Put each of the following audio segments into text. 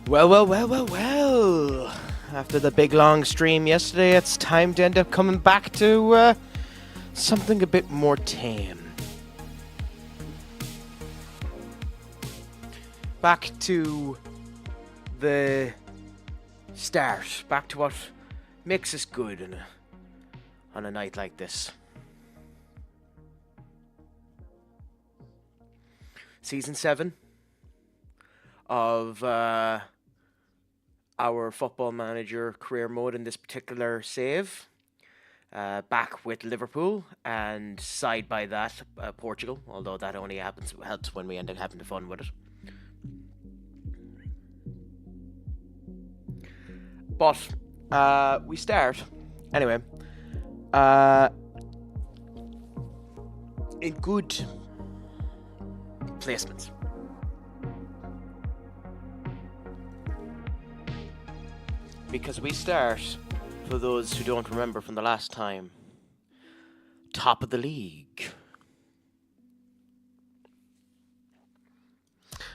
Well. After the big long stream yesterday, it's time to end up coming back to something a bit more tame. Back to the start. Back to what makes us good on a night like this. Season 7 of our Football Manager career mode in this particular save. Back with Liverpool, and side by that, Portugal, although that only helps when we end up having fun with it. But we start, anyway, in good placements. Because we start, for those who don't remember from the last time, top of the league.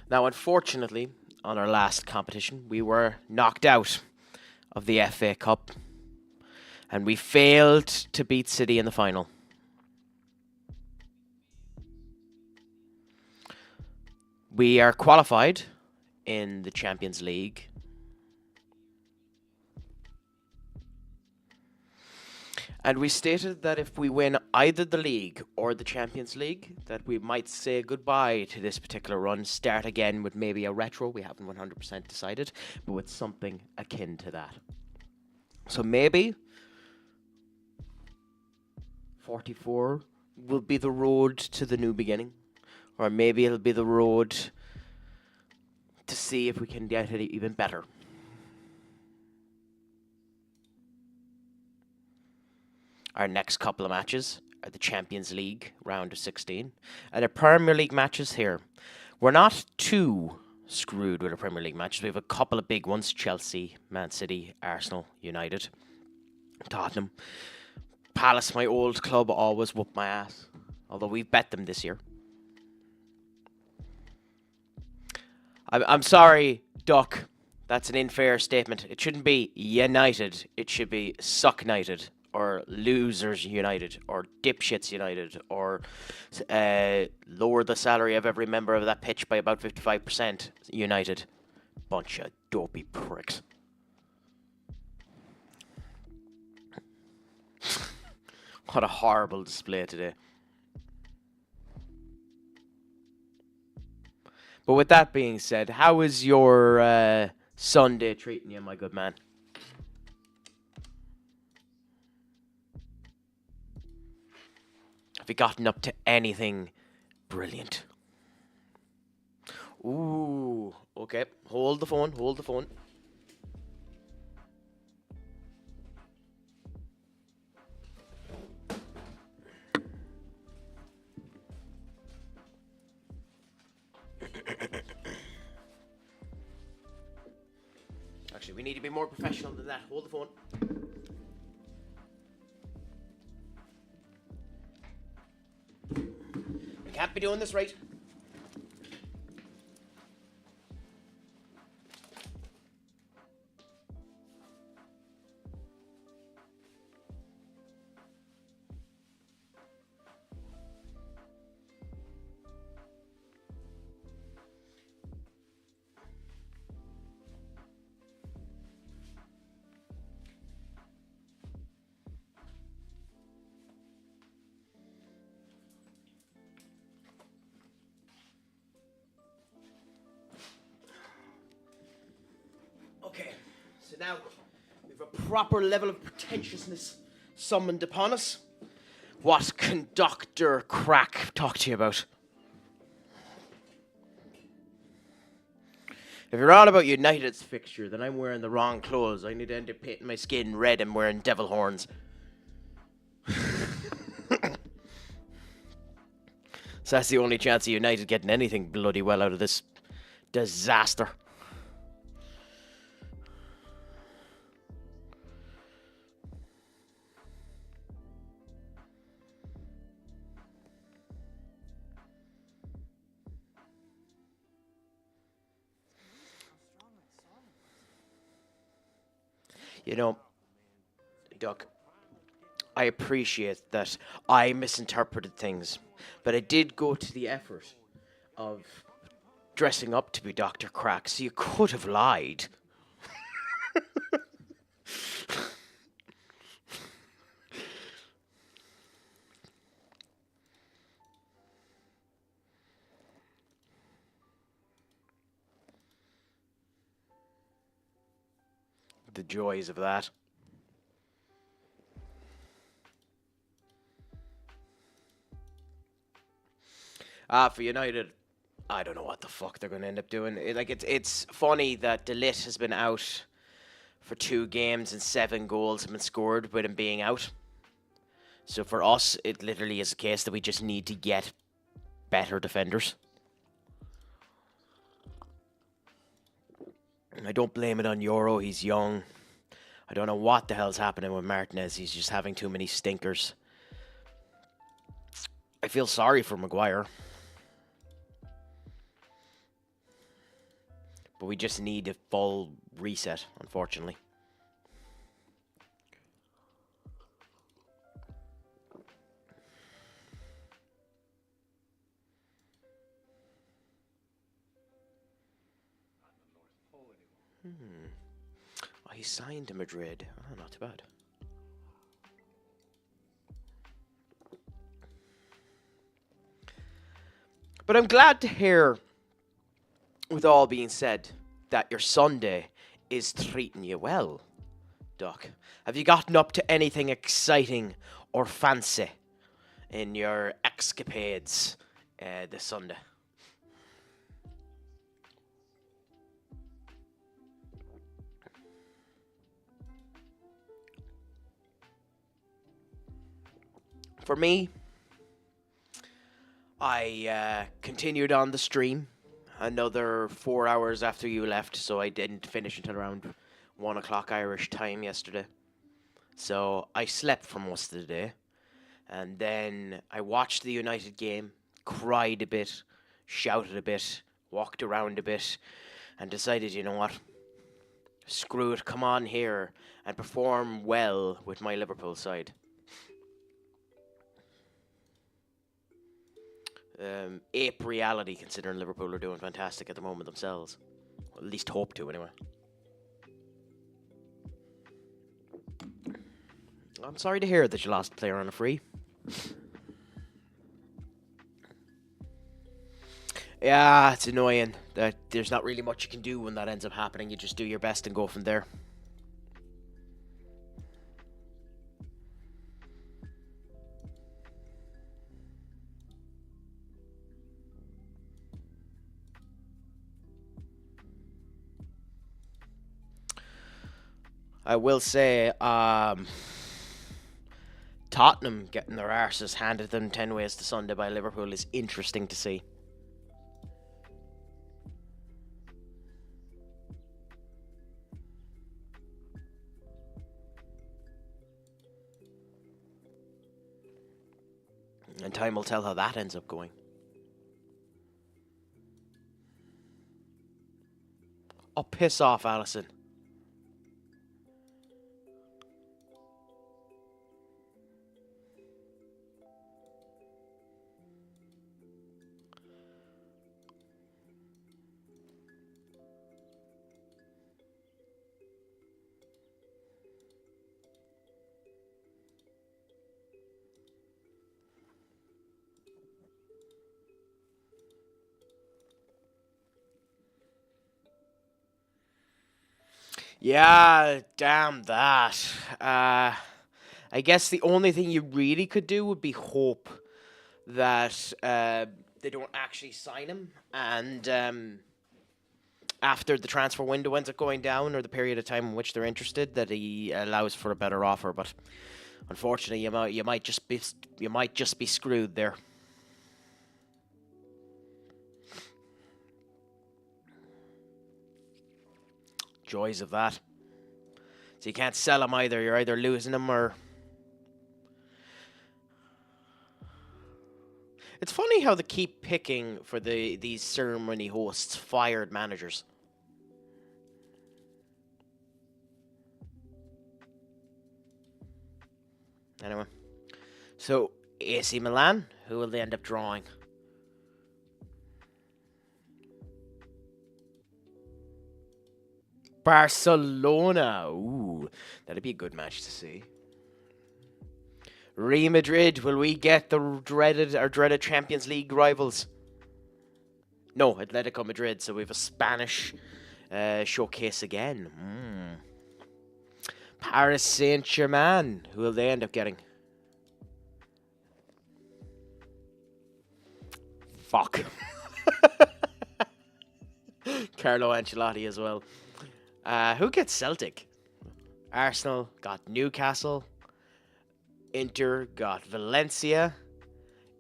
Now, unfortunately, on our last competition, we were knocked out of the FA Cup, and we failed to beat City in the final. We are qualified in the Champions League. And we stated that if we win either the league or the Champions League, that we might say goodbye to this particular run, start again with maybe a retro. We haven't 100% decided, but with something akin to that. So maybe 44 will be the road to the new beginning, or maybe it'll be the road to see if we can get it even better. Our next couple of matches are the Champions League round of 16 and the Premier League matches here. We're not too screwed with our Premier League matches. We have a couple of big ones: Chelsea, Man City, Arsenal, United, Tottenham. Palace, my old club, always whoop my ass, although we've bet them this year. I'm sorry, Duck. That's an unfair statement. It shouldn't be United. It should be Suck-nited, or Losers United, or Dipshits United, or lower the salary of every member of that pitch by about 55% United. Bunch of dopey pricks. What a horrible display today. But with that being said, how is your Sunday treating you, my good man? Have you gotten up to anything brilliant? Ooh, okay. Hold the phone. Actually, we need to be more professional than that. Hold the phone. We can't be doing this right. Okay, so now we have a proper level of pretentiousness summoned upon us. What can Dr. Craic talk to you about? If you're all about United's fixture, then I'm wearing the wrong clothes. I need to end up painting my skin red and wearing devil horns. So that's the only chance of United getting anything bloody well out of this disaster. You know, Duck, I appreciate that I misinterpreted things, but I did go to the effort of dressing up to be Dr. Craic, so you could have lied. The joys of that. For United, I don't know what the fuck they're going to end up doing. It's funny that DeLitt has been out for 2 games and 7 goals have been scored with him being out. So for us, it literally is a case that we just need to get better defenders. I don't blame it on Euro. He's young. I don't know what the hell's happening with Martinez. He's just having too many stinkers. I feel sorry for Maguire. But we just need a full reset, unfortunately. Oh, he signed to Madrid. Oh, not too bad. But I'm glad to hear, with all being said, that your Sunday is treating you well, Doc. Have you gotten up to anything exciting or fancy in your escapades this Sunday? For me, I continued on the stream another 4 hours after you left, so I didn't finish until around 1 o'clock Irish time yesterday. So I slept for most of the day, and then I watched the United game, cried a bit, shouted a bit, walked around a bit, and decided, you know what? Screw it, come on here and perform well with my Liverpool side. Ape reality, considering Liverpool are doing fantastic at the moment themselves. Or at least hope to, anyway. I'm sorry to hear that you lost a player on a free. Yeah, it's annoying that there's not really much you can do when that ends up happening. You just do your best and go from there. I will say, Tottenham getting their arses handed them 10 ways to Sunday by Liverpool is interesting to see. And time will tell how that ends up going. Oh, piss off, Allison. Yeah, damn that. I guess the only thing you really could do would be hope that they don't actually sign him, and after the transfer window ends up going down, or the period of time in which they're interested, that he allows for a better offer. But unfortunately, you might just be screwed there. Joys of that. So you can't sell them either. You're either losing them or... It's funny how they keep picking for these ceremony hosts fired managers. Anyway. So, AC Milan, who will they end up drawing? Barcelona. Ooh, that'd be a good match to see. Real Madrid, will we get the dreaded Champions League rivals? No, Atletico Madrid, so we have a Spanish showcase again. Paris Saint-Germain, who will they end up getting? Fuck. Carlo Ancelotti as well. Who gets Celtic? Arsenal got Newcastle. Inter got Valencia.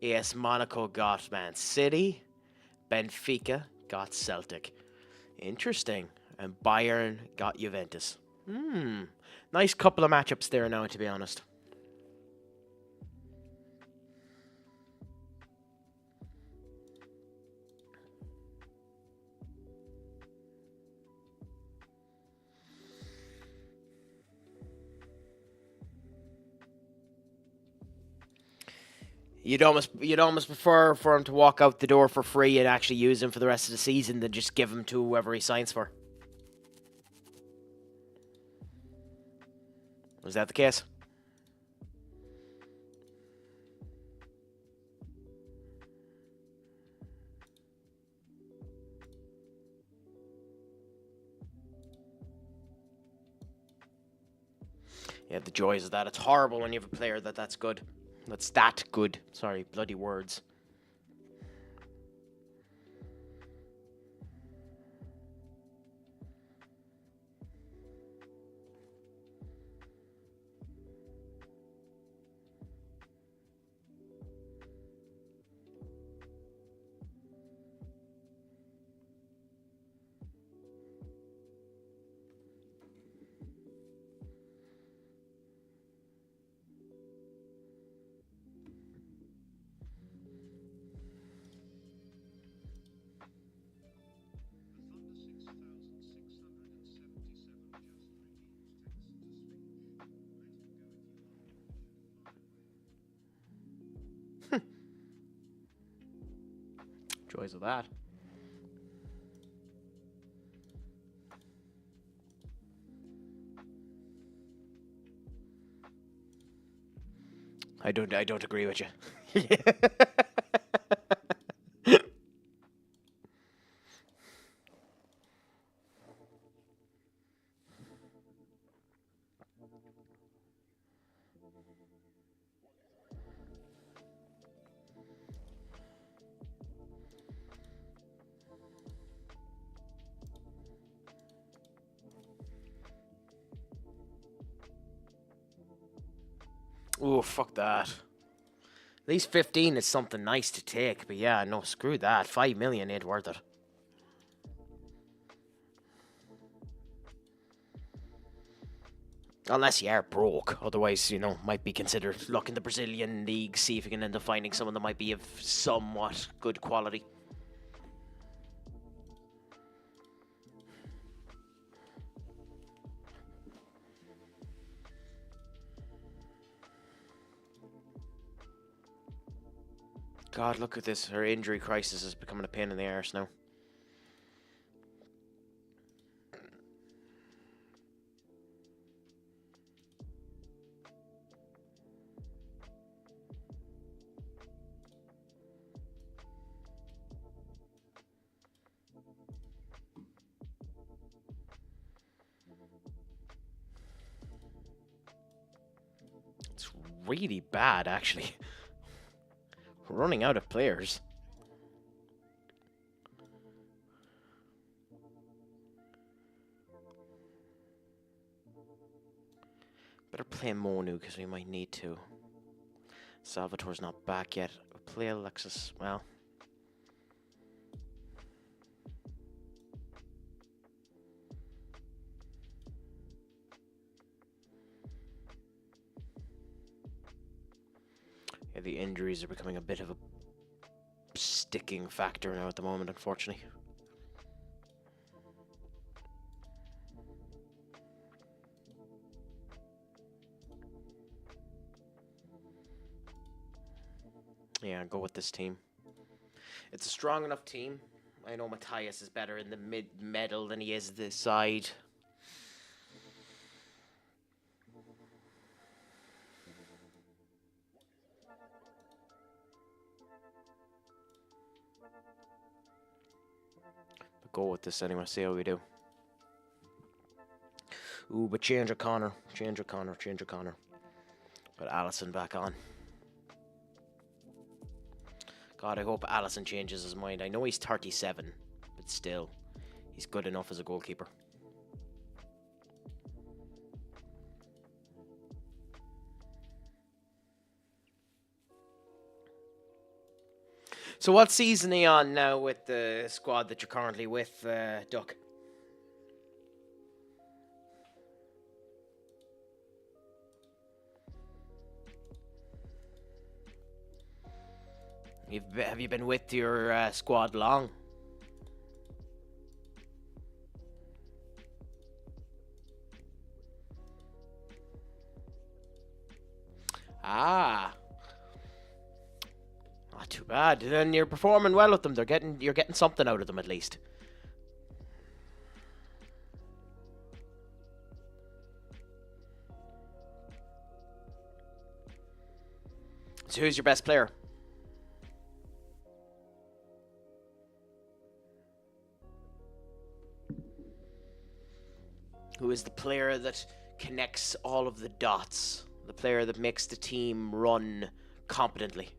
AS Monaco got Man City. Benfica got Celtic. Interesting. And Bayern got Juventus. Nice couple of matchups there now, to be honest. You'd almost prefer for him to walk out the door for free and actually use him for the rest of the season than just give him to whoever he signs for. Was that the case? Yeah, the joys of that. It's horrible when you have a player that's good. That's that good. Sorry, bloody words. Joys of that. I don't agree with you. Ooh, fuck that. At least 15 is something nice to take, but yeah, no, screw that. 5 million ain't worth it. Unless you are broke. Otherwise, might be considered look in the Brazilian league, see if you can end up finding someone that might be of somewhat good quality. God, look at this. Her injury crisis is becoming a pain in the arse now. It's really bad, actually. We're running out of players. Better play Monu because we might need to. Salvatore's not back yet. We'll play Alexis. Well. Yeah, the injuries are becoming a bit of a sticking factor now at the moment, unfortunately. Yeah, go with this team. It's a strong enough team. I know Matthias is better in the middle than he is this side. But go with this anyway, see how we do. Ooh, but change O'Connor. Put Allison back on. God, I hope Allison changes his mind. I know he's 37, but still, he's good enough as a goalkeeper. So what season are you on now with the squad that you're currently with, Duck? Have you been with your squad long? Ah, not too bad. Then you're performing well with them. You're getting something out of them at least. So who's your best player? Who is the player that connects all of the dots? The player that makes the team run competently?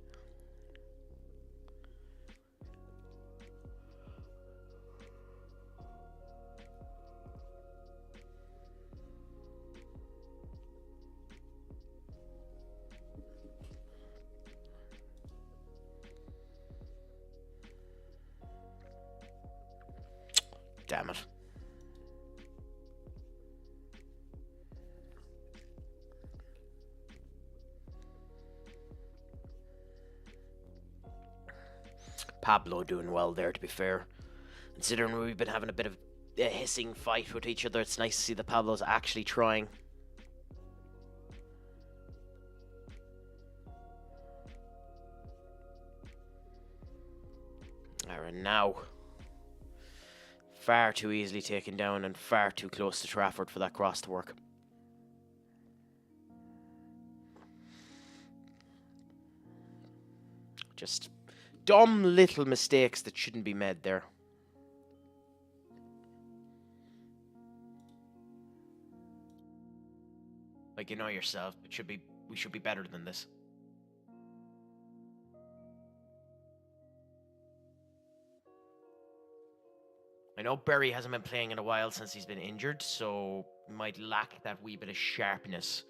Damn it. Pablo doing well there, to be fair. Considering we've been having a bit of a hissing fight with each other, it's nice to see that Pablo's actually trying. Alright, now. Far too easily taken down and far too close to Trafford for that cross to work. Just dumb little mistakes that shouldn't be made there. Like, you know yourself, we should be better than this. I know Berry hasn't been playing in a while since he's been injured, so he might lack that wee bit of sharpness.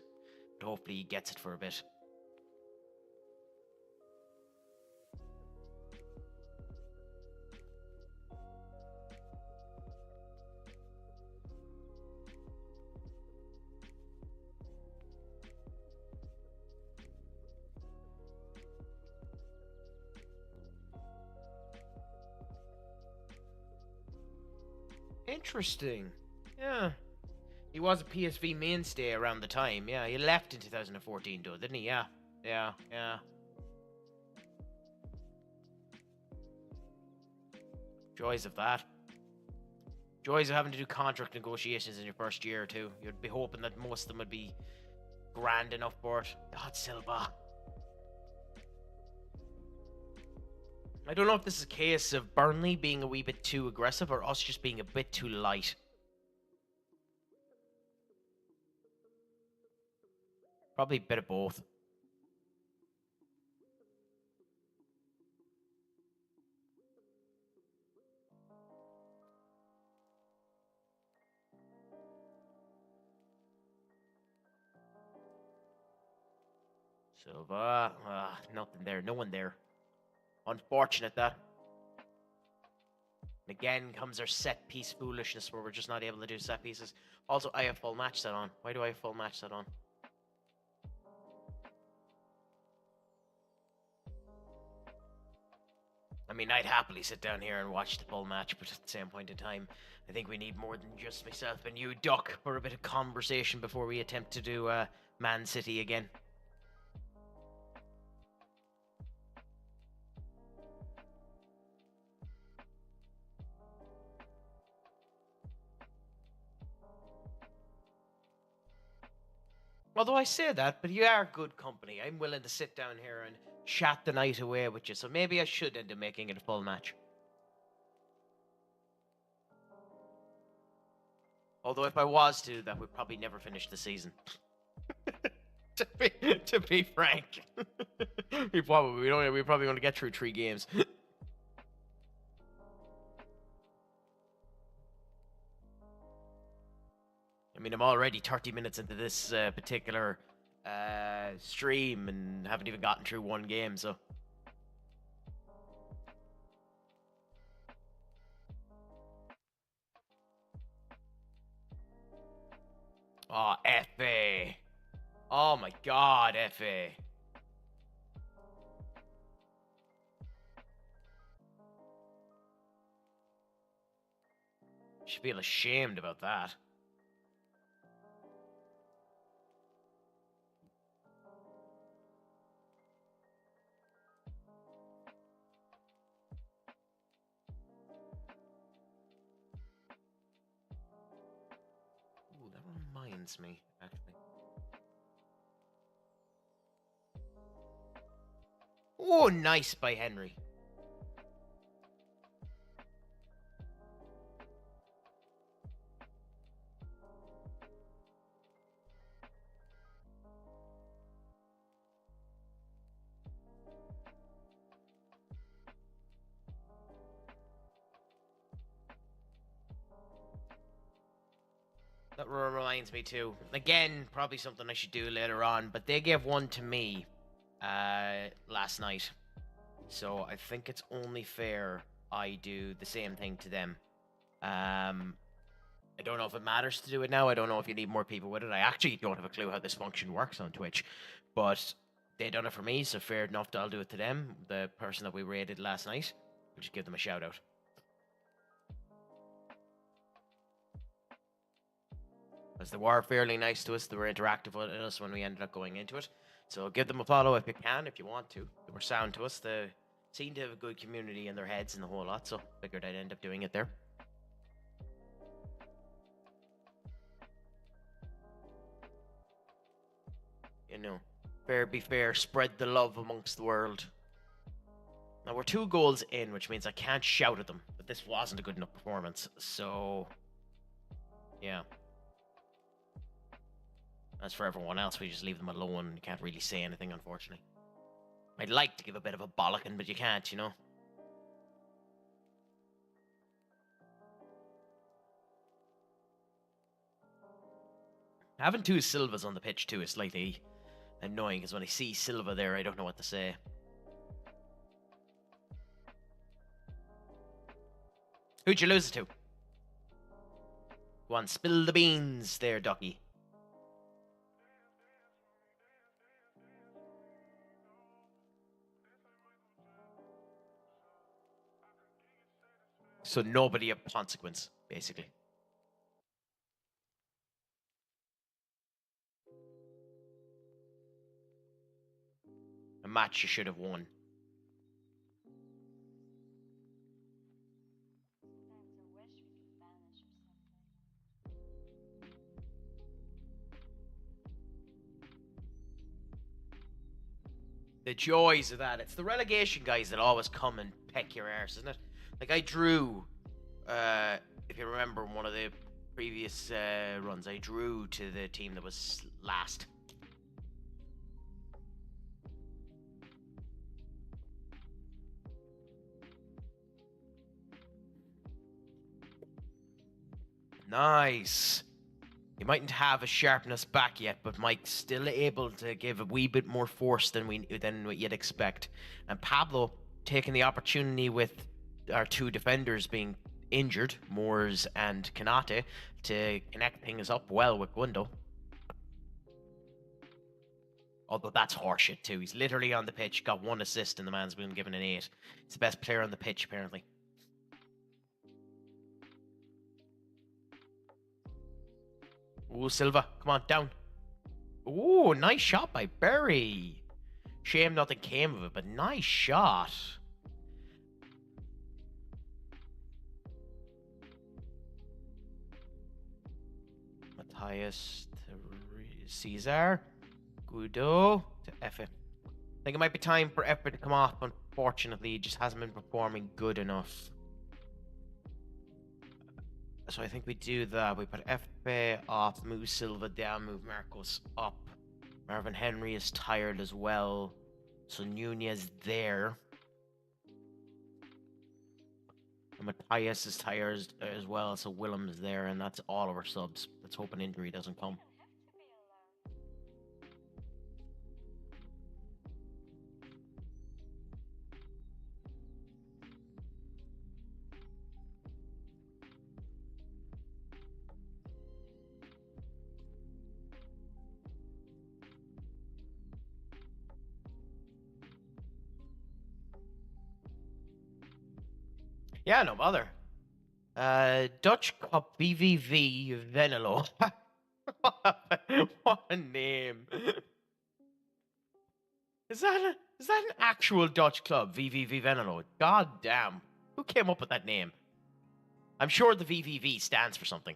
But hopefully he gets it for a bit. Interesting. Yeah. He was a PSV mainstay around the time. Yeah, he left in 2014, though, didn't he? Yeah. Yeah. Joys of that. Joys of having to do contract negotiations in your first year or two. You'd be hoping that most of them would be grand enough for it. God, Silva. I don't know if this is a case of Burnley being a wee bit too aggressive or us just being a bit too light. Probably a bit of both. Silva. Nothing there. No one there. Unfortunate that. And again comes our set piece foolishness where we're just not able to do set pieces. Also, I have full match set on. Why do I have full match set on? I mean, I'd happily sit down here and watch the full match, but at the same point in time, I think we need more than just myself and you, Duck, for a bit of conversation before we attempt to do Man City again. Although I say that, but you are good company. I'm willing to sit down here and chat the night away with you, so maybe I should end up making it a full match. Although if I was to, that would probably never finish the season. to be frank, we probably going to get through 3 games. I mean, I'm already 30 minutes into this particular stream and haven't even gotten through 1 game, so. Oh, FA. Oh my god, FA. You should feel ashamed about that. Ooh, that reminds me, actually. Oh, nice by Henry. That reminds me too. Again, probably something I should do later on, but they gave one to me last night. So I think it's only fair I do the same thing to them. I don't know if it matters to do it now. I don't know if you need more people with it. I actually don't have a clue how this function works on Twitch. But they done it for me, so fair enough I'll do it to them. The person that we raided last night. We'll just give them a shout out. As they were fairly nice to us, they were interactive with us when we ended up going into it. So give them a follow if you can, if you want to. They were sound to us. They seem to have a good community in their heads and the whole lot, so figured I'd end up doing it there. You know, fair be fair, spread the love amongst the world. Now we're 2 goals in, which means I can't shout at them, but this wasn't a good enough performance, so yeah. As for everyone else, we just leave them alone. You can't really say anything, unfortunately. I'd like to give a bit of a bollocking, but you can't, you know? Having 2 Silvas on the pitch, too, is slightly annoying, because when I see Silva there, I don't know what to say. Who'd you lose it to? Go on, spill the beans there, Ducky. So nobody of consequence, basically. A match you should have won. The joys of that. It's the relegation guys that always come and peck your arse, isn't it? Like, I drew, if you remember one of the previous runs, I drew to the team that was last. Nice. He mightn't have a sharpness back yet, but Mike's still able to give a wee bit more force than what you'd expect. And Pablo taking the opportunity with our 2 defenders being injured, Moores and Kanate, to connect things up well with Gundo. Although that's horseshit too. He's literally on the pitch, got 1 assist, and the man's been given an 8. He's the best player on the pitch, apparently. Ooh, Silva, come on, down. Ooh, nice shot by Berry. Shame nothing came of it, but nice shot. Matthias Caesar. Guido to Efe. I think it might be time for Efe to come off. Unfortunately, he just hasn't been performing good enough. So I think we do that. We put Efe off, move Silva down, move Marcos up. Marvin Henry is tired as well. So Nunez there. And Matthias is tired as well, so Willem's there, and that's all of our subs. Let's hope an injury doesn't come. Yeah, no bother. Dutch Cup VVV Venelo. What a name. Is that an actual Dutch club, VVV Venelo? God damn. Who came up with that name? I'm sure the VVV stands for something.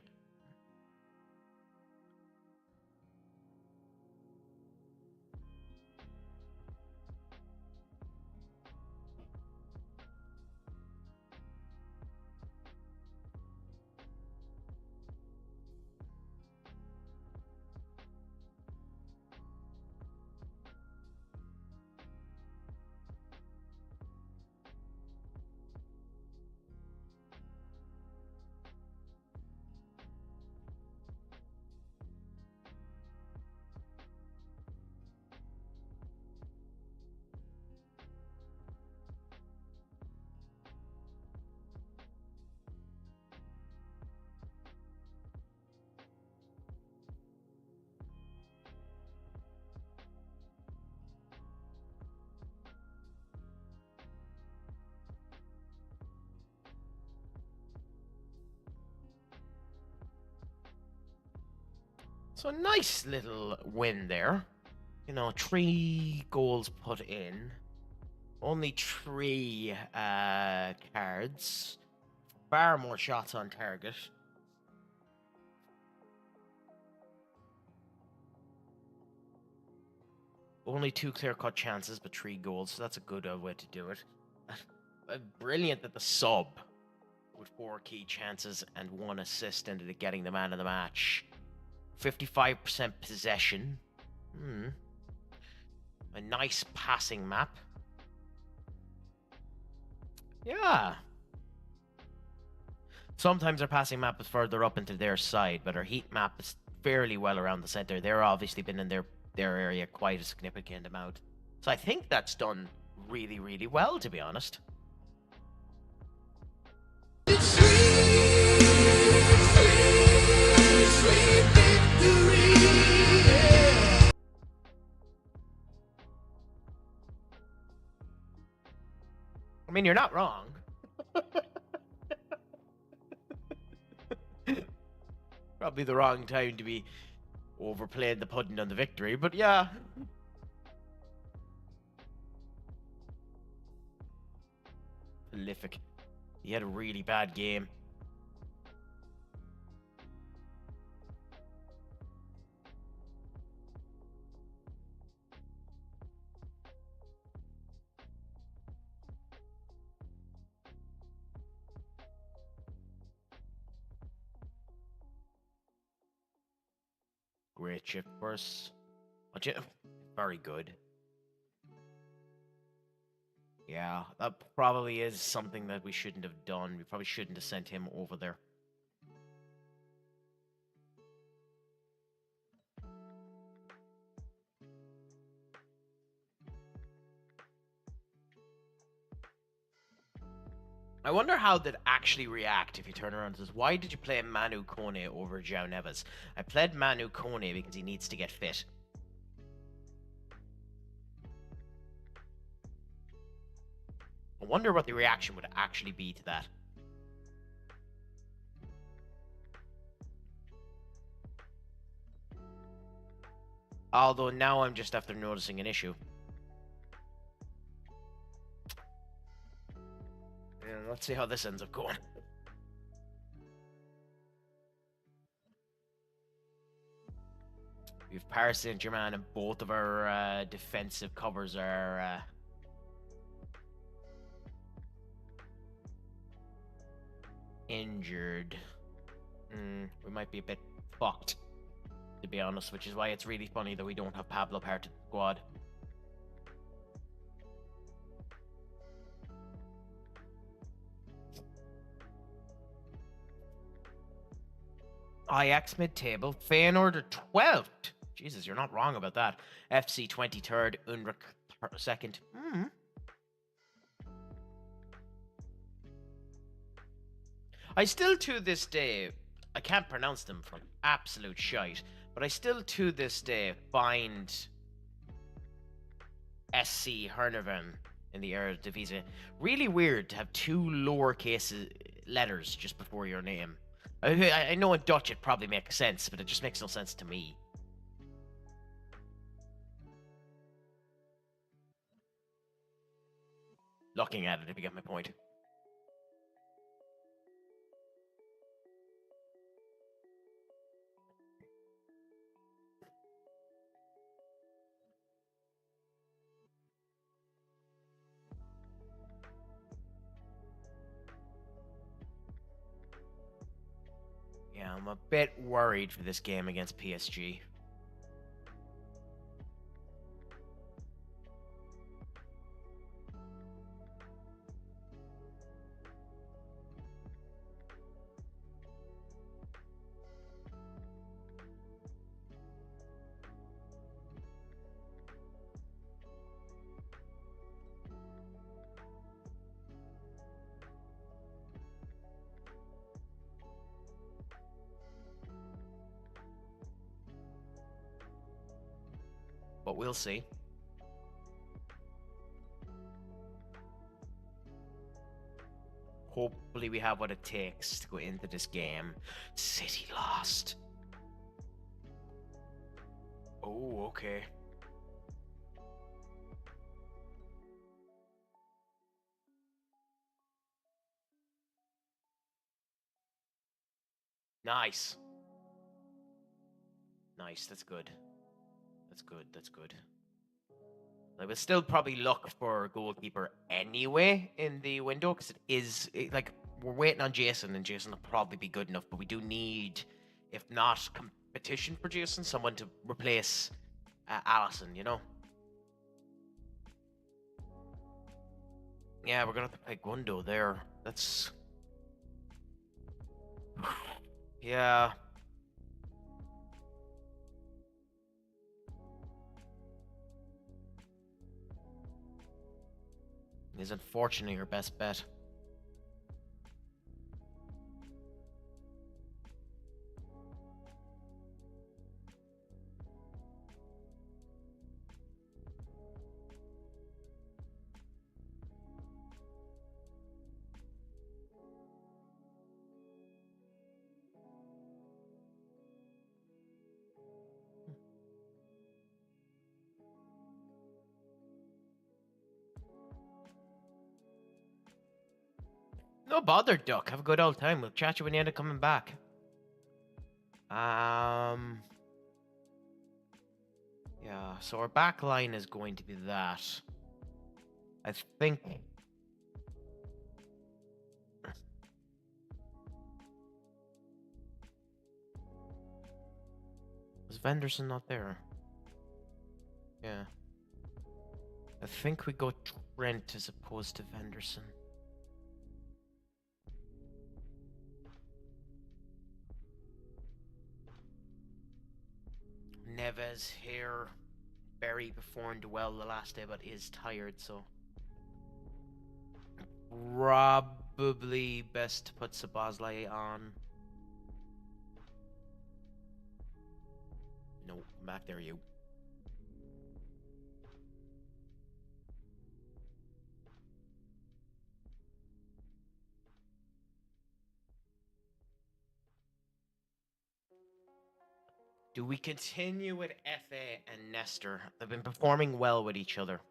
So nice little win there. You know, 3 goals put in. Only 3 cards. Far more shots on target. Only 2 clear-cut chances, but 3 goals. So that's a good way to do it. Brilliant that the sub, with 4 key chances and 1 assist, ended up getting the man of the match. 55% possession. A nice passing map. Yeah. Sometimes our passing map is further up into their side, but our heat map is fairly well around the center. They're obviously been in their area quite a significant amount. So I think that's done really, really well, to be honest. I mean, you're not wrong. Probably the wrong time to be overplaying the pudding on the victory, but yeah. Prolific. He had a really bad game. Great chip first. Very good. Yeah, that probably is something that we shouldn't have done. We probably shouldn't have sent him over there. I wonder how they'd actually react if you turn around and says, why did you play Manu Kone over João Neves? I played Manu Kone because he needs to get fit. I wonder what the reaction would actually be to that. Although now I'm just after noticing an issue. And let's see how this ends up going. We've Paris Saint-Germain, and both of our defensive covers are injured. We might be a bit fucked, to be honest, which is why it's really funny that we don't have Pablo part of the squad. Ajax mid-table, Feyenoord are 12th. Jesus, you're not wrong about that. FC 23rd, Unruk 2nd. I still, to this day, I can't pronounce them from absolute shite, but I still, to this day, find SC Herneven in the Eredivisie really weird to have two lowercase letters just before your name. I know in Dutch it probably makes sense, but it just makes no sense to me. Looking at it, if you get my point. Yeah, I'm a bit worried for this game against PSG. But we'll see. Hopefully we have what it takes to go into this game. City lost. Oh, okay. Nice. Nice, that's good. That's good, that's good. I will still probably look for a goalkeeper anyway in the window, because like, we're waiting on Jason, and Jason will probably be good enough, but we do need, if not competition for Jason, someone to replace Allison, you know? Yeah, we're gonna have to play Gundo there. That's... yeah. Is unfortunately our best bet. No bother, Duck. Have a good old time. We'll chat you when you end up coming back. Yeah, so our back line is going to be that. I think... Was Venderson not there? Yeah. I think we go Trent as opposed to Venderson. Neves here. Berry performed well the last day, but is tired, so... probably best to put Sabazlai on. No, come back there, you. Do we continue with FA and Nestor? They've been performing well with each other.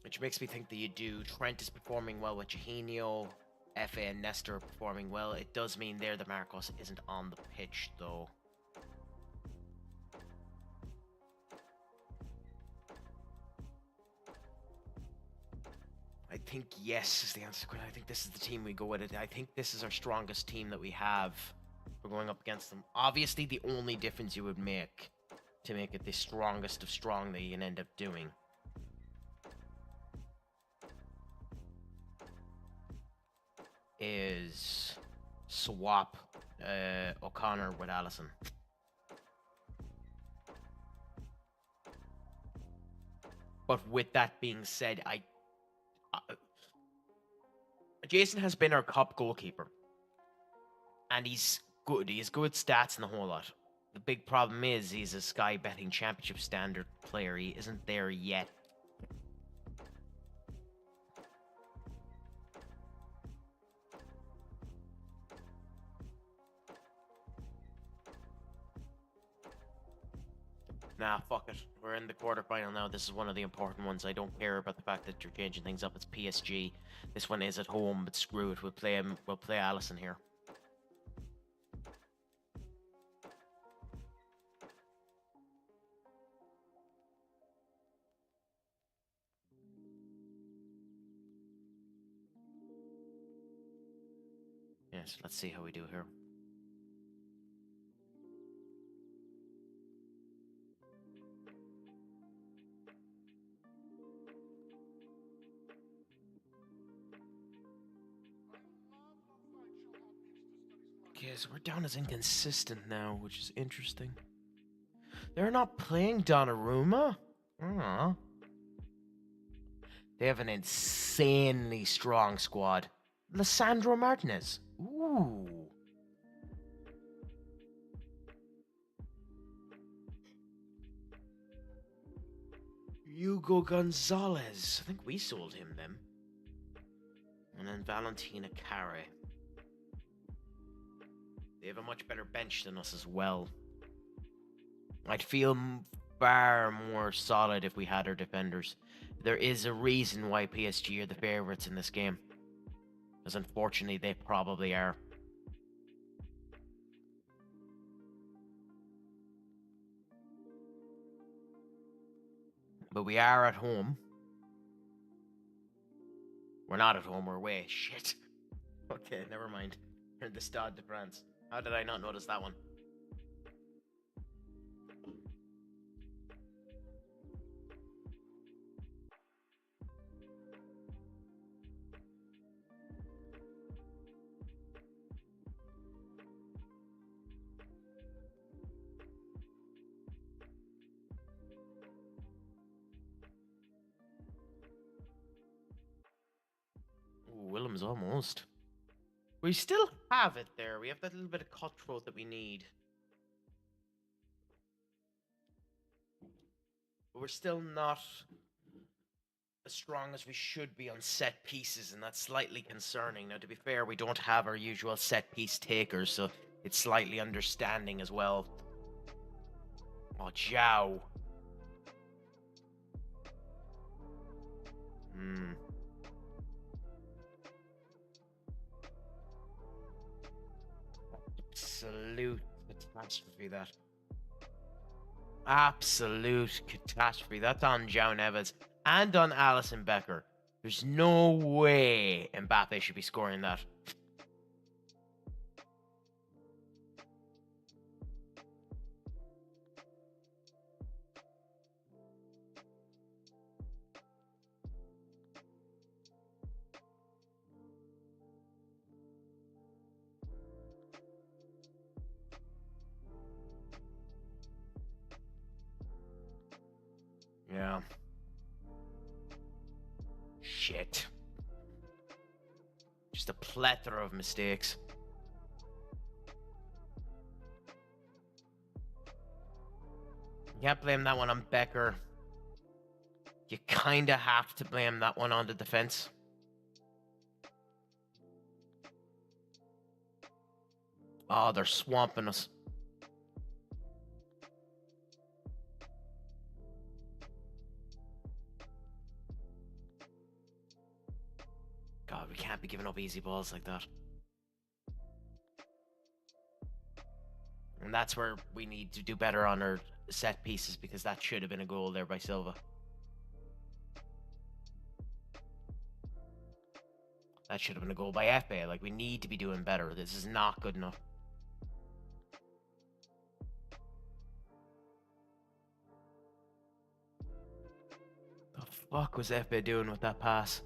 Which makes me think that you do. Trent is performing well with Jorginho. FA and Nestor are performing well. It does mean there that Marcos isn't on the pitch, though. I think yes is the answer. I think this is the team we go with it. I think this is our strongest team that we have. We're going up against them. Obviously, the only difference you would make to make it the strongest of strong that you can end up doing is swap O'Connor with Allison. But with that being said, Jason has been our cup goalkeeper. And he's good. He has good stats and the whole lot. The big problem is he's a Sky Betting Championship standard player. He isn't there yet. Nah, fuck it. We're in the quarterfinal now. This is one of the important ones. I don't care about the fact that you're changing things up. It's PSG. This one is at home, but screw it. We'll play him. We'll play Allison here. Yes, let's see how we do here. Okay, so we're down as inconsistent now, which is interesting. They're not playing Donnarumma? Aww. They have an insanely strong squad. Lissandro Martinez. Ooh. Hugo Gonzalez. I think we sold him then. And then Valentina Carre. They have a much better bench than us as well. I'd feel far more solid if we had our defenders. There is a reason why PSG are the favourites in this game. Because unfortunately, they probably are. But we are at home. We're not at home, we're away. Shit. Okay, never mind. We're in the Stade de France. How did I not notice that one? Ooh, Willem's almost. We still have it there. We have that little bit of cutthroat that we need. But we're still not as strong as we should be on set pieces, and that's slightly concerning. Now, to be fair, we don't have our usual set piece takers, so it's slightly understanding as well. Oh, Zhao. Absolute catastrophe, that. Absolute catastrophe. That's on João Neves and on Alisson Becker. There's no way Mbappe should be scoring that. Yeah. Shit. Just a plethora of mistakes. You can't blame that one on Becker. You kinda have to blame that one on the defense. Oh, they're swamping us. God, we can't be giving up easy balls like that. And that's where we need to do better on our set pieces, because that should have been a goal there by Silva. That should have been a goal by Epe. Like, we need to be doing better. This is not good enough. The fuck was Epe doing with that pass?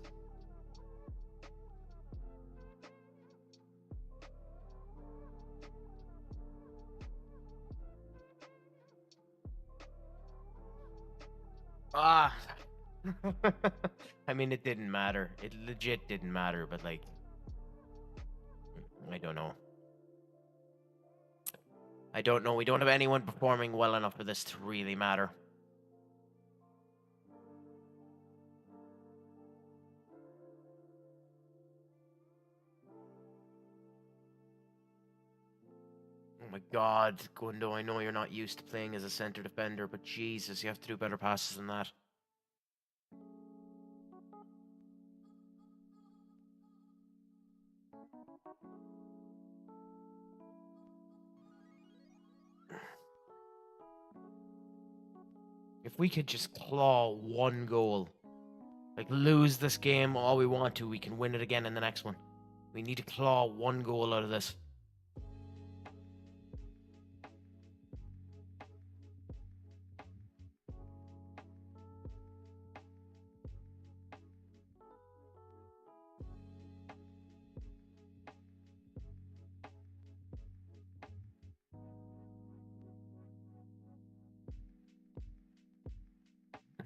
Ah. I mean, it didn't matter. It legit didn't matter, but like, I don't know. I don't know. We don't have anyone performing well enough for this to really matter. Oh my god, Gundo, I know you're not used to playing as a center defender, but Jesus, you have to do better passes than that. If we could just claw one goal, like lose this game all we want to, we can win it again in the next one. We need to claw one goal out of this.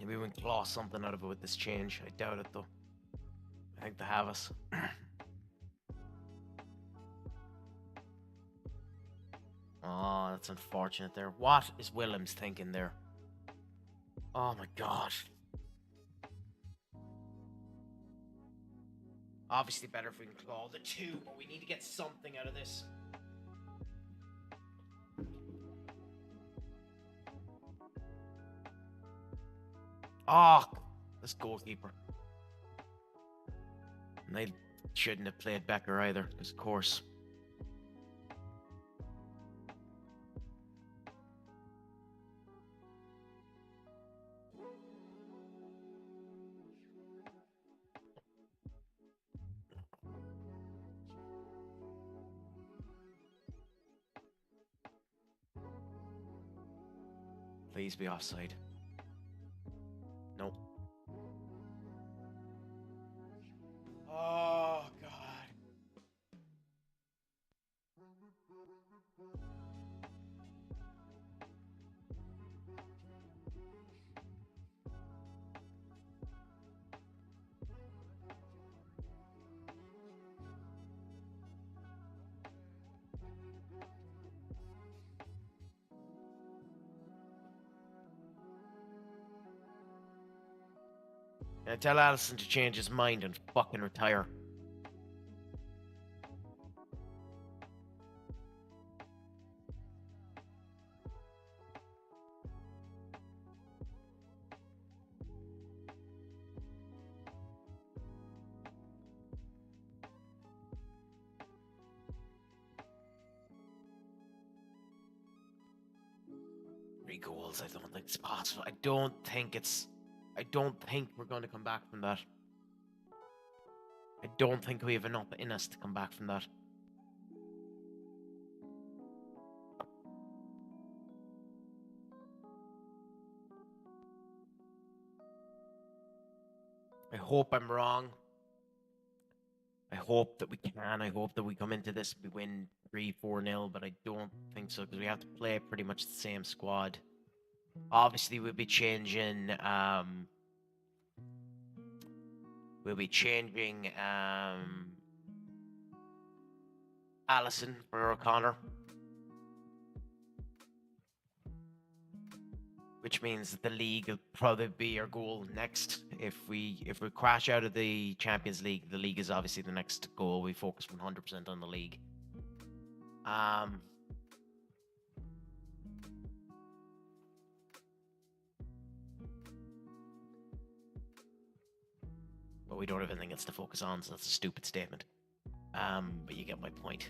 Maybe we can claw something out of it with this change. I doubt it though. I think they have us. Oh, that's unfortunate there. What is Willems thinking there? Oh my god. Obviously better if we can claw the two, but we need to get something out of this. Oh, this goalkeeper. And they shouldn't have played Becker either, because of course. Please be offside. Nope. Oh, God. And tell Allison to change his mind and fucking retire. Three goals, I don't think it's possible. I don't think we're going to come back from that. I don't think we have enough in us to come back from that. I hope I'm wrong. I hope that we can. I hope that we come into this, we win 3-4-0, but I don't think so, because we have to play pretty much the same squad. Obviously, we'll be changing Allison for O'Connor, which means that the league will probably be our goal next. If we crash out of the Champions League, the league is obviously the next goal. We focus 100% on the league. But we don't have anything else to focus on, so that's a stupid statement. But you get my point.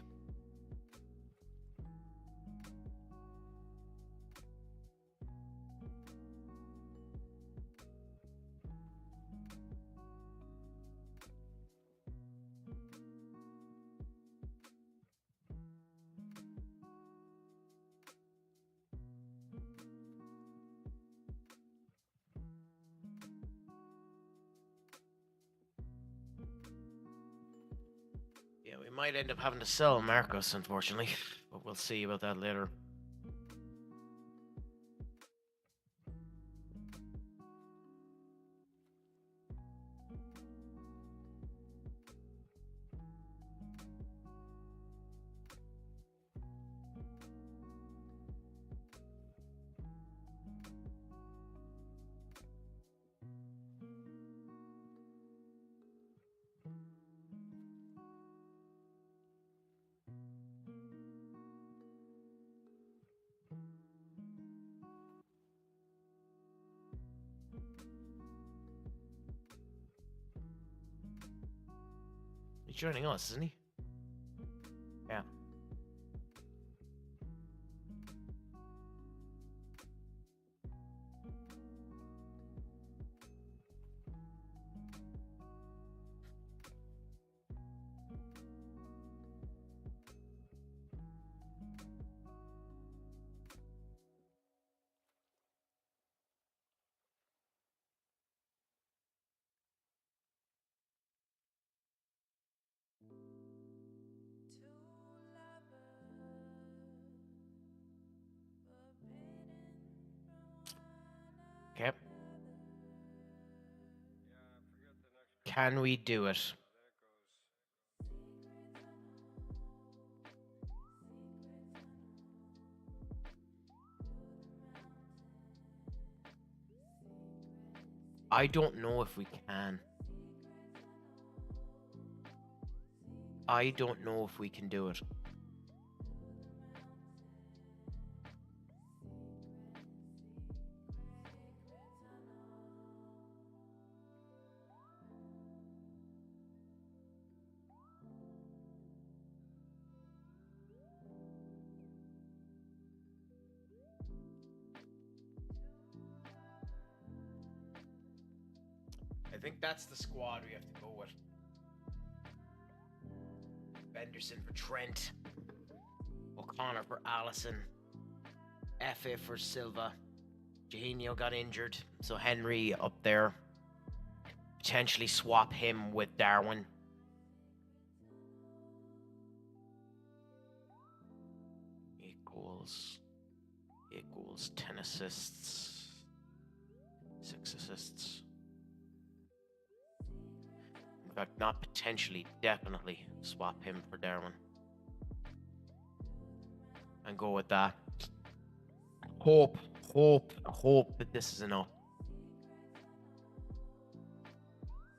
Yeah, we might end up having to sell Marcos, unfortunately, but we'll see about that later. He's joining us, isn't he? Yeah. Okay. Can we do it? I don't know if we can. I don't know if we can do it. I think that's the squad we have to go with. Benderson for Trent. O'Connor for Allison. Fa for Silva. Eugenio got injured, so Henry up there. Potentially swap him with Darwin. Equals 10 assists. 6 assists. In fact, not potentially, definitely swap him for Darwin. And go with that. Hope that this is enough.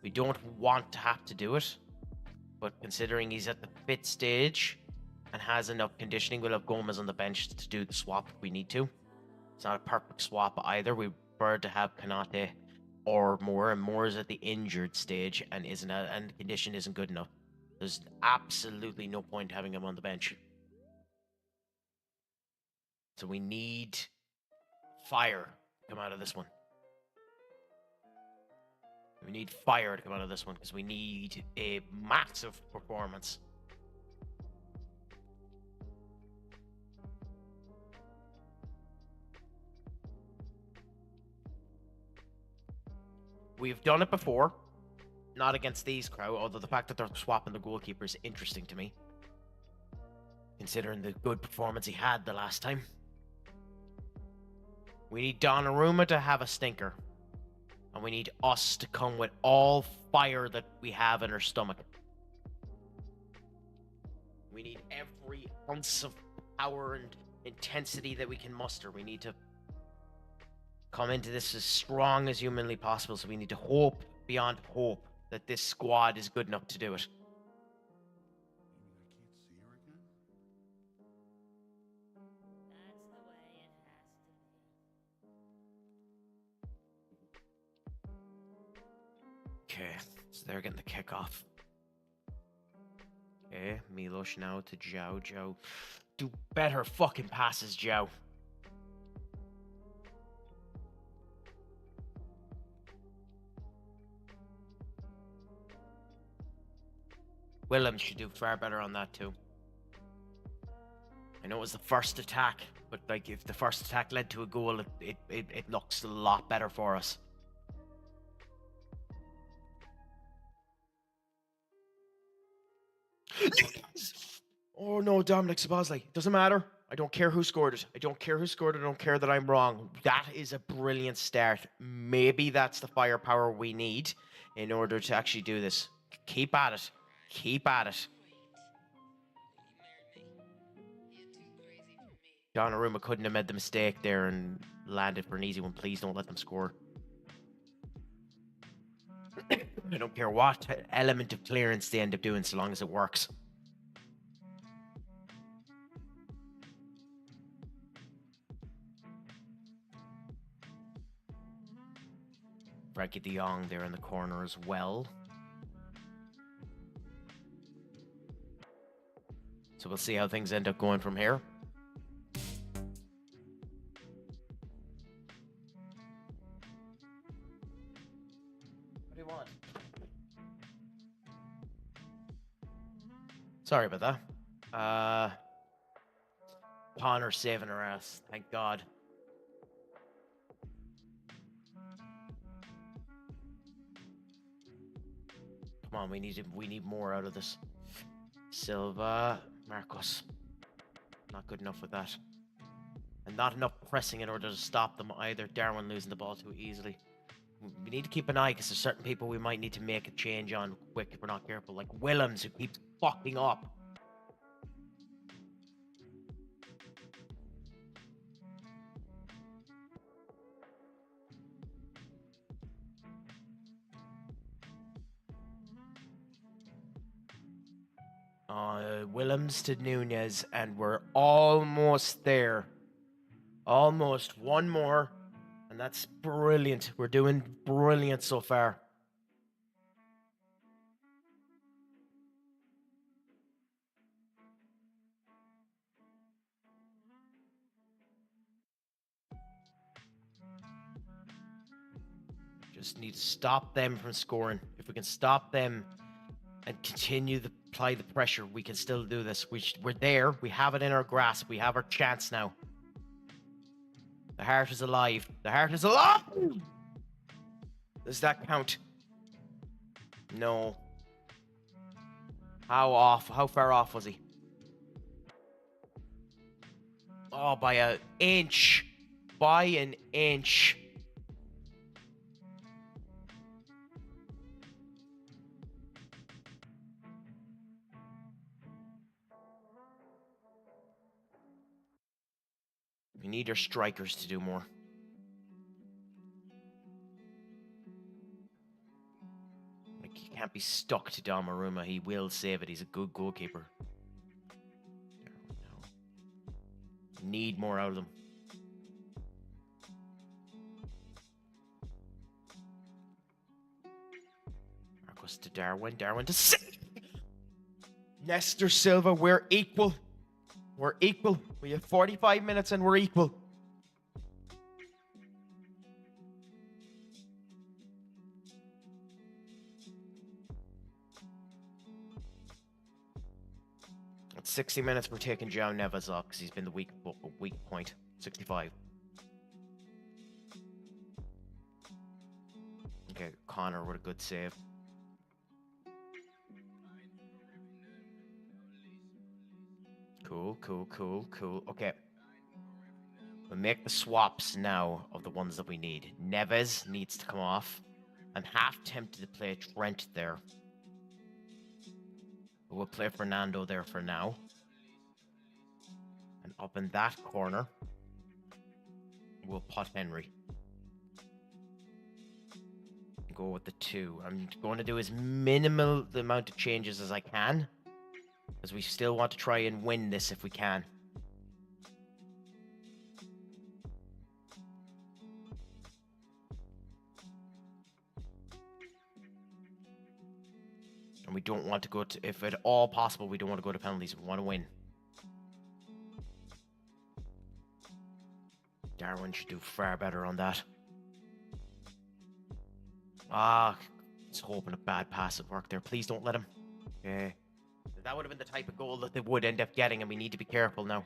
We don't want to have to do it, but considering he's at the fit stage and has enough conditioning, we'll have Gomez on the bench to do the swap if we need to. It's not a perfect swap either. We prefer to have Kanate or Moore, and Moore's at the injured stage and and the condition isn't good enough. There's absolutely no point having him on the bench. So we need fire to come out of this one. We need fire to come out of this one because we need a massive performance. We've done it before, not against these crowd, although the fact that they're swapping the goalkeeper is interesting to me, considering the good performance he had the last time. We need Donnarumma to have a stinker, and we need us to come with all fire that we have in our stomach. We need every ounce of power and intensity that we can muster. We need to come into this as strong as humanly possible, so we need to hope beyond hope that this squad is good enough to do it. You mean I can't see her again? That's the way it has to be. Okay, so they're getting the kickoff. Okay, Milos now to Joe. Joe, do better fucking passes, Joe. Willem should do far better on that too. I know it was the first attack, but like if the first attack led to a goal, it looks a lot better for us. Oh no, Dominic Sabazley. Doesn't matter. I don't care who scored it. I don't care who scored it. I don't care that I'm wrong. That is a brilliant start. Maybe that's the firepower we need in order to actually do this. Keep at it. Keep at it. Donnarumma couldn't have made the mistake there and landed for an easy one. Please don't let them score. I don't care what element of clearance they end up doing so long as it works. Frankie de Jong there in the corner as well. So we'll see how things end up going from here. What do you want? Sorry about that. Connor saving her ass. Thank God. Come on, we need more out of this. Silva, Marcos. Not good enough with that. And not enough pressing in order to stop them either. Darwin losing the ball too easily. We need to keep an eye because there's certain people we might need to make a change on quick if we're not careful. Like Willems, who keeps fucking up. Willems to Nunez, and we're almost there. Almost. One more. And that's brilliant. We're doing brilliant so far. Just need to stop them from scoring. If we can stop them and continue to apply the pressure, we can still do this. We're there. We have it in our grasp. We have our chance now. The heart is alive. The heart is alive! Does that count? No. How far off was he? Oh, by an inch. By an inch. We need our strikers to do more. Like, he can't be stuck to Donnarumma. He will save it. He's a good goalkeeper. No. Need more out of them. Marcos to Darwin. Darwin to save. Nestor Silva, we're equal. We're equal. We have 45 minutes and we're equal. At 60 minutes, we're taking João Neves off because he's been the weak point. 65. Okay, Connor with a good save. Cool. Okay. We'll make the swaps now of the ones that we need. Neves needs to come off. I'm half tempted to play Trent there. But we'll play Fernando there for now. And up in that corner, we'll put Henry. Go with the 2. I'm going to do as minimal the amount of changes as I can. Because we still want to try and win this if we can. And we don't want to go to, if at all possible, we don't want to go to penalties. We want to win. Darwin should do far better on that. Ah, he's hoping a bad pass at work there. Please don't let him. Okay. That would have been the type of goal that they would end up getting, and we need to be careful now.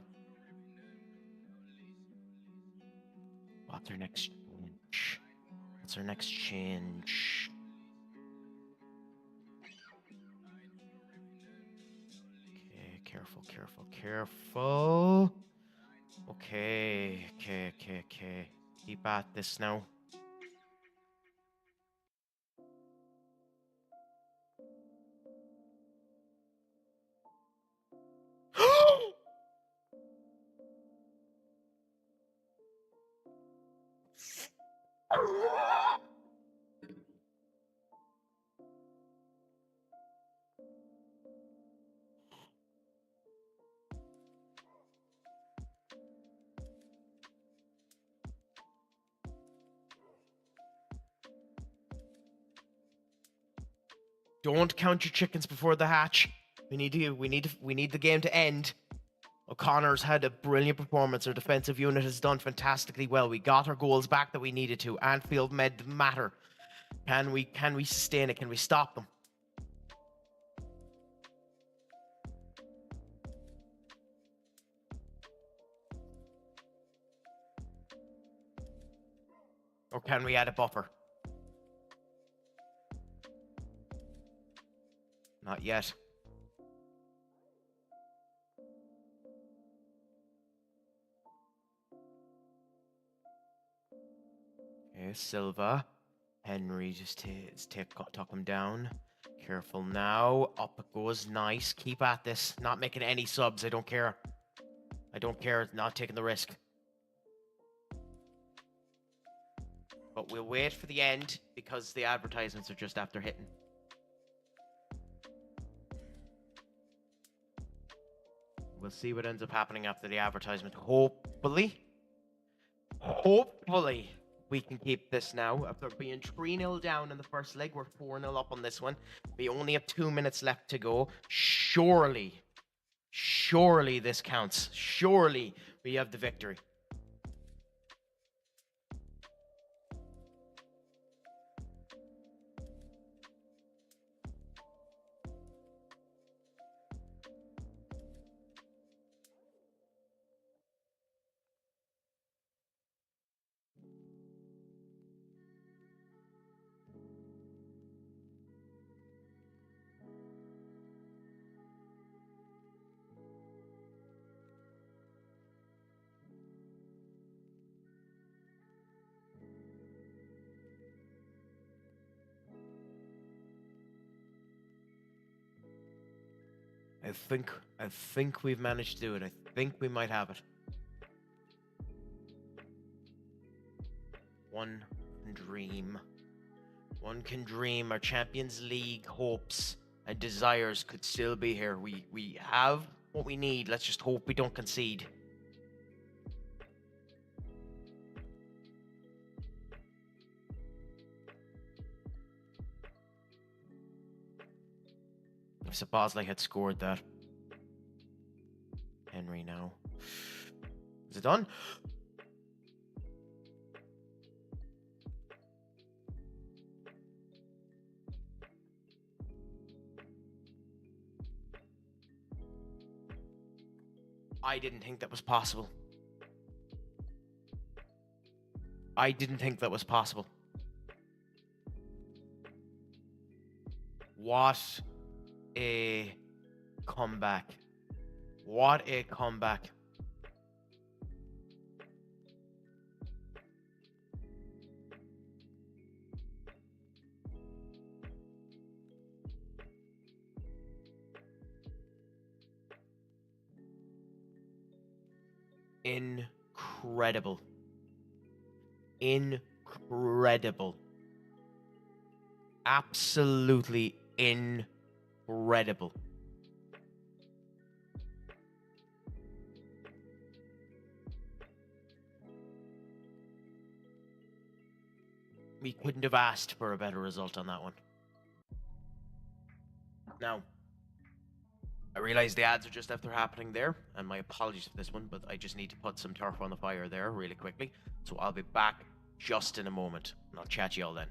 What's our next change? What's our next change? Okay, careful, careful, careful. Okay, okay. Keep at this now. Don't count your chickens before they hatch. We need the game to end. O'Connor's had a brilliant performance. Our defensive unit has done fantastically well. We got our goals back that we needed to. Anfield made matter. Can we sustain it? Can we stop them? Or can we add a buffer? Not yet. Okay, Silva. Henry just talk him down. Careful now. Up it goes. Nice. Keep at this. Not making any subs. I don't care. I don't care. Not taking the risk. But we'll wait for the end because the advertisements are just after hitting. We'll see what ends up happening after the advertisement. Hopefully, we can keep this now. After being 3-0 down in the first leg, we're 4-0 up on this one. We only have 2 minutes left to go. Surely this counts. Surely we have the victory. I think we've managed to do it. I think we might have it. One can dream. Our Champions League hopes and desires could still be here. We have what we need. Let's just hope we don't concede. If Sabazlai had scored that. Henry now. Is it done? I didn't think that was possible. I didn't think that was possible. What a comeback. What a comeback. Incredible. Incredible. Absolutely incredible. We couldn't have asked for a better result on that one. Now, I realize the ads are just after happening there, and my apologies for this one, but I just need to put some turf on the fire there really quickly. So I'll be back just in a moment, and I'll chat to you all then.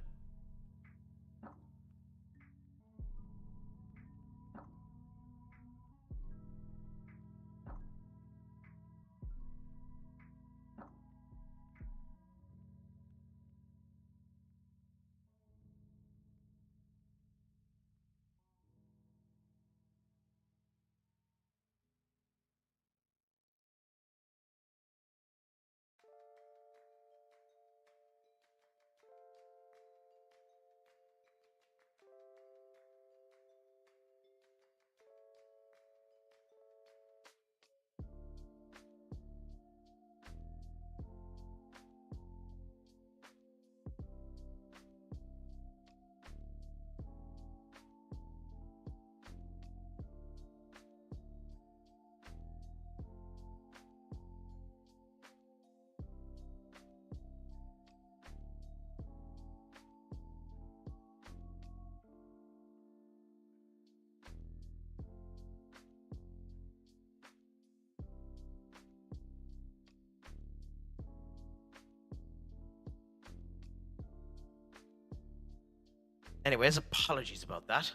Anyways, apologies about that.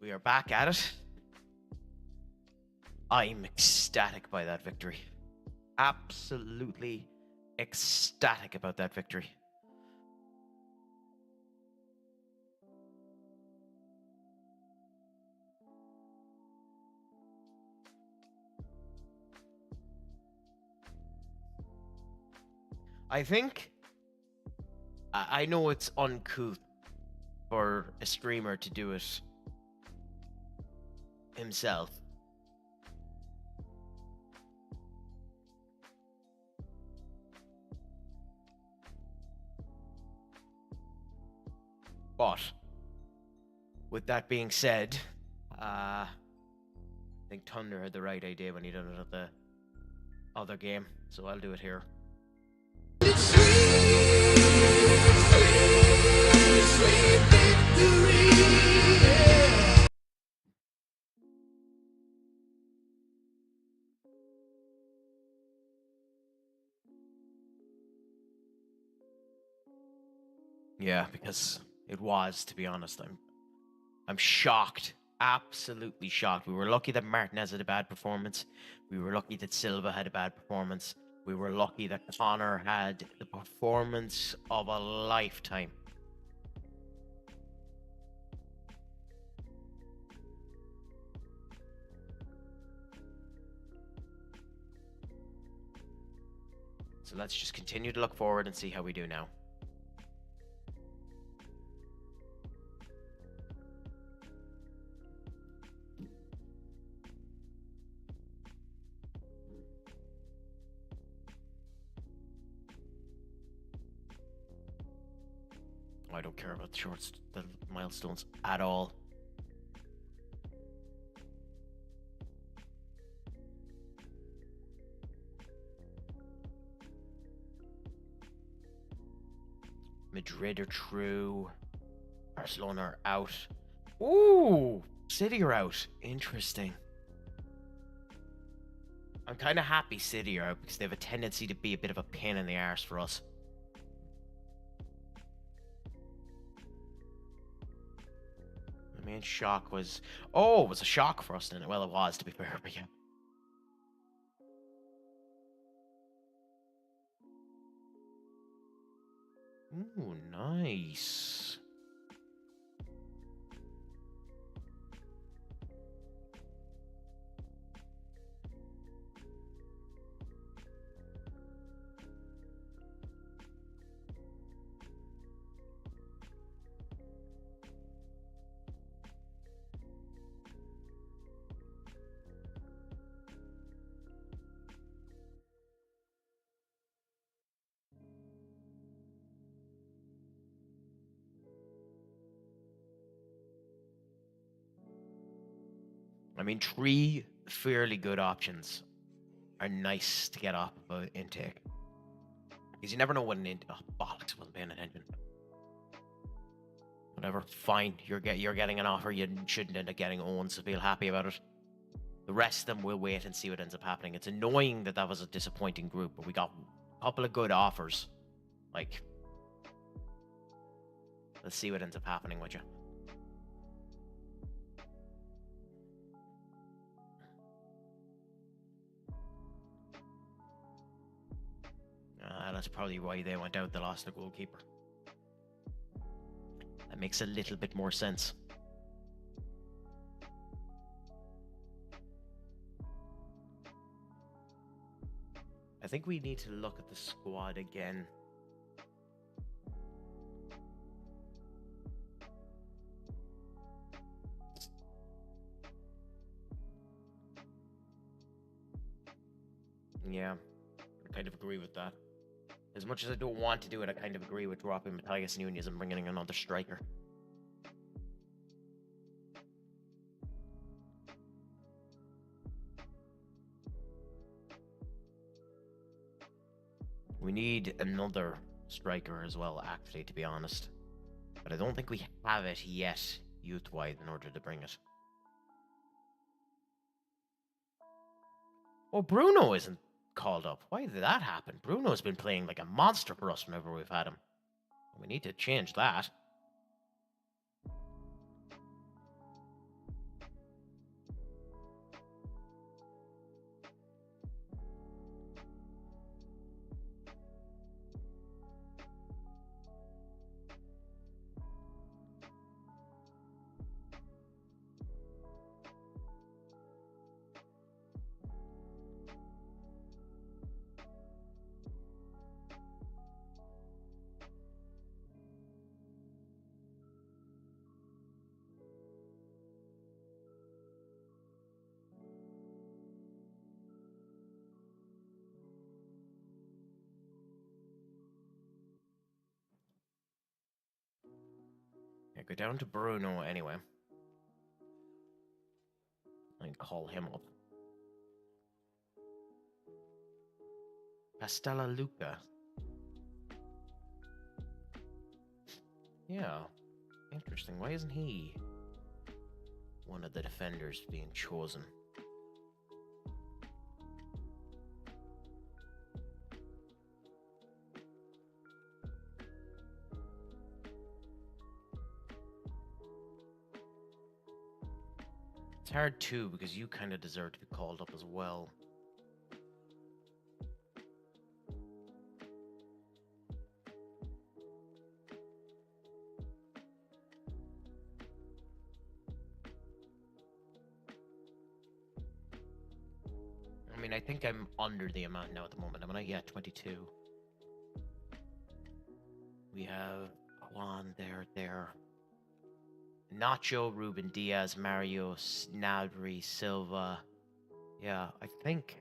We are back at it. I'm ecstatic by that victory. Absolutely ecstatic about that victory. I think I know it's uncouth for a streamer to do it himself. But with that being said, I think Thunder had the right idea when he done it at the other game, so I'll do it here. Yeah, because it was, to be honest. I'm shocked. Absolutely shocked. We were lucky that Martinez had a bad performance. We were lucky that Silva had a bad performance. We were lucky that Connor had the performance of a lifetime. So let's just continue to look forward and see how we do now. I don't care about the milestones at all. Madrid are true. Barcelona are out. Ooh, City are out. Interesting. I'm kind of happy City are out because they have a tendency to be a bit of a pain in the arse for us. The main shock was... Oh, it was a shock for us then. Well, it was, to be fair, but yeah. Ooh, nice. I mean, 3 fairly good options are nice to get off of an intake. Because you never know what an intake... Oh, bollocks, wasn't paying attention. Whatever. Fine. You're getting an offer you shouldn't end up getting, Owen, so feel happy about it. The rest of them will wait and see what ends up happening. It's annoying that was a disappointing group, but we got a couple of good offers. Like, let's see what ends up happening with you. That's probably why they went out. They lost the goalkeeper. That makes a little bit more sense. I think we need to look at the squad again. Yeah, I kind of agree with that. As much as I don't want to do it, I kind of agree with dropping Matthias Nunez and bringing in another striker. We need another striker as well, actually, to be honest. But I don't think we have it yet, youth-wise, in order to bring it. Oh, Bruno isn't called up. Why did that happen? Bruno's been playing like a monster for us whenever we've had him. We need to change that. Yeah, go down to Bruno anyway. And call him up. Pastella Luca. Yeah. Interesting. Why isn't he one of the defenders being chosen? It's hard too, because you kind of deserve to be called up as well. I mean, I think I'm under the amount now at the moment. I'm at 22. We have Juan there. Nacho, Ruben Diaz, Mario, Gnabry, Silva. Yeah, I think.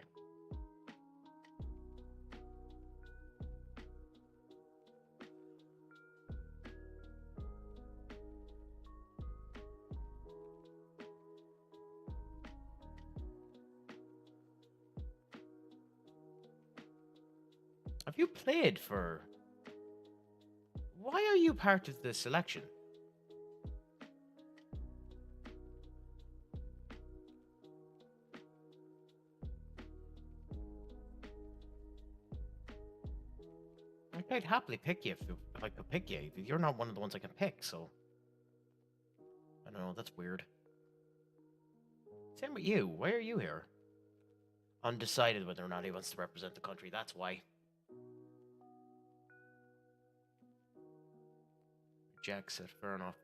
Have you played for... Why are you part of the selection? I'd happily pick you if I could pick you. You're not one of the ones I can pick, so... I don't know, that's weird. Same with you. Why are you here? Undecided whether or not he wants to represent the country, that's why. Jack said, fair enough.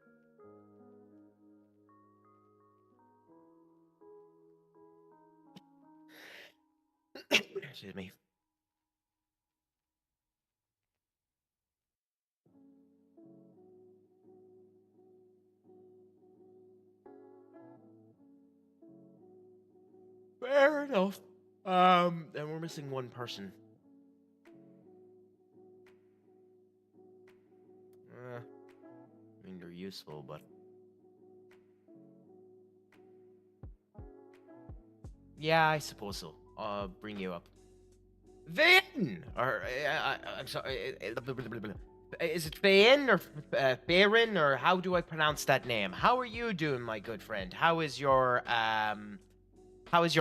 Excuse me. Fair enough. And we're missing one person. I mean, they're useful, but... Yeah, I suppose so. I'll bring you up. Vin! Or, I'm sorry. Is it Fayin or Barin, or how do I pronounce that name? How are you doing, my good friend? How is your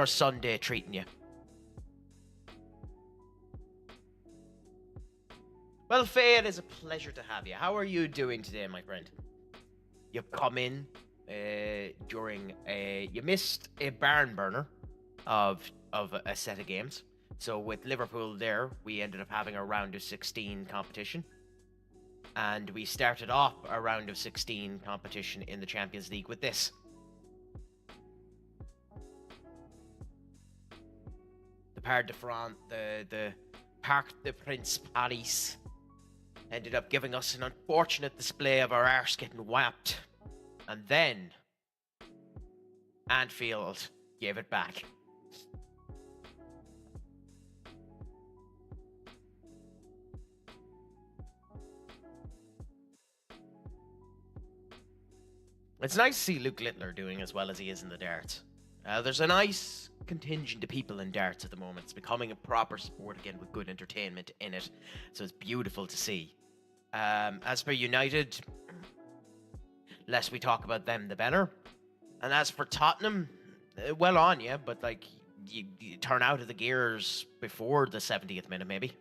Sunday treating you? Well, Faye, it is a pleasure to have you. How are you doing today, my friend? You've come in during you missed a barn burner of a set of games. So with Liverpool there, we ended up having a round of 16 competition. And we started off a round of 16 competition in the Champions League with this. The Parc de France, the Parc de Prince Paris ended up giving us an unfortunate display of our arse getting whapped. And then Anfield gave it back. It's nice to see Luke Littler doing as well as he is in the darts. There's a nice contingent of people in darts at the moment. It's becoming a proper sport again with good entertainment in it. So it's beautiful to see. As for United, less we talk about them, the better. And as for Tottenham, well on, yeah, but like you turn out of the gears before the 70th minute, maybe.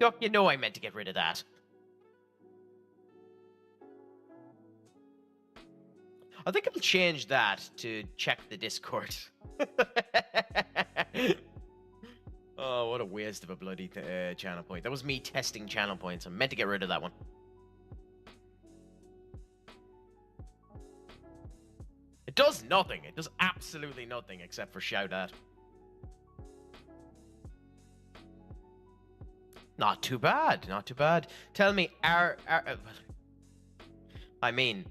Look, you know I meant to get rid of that. I think I'll change that to check the Discord. Oh, what a waste of a bloody channel point. That was me testing channel points. I meant to get rid of that one. It does nothing. It does absolutely nothing except for shout at. Not too bad. Not too bad. Tell me, I mean,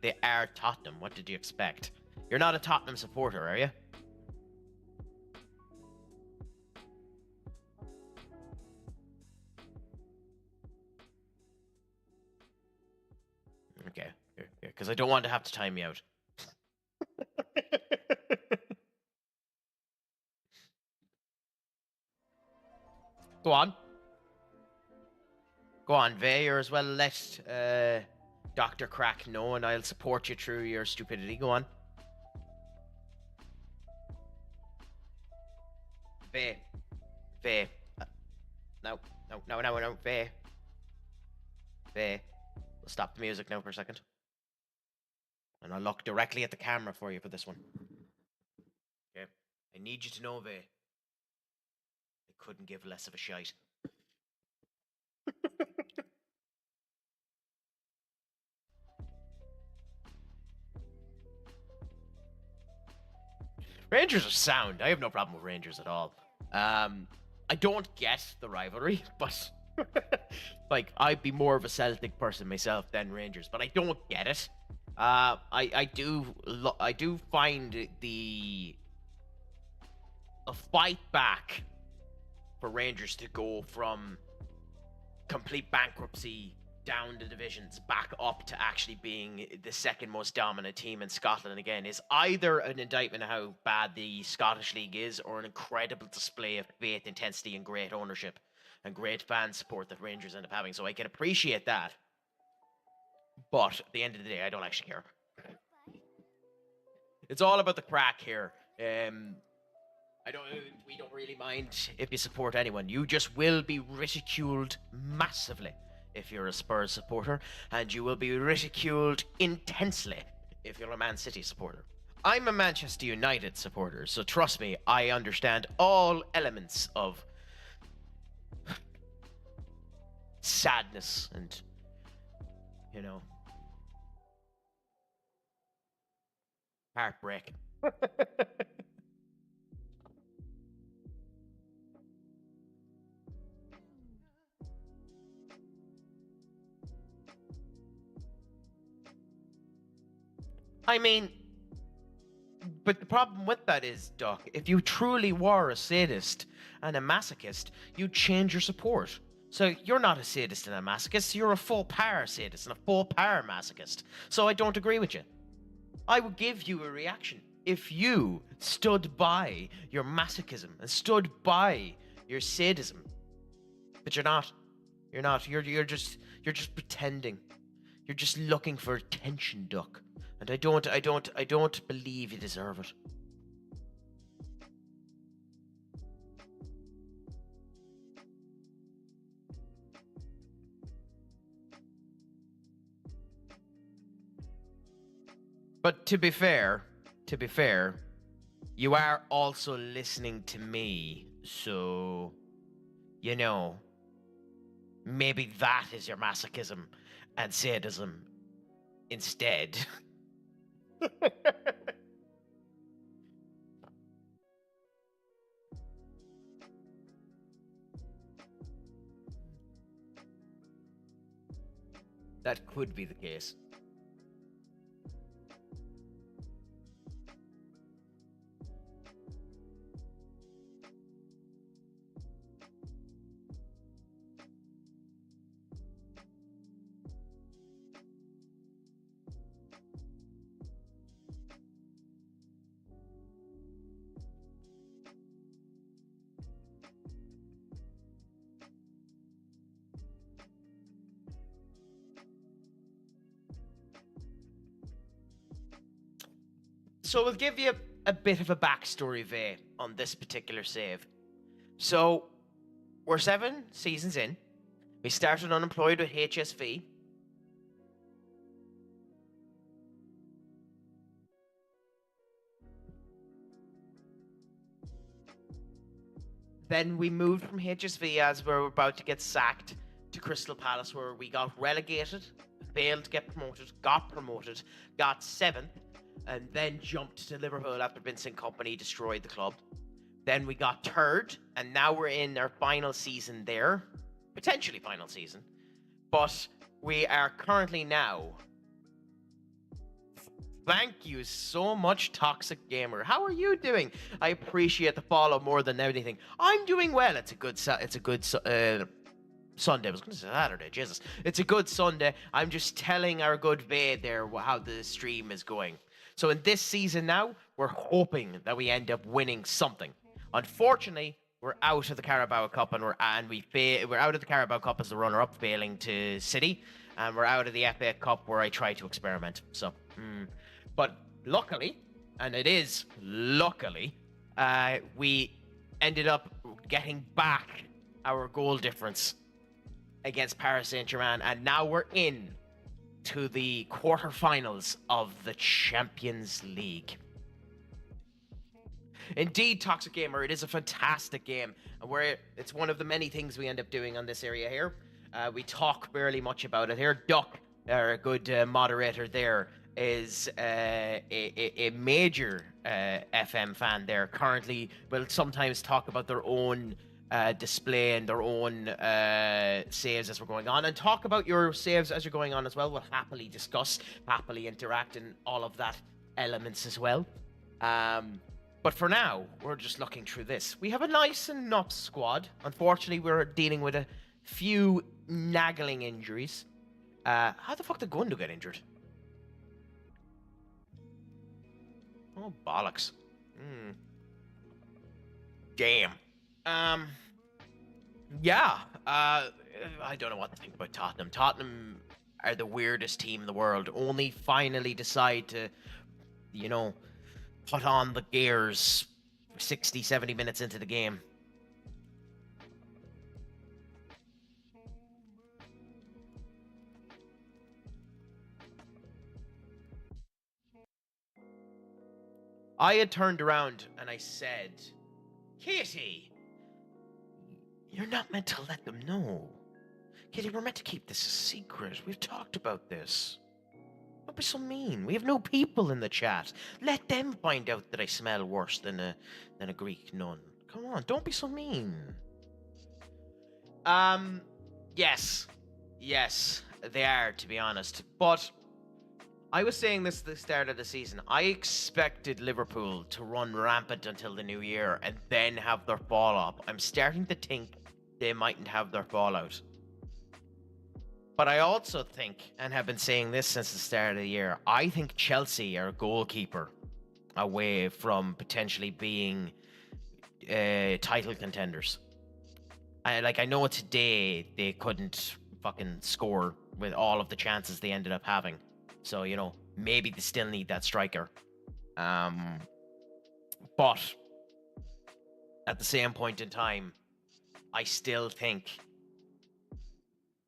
they are Tottenham. What did you expect? You're not a Tottenham supporter, are you? Okay, because I don't want to have to time me out. Go on. Go on, Vay, you're as well let Dr. Craic know, and I'll support you through your stupidity. Go on. Vay. Vay. No, Vay. Vay. We'll stop the music now for a second. And I'll look directly at the camera for you for this one. Okay. I need you to know, Vay. I couldn't give less of a shite. Rangers are sound. I have no problem with Rangers at all. I don't get the rivalry, but like I'd be more of a Celtic person myself than Rangers, but I don't get it. I do find a fight back for Rangers to go from complete bankruptcy down the divisions back up to actually being the second most dominant team in Scotland again is either an indictment of how bad the Scottish League is or an incredible display of faith, intensity, and great ownership and great fan support that Rangers end up having. So I can appreciate that. But at the end of the day, I don't actually care. It's all about the crack here. We don't really mind if you support anyone. You just will be ridiculed massively if you're a Spurs supporter, and you will be ridiculed intensely if you're a Man City supporter. I'm a Manchester United supporter, so trust me, I understand all elements of sadness and, you know, heartbreak. I mean, but the problem with that is, Doc, if you truly were a sadist and a masochist, you'd change your support. So you're not a sadist and a masochist, you're a full power sadist and a full power masochist. So I don't agree with you. I would give you a reaction. if you stood by your masochism and stood by your sadism. But you're not. You're not. You're just pretending. You're just looking for attention, Duck. And I don't believe you deserve it. But to be fair, you are also listening to me, so you know, maybe that is your masochism and sadism instead. That could be the case. So we'll give you a bit of a backstory, Vay, on this particular save. So we're 7 seasons in. We started unemployed with HSV. Then we moved from HSV as we were about to get sacked to Crystal Palace, where we got relegated, failed to get promoted, got 7th, and then jumped to Liverpool after Vincent Kompany destroyed the club. Then we got 3rd, and now we're in our final season there. Potentially final season. But we are currently now... Thank you so much, Toxic Gamer. How are you doing? I appreciate the follow more than anything. I'm doing well. It's a good Sunday. I was going to say Saturday. Jesus. It's a good Sunday. I'm just telling our good Vay there how the stream is going. So in this season now, we're hoping that we end up winning something. Unfortunately, we're out of the Carabao Cup, and we're out of the Carabao Cup as the runner-up, failing to City, and we're out of the FA Cup where I try to experiment. So, but luckily, and it is luckily, we ended up getting back our goal difference against Paris Saint-Germain, and now we're in to the quarterfinals of the Champions League. Indeed, Toxic Gamer, it is a fantastic game, and it's one of the many things we end up doing on this area here. We talk barely much about it here. Duck, our good moderator there, is a major FM fan there. Currently, will sometimes talk about their own display and their own saves as we're going on, and talk about your saves as you're going on as well. We'll happily discuss, happily interact, and all of that elements as well. But for now, we're just looking through this. We have a nice enough squad. Unfortunately, we're dealing with a few nagging injuries. How the fuck did Gundo get injured? Oh, bollocks. Damn. Yeah. I don't know what to think about Tottenham. Tottenham are the weirdest team in the world. Only finally decide to, put on the gears 60, 70 minutes into the game. I had turned around and I said, Katie, you're not meant to let them know. Katie, we're meant to keep this a secret. We've talked about this. Don't be so mean. We have no people in the chat. Let them find out that I smell worse than a Greek nun. Come on, don't be so mean. Yes, they are, to be honest. But I was saying this at the start of the season. I expected Liverpool to run rampant until the new year and then have their fall up. I'm starting to think they mightn't have their fallout. But I also think, and have been saying this since the start of the year, I think Chelsea are a goalkeeper. away from potentially being title contenders. I know today they couldn't fucking score with all of the chances they ended up having. So, maybe they still need that striker. But at the same point in time, I still think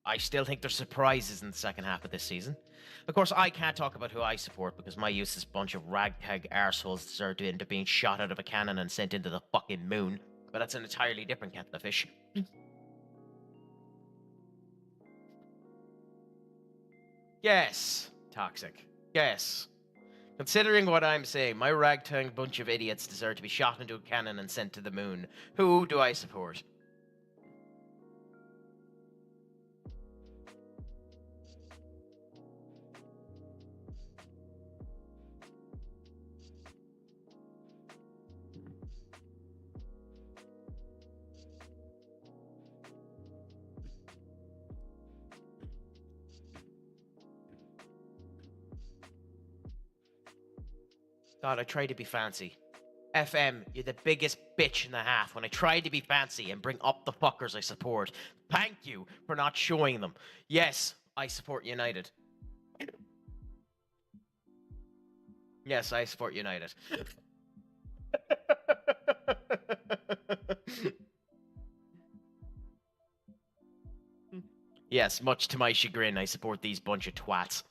there's surprises in the second half of this season. Of course, I can't talk about who I support because my useless bunch of ragtag arseholes deserve to end up being shot out of a cannon and sent into the fucking moon. But that's an entirely different kettle of fish. Yes, toxic. Yes. Considering what I'm saying, my ragtag bunch of idiots deserve to be shot into a cannon and sent to the moon. Who do I support? God, I tried to be fancy. FM, you're the biggest bitch in the half when I tried to be fancy and bring up the fuckers I support. Thank you for not showing them. Yes, I support United. Yes, I support United. Yes, much to my chagrin, I support these bunch of twats.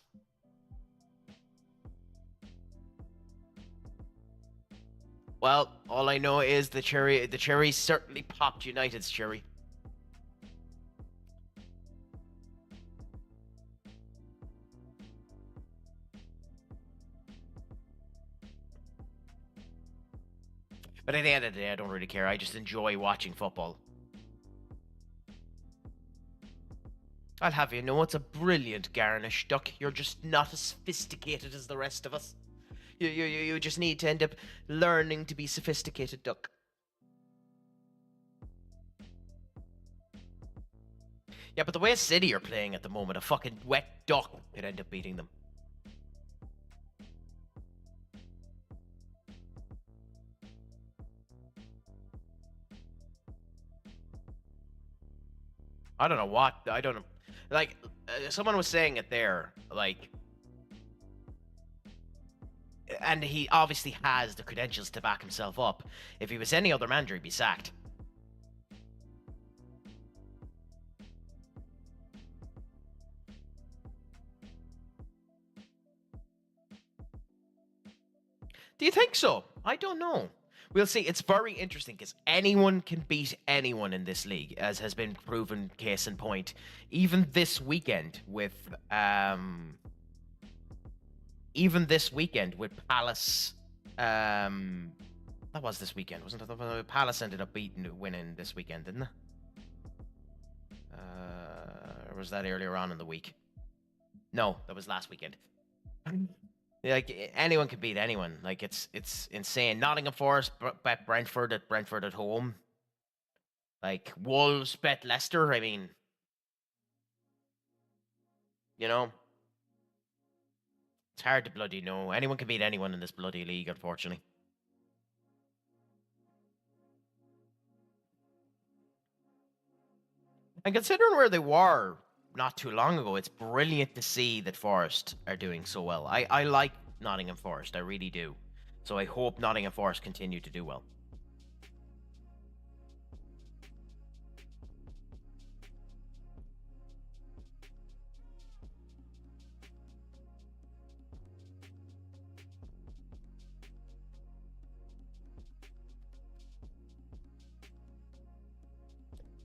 Well, all I know is the cherry certainly popped United's cherry. But at the end of the day, I don't really care. I just enjoy watching football. I'll have you know it's a brilliant garnish, Duck. You're just not as sophisticated as the rest of us. You just need to end up learning to be sophisticated, Duck. Yeah, but the way City are playing at the moment, a fucking wet duck could end up beating them. I don't know what. I don't know. Like, someone was saying it there, like, and he obviously has the credentials to back himself up. If he was any other manager, he'd be sacked. Do you think so? I don't know. We'll see. It's very interesting because anyone can beat anyone in this league, as has been proven case in point. Even this weekend with Palace. That was this weekend, wasn't it? Palace ended up winning this weekend, didn't they? Or was that earlier on in the week? No, that was last weekend. Like, anyone can beat anyone. Like, it's insane. Nottingham Forest bet Brentford at home. Like, Wolves bet Leicester. I mean, it's hard to bloody know. Anyone can beat anyone in this bloody league, unfortunately. And considering where they were not too long ago, it's brilliant to see that Forest are doing so well. I like Nottingham Forest, I really do. So I hope Nottingham Forest continue to do well.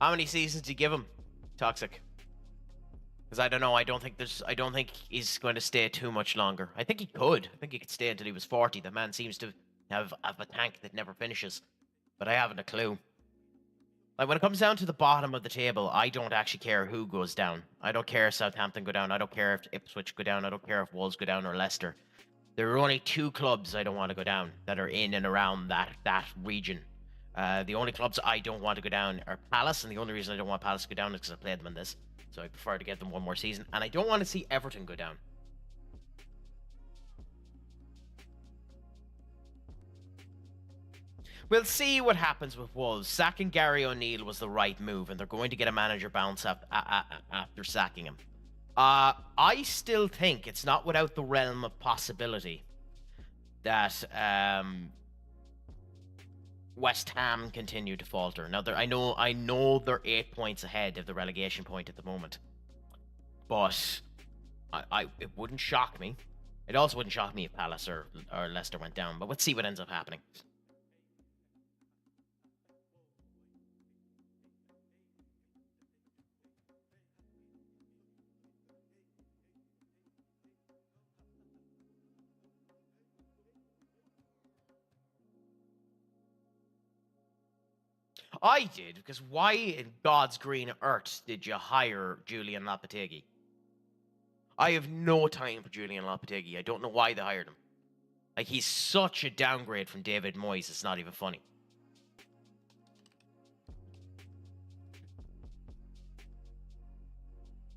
How many seasons do you give him, Toxic? Because I don't know. I don't think he's going to stay too much longer. I think he could. I think he could stay until he was 40. The man seems to have a tank that never finishes. But I haven't a clue. Like, when it comes down to the bottom of the table, I don't actually care who goes down. I don't care if Southampton go down. I don't care if Ipswich go down. I don't care if Wolves go down or Leicester. There are only two clubs I don't want to go down that are in and around that region. The only clubs I don't want to go down are Palace, and the only reason I don't want Palace to go down is because I played them in this. So I prefer to get them one more season. And I don't want to see Everton go down. We'll see what happens with Wolves. Sacking Gary O'Neill was the right move, and they're going to get a manager bounce after sacking him. I still think it's not without the realm of possibility that West Ham continue to falter. Now, I know they're 8 points ahead of the relegation point at the moment, but it wouldn't shock me. It also wouldn't shock me if Palace or Leicester went down. But let's see what ends up happening. I did, because why in God's green earth did you hire Julian Lopetegui? I have no time for Julian Lopetegui. I don't know why they hired him. Like, he's such a downgrade from David Moyes, it's not even funny.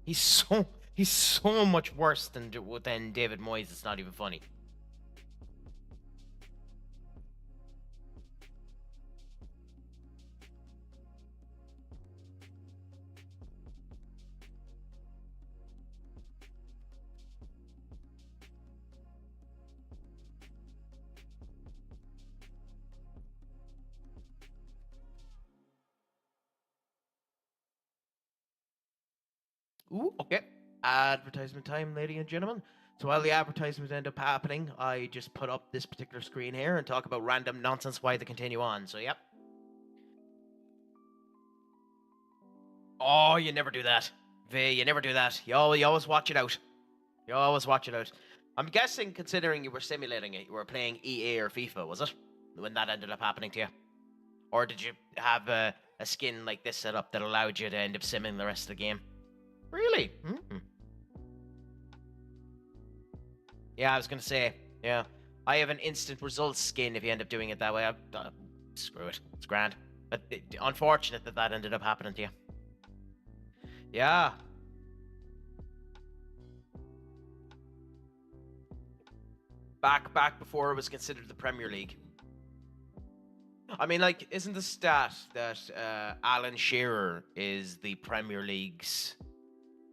He's so much worse than David Moyes, it's not even funny. Ooh, okay. Advertisement time, ladies and gentlemen. So while the advertisements end up happening, I just put up this particular screen here and talk about random nonsense while they continue on. So, yep. Oh, you never do that. V, you never do that. You always watch it out. You always watch it out. I'm guessing, considering you were simulating it, you were playing EA or FIFA, was it? When that ended up happening to you? Or did you have a skin like this set up that allowed you to end up simming the rest of the game? Really? Mm-hmm. Yeah, I was going to say, yeah. I have an instant results skin if you end up doing it that way. Screw it. It's grand. But unfortunate that ended up happening to you. Yeah. Back before it was considered the Premier League. I mean, like, isn't the stat that Alan Shearer is the Premier League's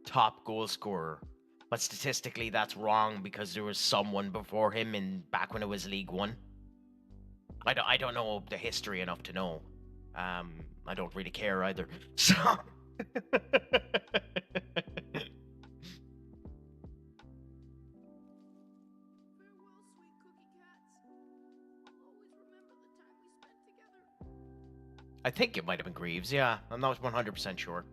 top goal scorer? But statistically, that's wrong because there was someone before him back when it was League One. I don't know the history enough to know. I don't really care either. So. I think it might have been Greaves, yeah. I'm not 100% sure.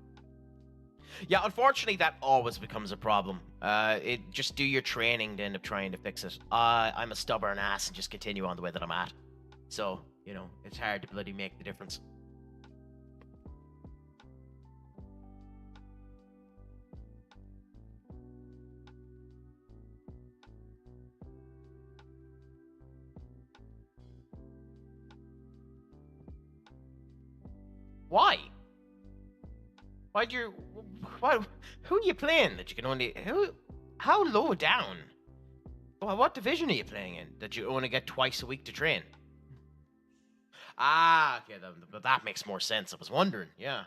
Yeah, unfortunately, that always becomes a problem. Just do your training to end up trying to fix it. I'm a stubborn ass and just continue on the way that I'm at. So, you know, it's hard to bloody make the difference. Why? Why'd you... Why, who are you playing that you can only... How low down? Well, what division are you playing in that you only get twice a week to train? Ah, okay, that makes more sense. I was wondering, yeah.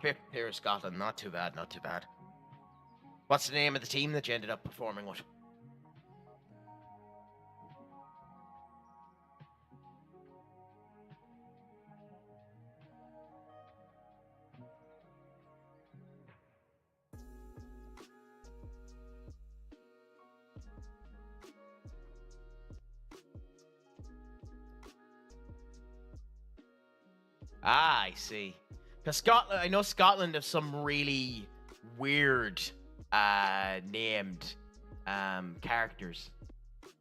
Fifth here, Scotland. Not too bad, not too bad. What's the name of the team that you ended up performing with? Ah, I see. Because Scotland, I know Scotland have some really weird named characters.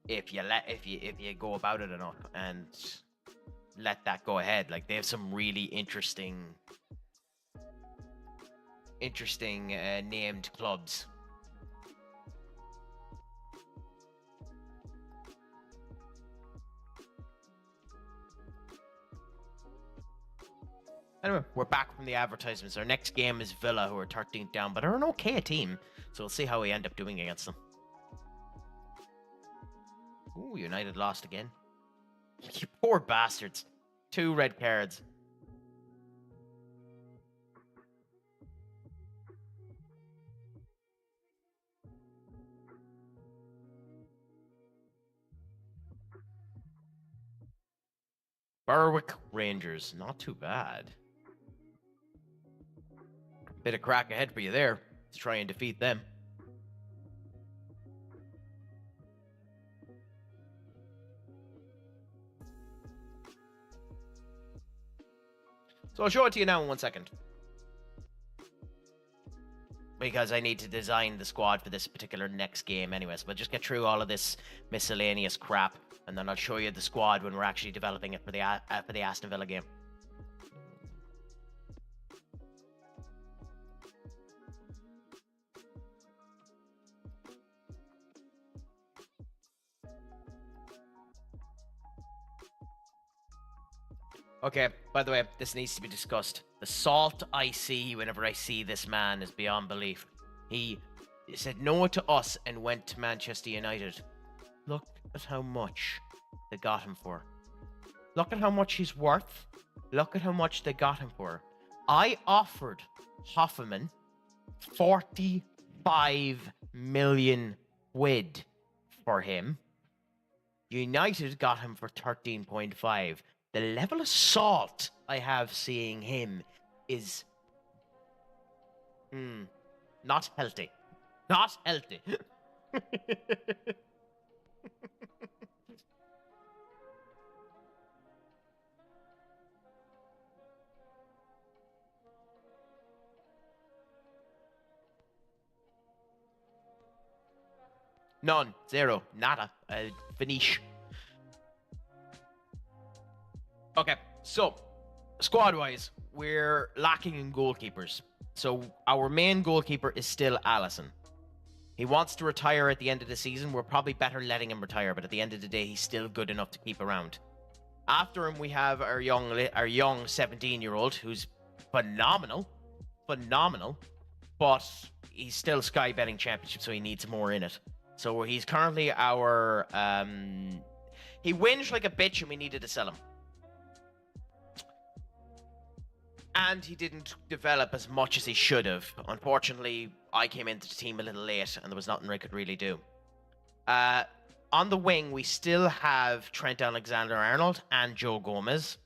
If you go about it enough and let that go ahead, like they have some really interesting named clubs. Anyway, we're back from the advertisements. Our next game is Villa, who are 13th down, but are an okay team. So we'll see how we end up doing against them. Ooh, United lost again. You poor bastards. 2 red cards. Berwick Rangers, not too bad. Bit of crack ahead for you there to try and defeat them. So I'll show it to you now in 1 second. Because I need to design the squad for this particular next game anyways. But just get through all of this miscellaneous crap, and then I'll show you the squad when we're actually developing it for the Aston Villa game. Okay, by the way, this needs to be discussed. The salt I see whenever I see this man is beyond belief. He said no to us and went to Manchester United. Look at how much they got him for. Look at how much he's worth. Look at how much they got him for. I offered Hoffman 45 million quid for him. United got him for 13.5. The level of salt I have seeing him is not healthy. Not healthy. None. Zero. Nada. Finish. Okay, so squad-wise, we're lacking in goalkeepers. So our main goalkeeper is still Alisson. He wants to retire at the end of the season. We're probably better letting him retire, but at the end of the day, he's still good enough to keep around. After him, we have our young 17-year-old who's phenomenal, but he's still Sky Betting Championship, so he needs more in it. So he's currently our... he whinged like a bitch and we needed to sell him. And he didn't develop as much as he should have. Unfortunately, I came into the team a little late and there was nothing I could really do. On the wing, we still have Trent Alexander-Arnold and Joe Gomez,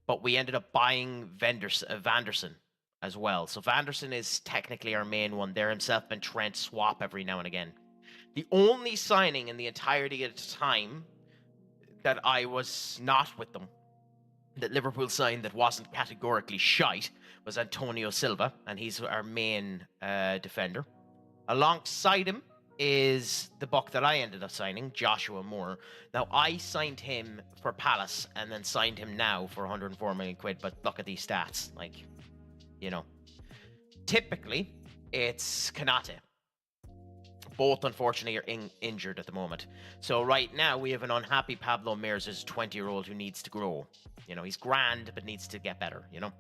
but we ended up buying Vanderson as well. So Vanderson is technically our main one there. Himself and Trent swap every now and again. The only signing in the entirety of the time that I was not with them, that Liverpool signed that wasn't categorically shite, was Antonio Silva, and he's our main defender. Alongside him is the buck that I ended up signing, Joshua Moore. Now, I signed him for Palace and then signed him now for 104 million quid, but look at these stats. Like, you know. Typically, it's Kanate. Both, unfortunately, are injured at the moment. So right now, we have an unhappy Pablo Mears, who's a 20-year-old who needs to grow. You know, he's grand, but needs to get better, you know?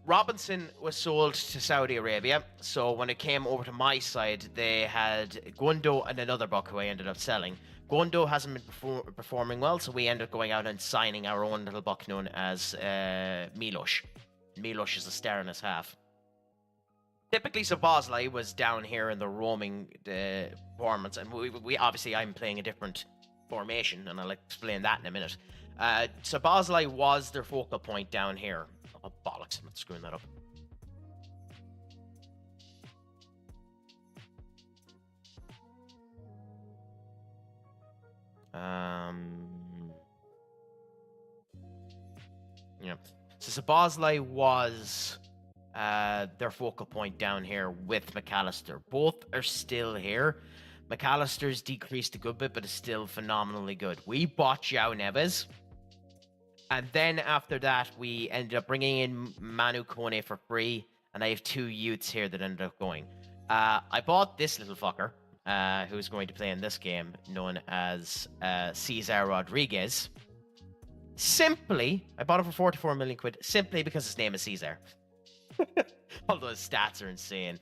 Robinson was sold to Saudi Arabia. So when it came over to my side, they had Gundo and another buck who I ended up selling. Gundo hasn't been performing well, so we ended up going out and signing our own little buck known as Milos. Milos is a star and a half. Typically, Szoboszlai was down here in the roaming performance, and we obviously I'm playing a different formation, and I'll explain that in a minute. Szoboszlai was their focal point down here. Oh, bollocks, I'm not screwing that up. Yeah. So Szoboszlai was their focal point down here with McAllister. Both are still here. McAllister's decreased a good bit, but is still phenomenally good. We bought João Neves. And then after that, we ended up bringing in Manu Kone for free. And I have 2 youths here that ended up going. I bought this little fucker, who's going to play in this game, known as Cesar Rodriguez, I bought it for 44 million quid simply because his name is Caesar. Although his stats are insane.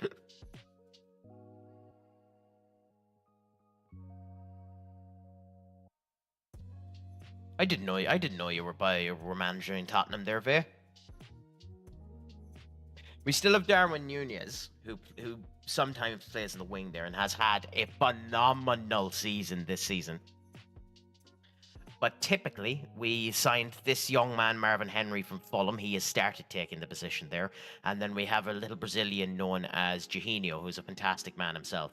I didn't know you were managing Tottenham there, Vay. We still have Darwin Nunez, who sometimes plays in the wing there and has had a phenomenal season this season. But typically, we signed this young man, Marvin Henry, from Fulham. He has started taking the position there. And then we have a little Brazilian known as Jorginho, who's a fantastic man himself.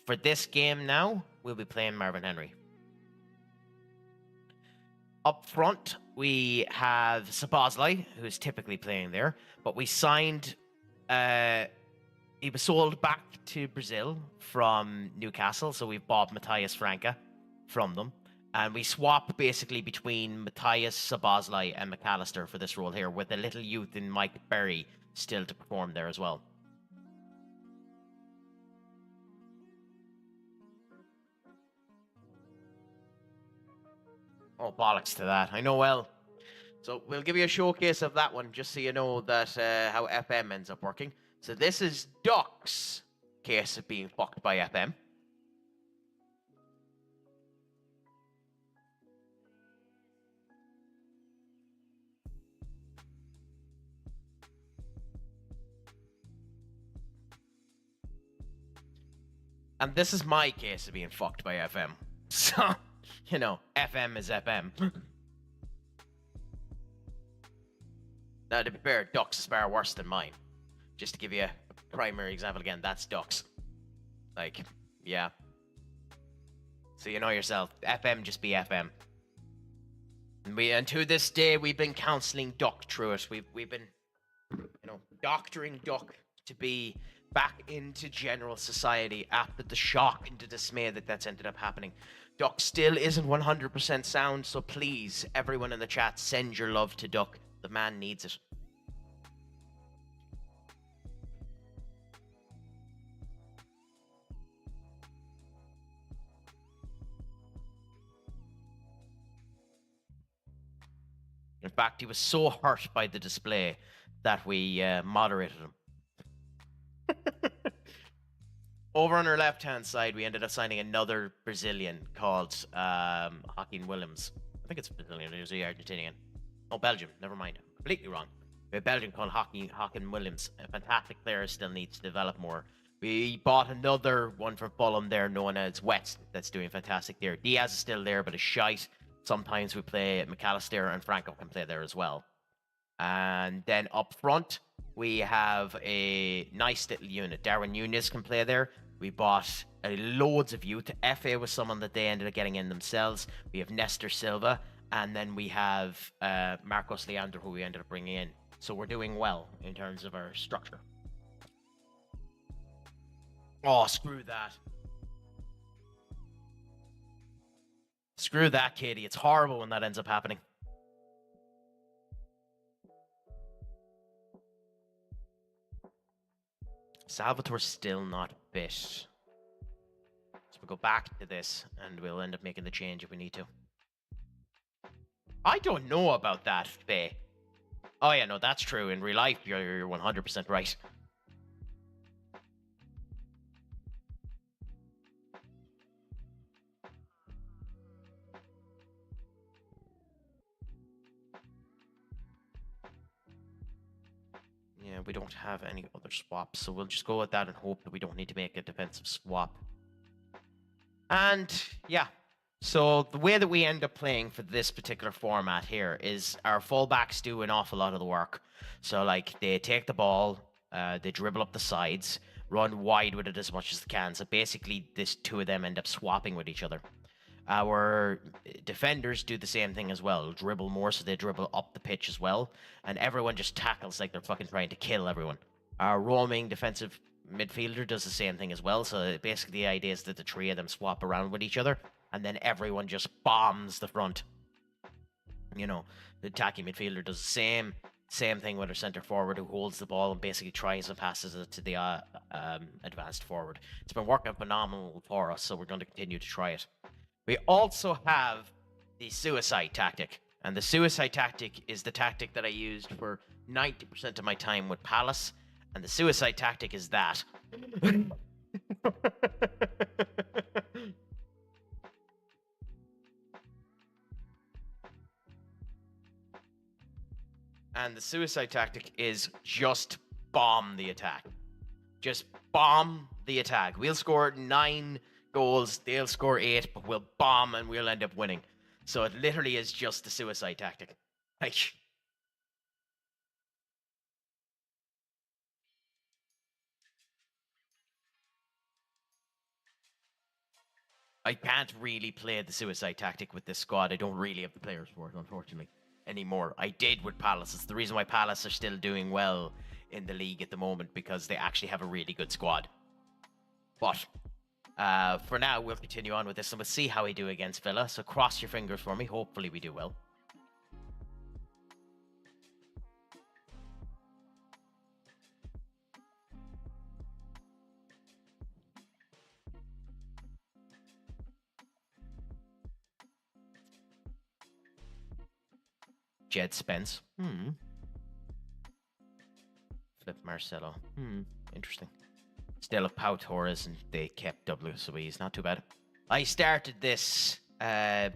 For this game now, we'll be playing Marvin Henry. Up front, we have Szoboszlai, who's typically playing there. But we signed... he was sold back to Brazil from Newcastle, so we bought Matthias Franca from them. And we swap basically between Matthias, Szoboszlai, and McAllister for this role here, with a little youth in Mike Berry still to perform there as well. Oh, bollocks to that. I know well. So we'll give you a showcase of that one, just so you know that how FM ends up working. So this is Duck's case of being fucked by FM. And this is my case of being fucked by FM. So, you know, FM is FM. Now, to be fair, Duck's is far worse than mine. Just to give you a primary example again, that's Duck's. Like, yeah. So you know yourself, FM just be FM. And to this day, we've been counselling Duck through it. We've been, you know, doctoring Duck to be back into general society after the shock and the dismay that's ended up happening. Duck still isn't 100% sound, so please, everyone in the chat, send your love to Duck. The man needs it. In fact, he was so hurt by the display that we moderated him. Over on our left-hand side, we ended up signing another Brazilian called Joaquin Williams. I think it's Brazilian, or is he Argentinian? Oh, Belgium, never mind. Completely wrong. We have a Belgian called Joaquin Williams. A fantastic player, still needs to develop more. We bought another one from Fulham there known as West that's doing fantastic there. Diaz is still there, but is shite. Sometimes we play McAllister, and Franco can play there as well. And then up front, we have a nice little unit. Darwin Nunez can play there. We bought loads of youth. FA was someone that they ended up getting in themselves. We have Nestor Silva. And then we have Marcos Leandro, who we ended up bringing in. So we're doing well in terms of our structure. Oh, screw that. Screw that, Katie. It's horrible when that ends up happening. Salvatore's still not fit. So we'll go back to this, and we'll end up making the change if we need to. I don't know about that, Faye. Oh yeah, no, that's true. In real life, you're 100% right. Yeah, we don't have any other swaps, so we'll just go with that and hope that we don't need to make a defensive swap. And yeah, so the way that we end up playing for this particular format here is our fullbacks do an awful lot of the work. So like they take the ball, they dribble up the sides, run wide with it as much as they can. So basically, this two of them end up swapping with each other. Our defenders do the same thing as well. Dribble more, so they dribble up the pitch as well. And everyone just tackles like they're fucking trying to kill everyone. Our roaming defensive midfielder does the same thing as well. So basically the idea is that the three of them swap around with each other. And then everyone just bombs the front. You know, the attacking midfielder does the same thing with our centre forward, who holds the ball and basically tries and passes it to the advanced forward. It's been working phenomenal for us, so we're going to continue to try it. We also have the suicide tactic. And the suicide tactic is the tactic that I used for 90% of my time with Palace. And the suicide tactic is that. And the suicide tactic is just bomb the attack. Just bomb the attack. We'll score 9 goals, they'll score 8, but we'll bomb and we'll end up winning. So it literally is just the suicide tactic. Like, I can't really play the suicide tactic with this squad. I don't really have the players for it, unfortunately, anymore. I did with Palace. It's the reason why Palace are still doing well in the league at the moment, because they actually have a really good squad. But for now, we'll continue on with this and we'll see how we do against Villa. So cross your fingers for me. Hopefully we do well. Jed Spence. Flip Marcelo. Interesting. Still have Pau Torres and they kept WSOEs. Not too bad. I started this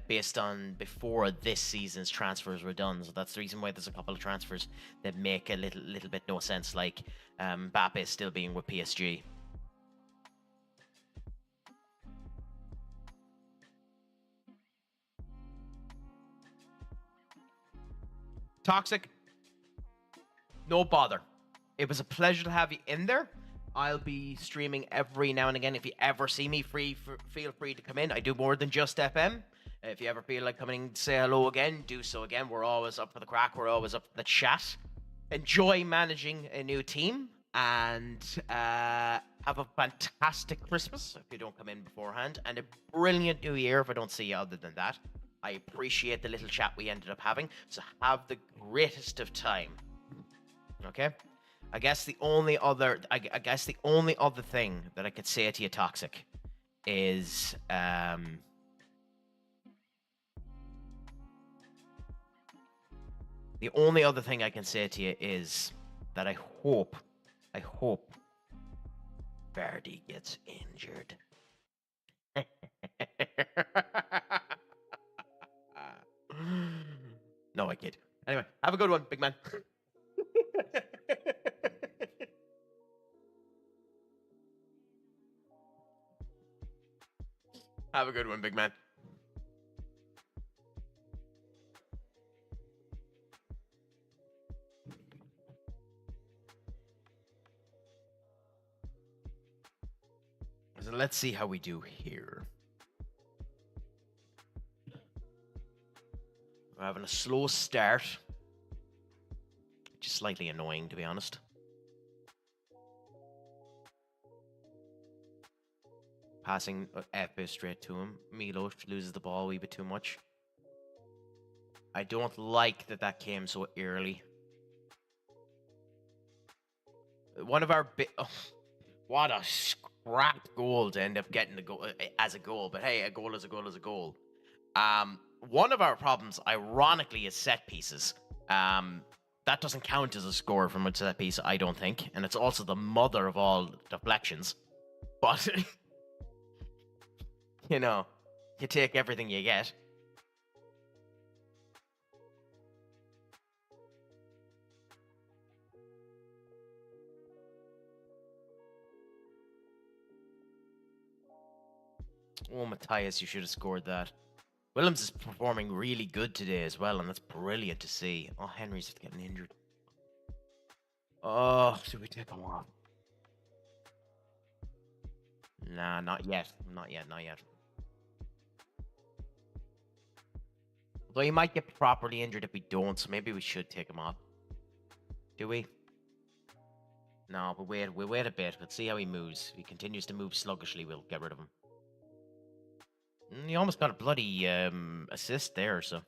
based on before this season's transfers were done. So that's the reason why there's a couple of transfers that make a little bit no sense, like Mbappe still being with PSG. Toxic, no bother. It was a pleasure to have you in there. I'll be streaming every now and again. If you ever see me feel free to come in. I do more than just FM. If you ever feel like coming to say hello again, do so again. We're always up for the crack. We're always up for the chat. Enjoy managing a new team. And have a fantastic Christmas if you don't come in beforehand. And a brilliant New Year if I don't see you other than that. I appreciate the little chat we ended up having. So have the greatest of time. Okay? I guess the only other thing that I could say to you, Toxic, is the only other thing I can say to you is that I hope Verdi gets injured. No, I kid. Anyway, have a good one, big man. Have a good one, big man. So let's see how we do here. We're having a slow start, which is slightly annoying, to be honest. Passing Epe straight to him. Milo loses the ball a wee bit too much. I don't like that came so early. One of our what a scrap goal to end up getting a goal as a goal. But hey, a goal is a goal is a goal. One of our problems, ironically, is set pieces. That doesn't count as a score from a set piece, I don't think. And it's also the mother of all deflections. But, you know, you take everything you get. Oh, Matthias, you should have scored that. Willems is performing really good today as well, and that's brilliant to see. Oh, Henry's getting injured. Oh, should we take him off? Nah, not yet. Not yet. Although he might get properly injured if we don't, so maybe we should take him off. Do we? No, we'll wait a bit. Let's see how he moves. If he continues to move sluggishly, we'll get rid of him. He almost got a bloody assist there, so.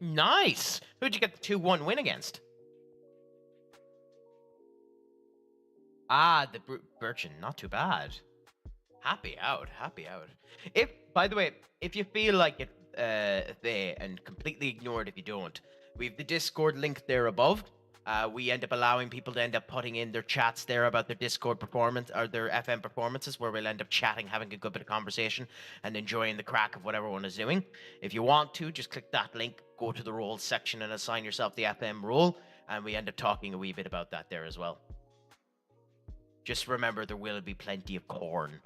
Nice! Who'd you get the 2-1 win against? Ah, the Birchin, not too bad. Happy out. If, by the way, if you feel like it there and completely ignore it if you don't, we have the Discord link there above. We end up allowing people to end up putting in their chats there about their Discord performance or their FM performances, where we'll end up chatting, having a good bit of conversation, and enjoying the crack of what everyone is doing. If you want to, just click that link, go to the roles section, and assign yourself the FM role, and we end up talking a wee bit about that there as well. Just remember, there will be plenty of corn.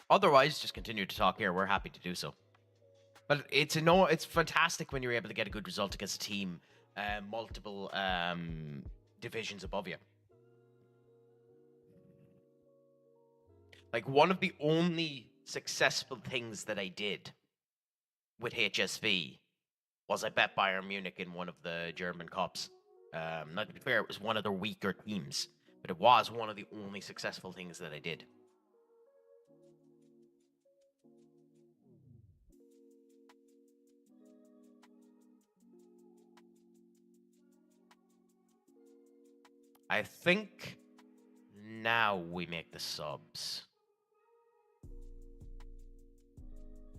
Otherwise, just continue to talk here. We're happy to do so. But it's fantastic when you're able to get a good result against a team multiple divisions above you. Like, one of the only successful things that I did with HSV was I bet Bayern Munich in one of the German Cups. Now, to be fair, it was one of their weaker teams, but it was one of the only successful things that I did. I think now we make the subs.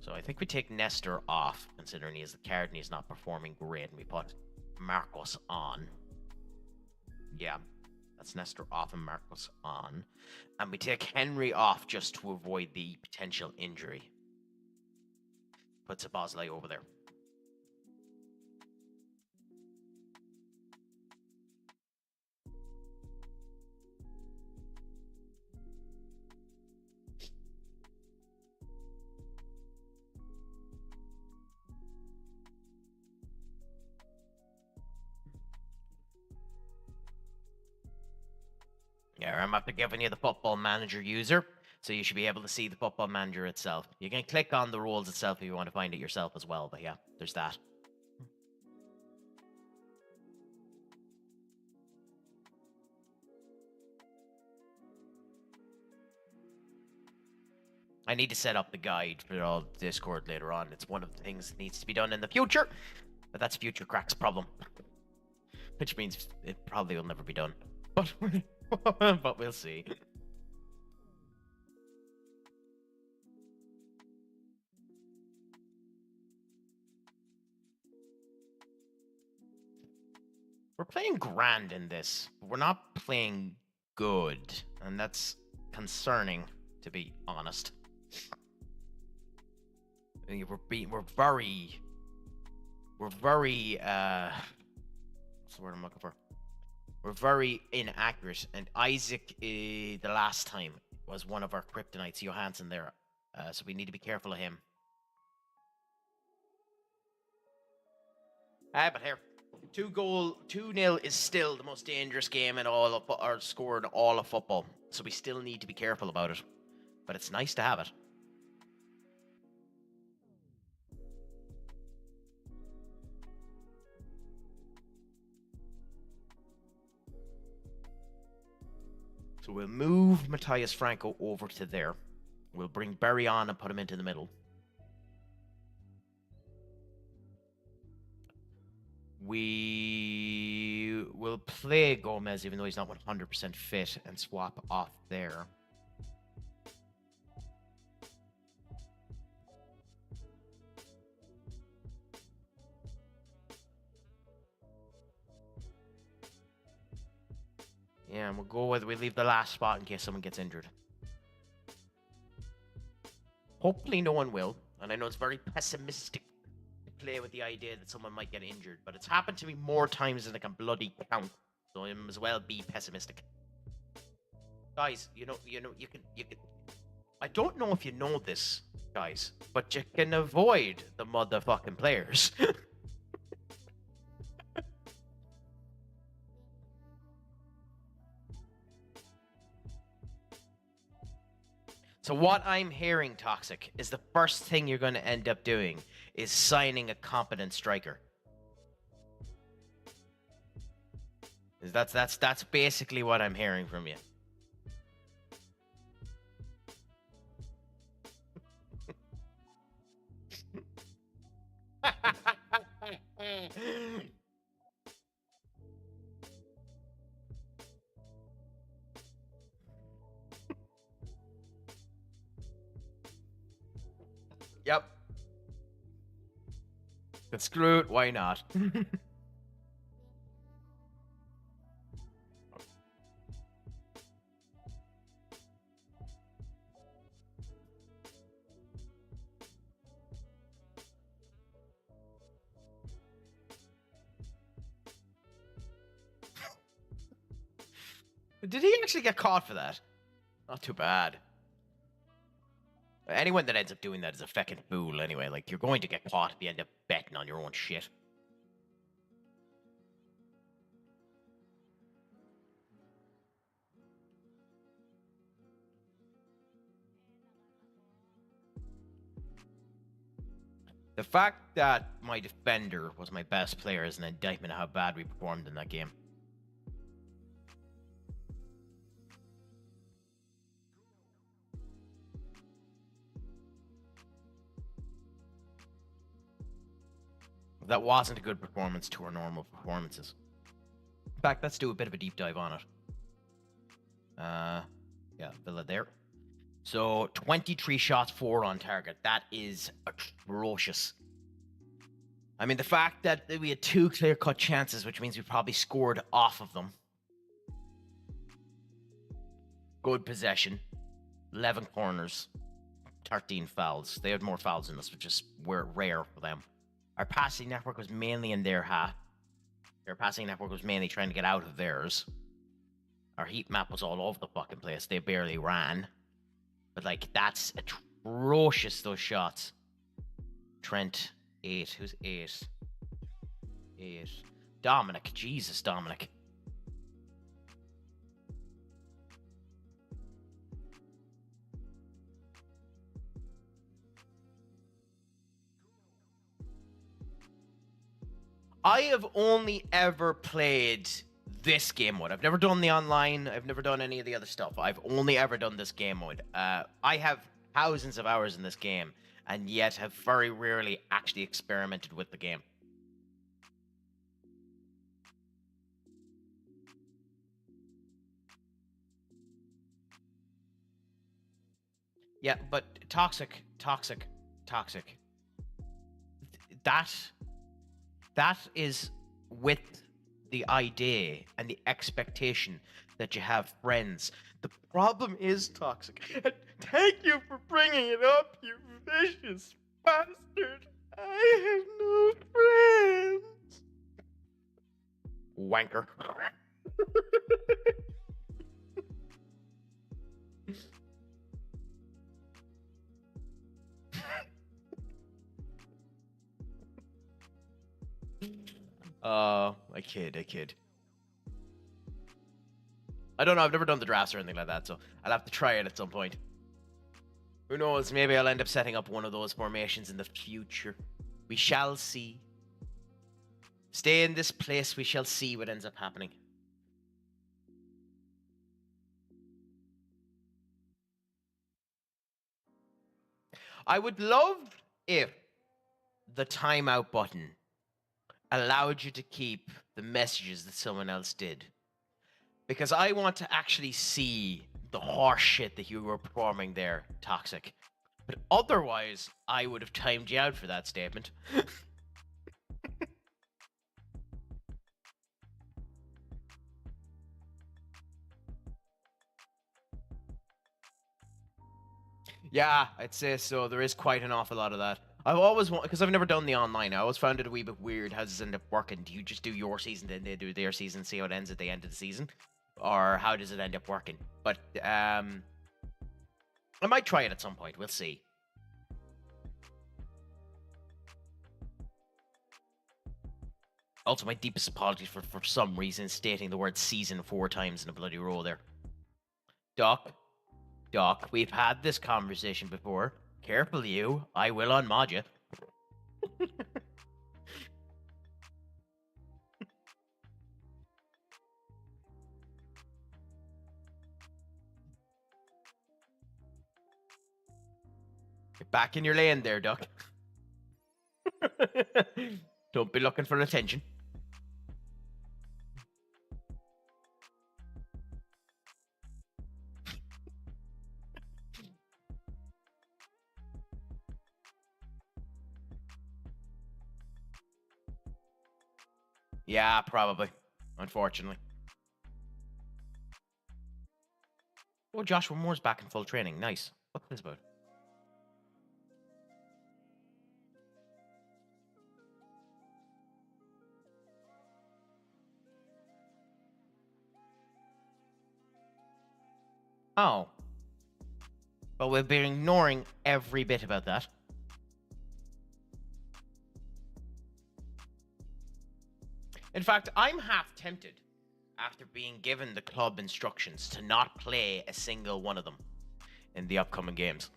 So I think we take Nestor off, considering he has the card and he's not performing great, and we put Marcos on. Yeah, that's Nestor off and Marcos on. And we take Henry off just to avoid the potential injury. Put Sabazlai over there. Yeah, I'm after giving you the Football Manager user, so you should be able to see the Football Manager itself. You can click on the roles itself if you want to find it yourself as well, but yeah, there's that. I need to set up the guide for all Discord later on. It's one of the things that needs to be done in the future, but that's future Crac's problem. Which means it probably will never be done. But, but we'll see. We're playing grand in this, but we're not playing good, and that's concerning, to be honest. I mean, we're very, what's the word I'm looking for? We're very inaccurate, and Isaac, the last time, was one of our kryptonites, Johansson there, so we need to be careful of him. But here, 2-0 is still the most dangerous game in all of, or score in all of football, so we still need to be careful about it. But it's nice to have it. So we'll move Matthias Franco over to there. We'll bring Barry on and put him into the middle. We will play Gomez, even though he's not 100% fit, and swap off there. Yeah, and we'll go with, we leave the last spot in case someone gets injured. Hopefully no one will, and I know it's very pessimistic to play with the idea that someone might get injured, but it's happened to me more times than I can bloody count, so I might as well be pessimistic. Guys, you can, I don't know if you know this, guys, but you can avoid the motherfucking players. So what I'm hearing, Toxic, is the first thing you're going to end up doing is signing a competent striker. That's basically what I'm hearing from you. Yep. But screw it, why not? Did he actually get caught for that? Not too bad. Anyone that ends up doing that is a fucking fool anyway. Like, you're going to get caught if you end up betting on your own shit. The fact that my defender was my best player is an indictment of how bad we performed in that game. That wasn't a good performance to our normal performances. In fact, let's do a bit of a deep dive on it. Yeah, Villa there. So 23 shots, 4 on target. That is atrocious. I mean, the fact that we had 2 clear-cut chances, which means we probably scored off of them. Good possession. 11 corners. 13 fouls. They had more fouls than us, which is rare for them. Our passing network was mainly in their half. Their passing network was mainly trying to get out of theirs. Our heat map was all over the fucking place. They barely ran. But, like, that's atrocious, those shots. Trent, 8. Who's 8? 8. Dominic. Jesus, Dominic. I have only ever played this game mode. I've never done the online. I've never done any of the other stuff. I've only ever done this game mode. I have thousands of hours in this game, and yet have very rarely actually experimented with the game. Yeah, but toxic. That is with the idea and the expectation that you have friends. The problem is toxic. And thank you for bringing it up, you vicious bastard. I have no friends. Wanker. I kid. I don't know, I've never done the drafts or anything like that, so I'll have to try it at some point. Who knows, maybe I'll end up setting up one of those formations in the future. We shall see. Stay in this place, we shall see what ends up happening. I would love if the timeout button allowed you to keep the messages that someone else did. Because I want to actually see the horse shit that you were performing there, Toxic. But otherwise, I would have timed you out for that statement. Yeah, I'd say so. There is quite an awful lot of that. I've always wanted, because I've never done the online, I always found it a wee bit weird. How does it end up working? Do you just do your season, then they do their season, see how it ends at the end of the season? Or how does it end up working? But I might try it at some point. We'll see. Also, my deepest apologies for some reason stating the word season 4 times in a bloody row there. Doc, we've had this conversation before. Careful you, I will unmod you. Get back in your lane there, Duck. Don't be looking for attention. Yeah, probably. Unfortunately. Oh, Joshua Moore's back in full training. Nice. What's this about? Oh. But we've been ignoring every bit about that. In fact, I'm half tempted, after being given the club instructions, to not play a single one of them in the upcoming games.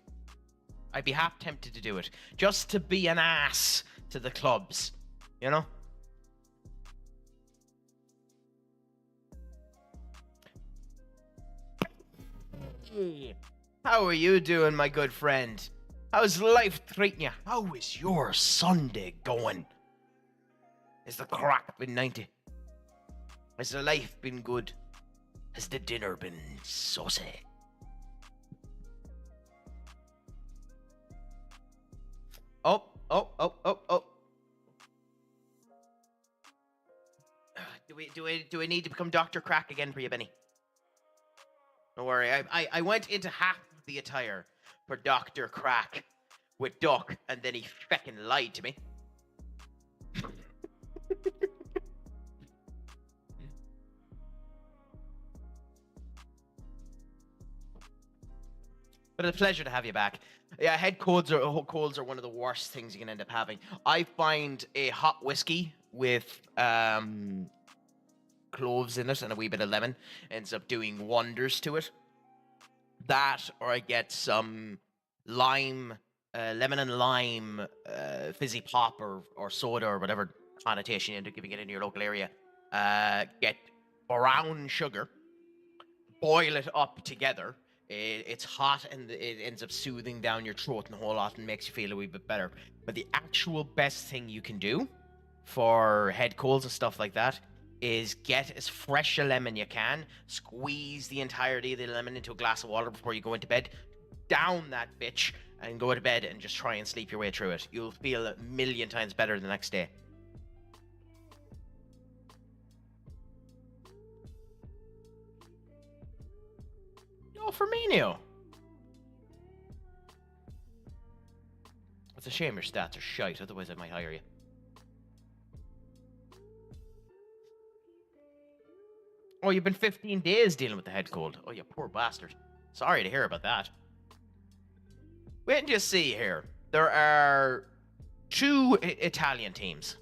I'd be half tempted to do it, just to be an ass to the clubs, you know? Hey, how are you doing, my good friend? How's life treating you? How is your Sunday going? Has the crack been 90? Has the life been good? Has the dinner been saucy? Oh. Do we need to become Dr. Crack again for you, Benny? Don't worry, I went into half of the attire for Dr. Crack with Duck, and then he feckin' lied to me. But it's a pleasure to have you back. Yeah, head colds are one of the worst things you can end up having. I find a hot whiskey with cloves in it and a wee bit of lemon ends up doing wonders to it. That, or I get some lime, lemon and lime fizzy pop or soda or whatever connotation you end up giving it in your local area. Get brown sugar, boil it up together. It's hot and it ends up soothing down your throat and a whole lot and makes you feel a wee bit better. But the actual best thing you can do for head colds and stuff like that is get as fresh a lemon you can, squeeze the entirety of the lemon into a glass of water before you go into bed, down that bitch, and go to bed and just try and sleep your way through it. You'll feel a million times better the next day. Oh, Firmino. It's a shame your stats are shite, otherwise I might hire you. Oh, you've been 15 days dealing with the head cold. Oh, you poor bastard. Sorry to hear about that. Wait until you see here. There are two Italian teams.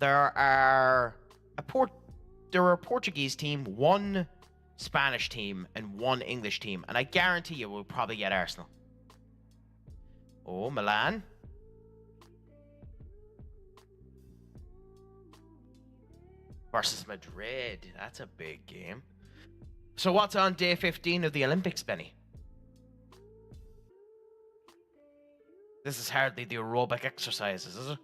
There are a Portuguese team, one Spanish team, and one English team. And I guarantee you we'll probably get Arsenal. Oh, Milan. Versus Madrid. That's a big game. So what's on day 15 of the Olympics, Benny? This is hardly the aerobic exercises, is it?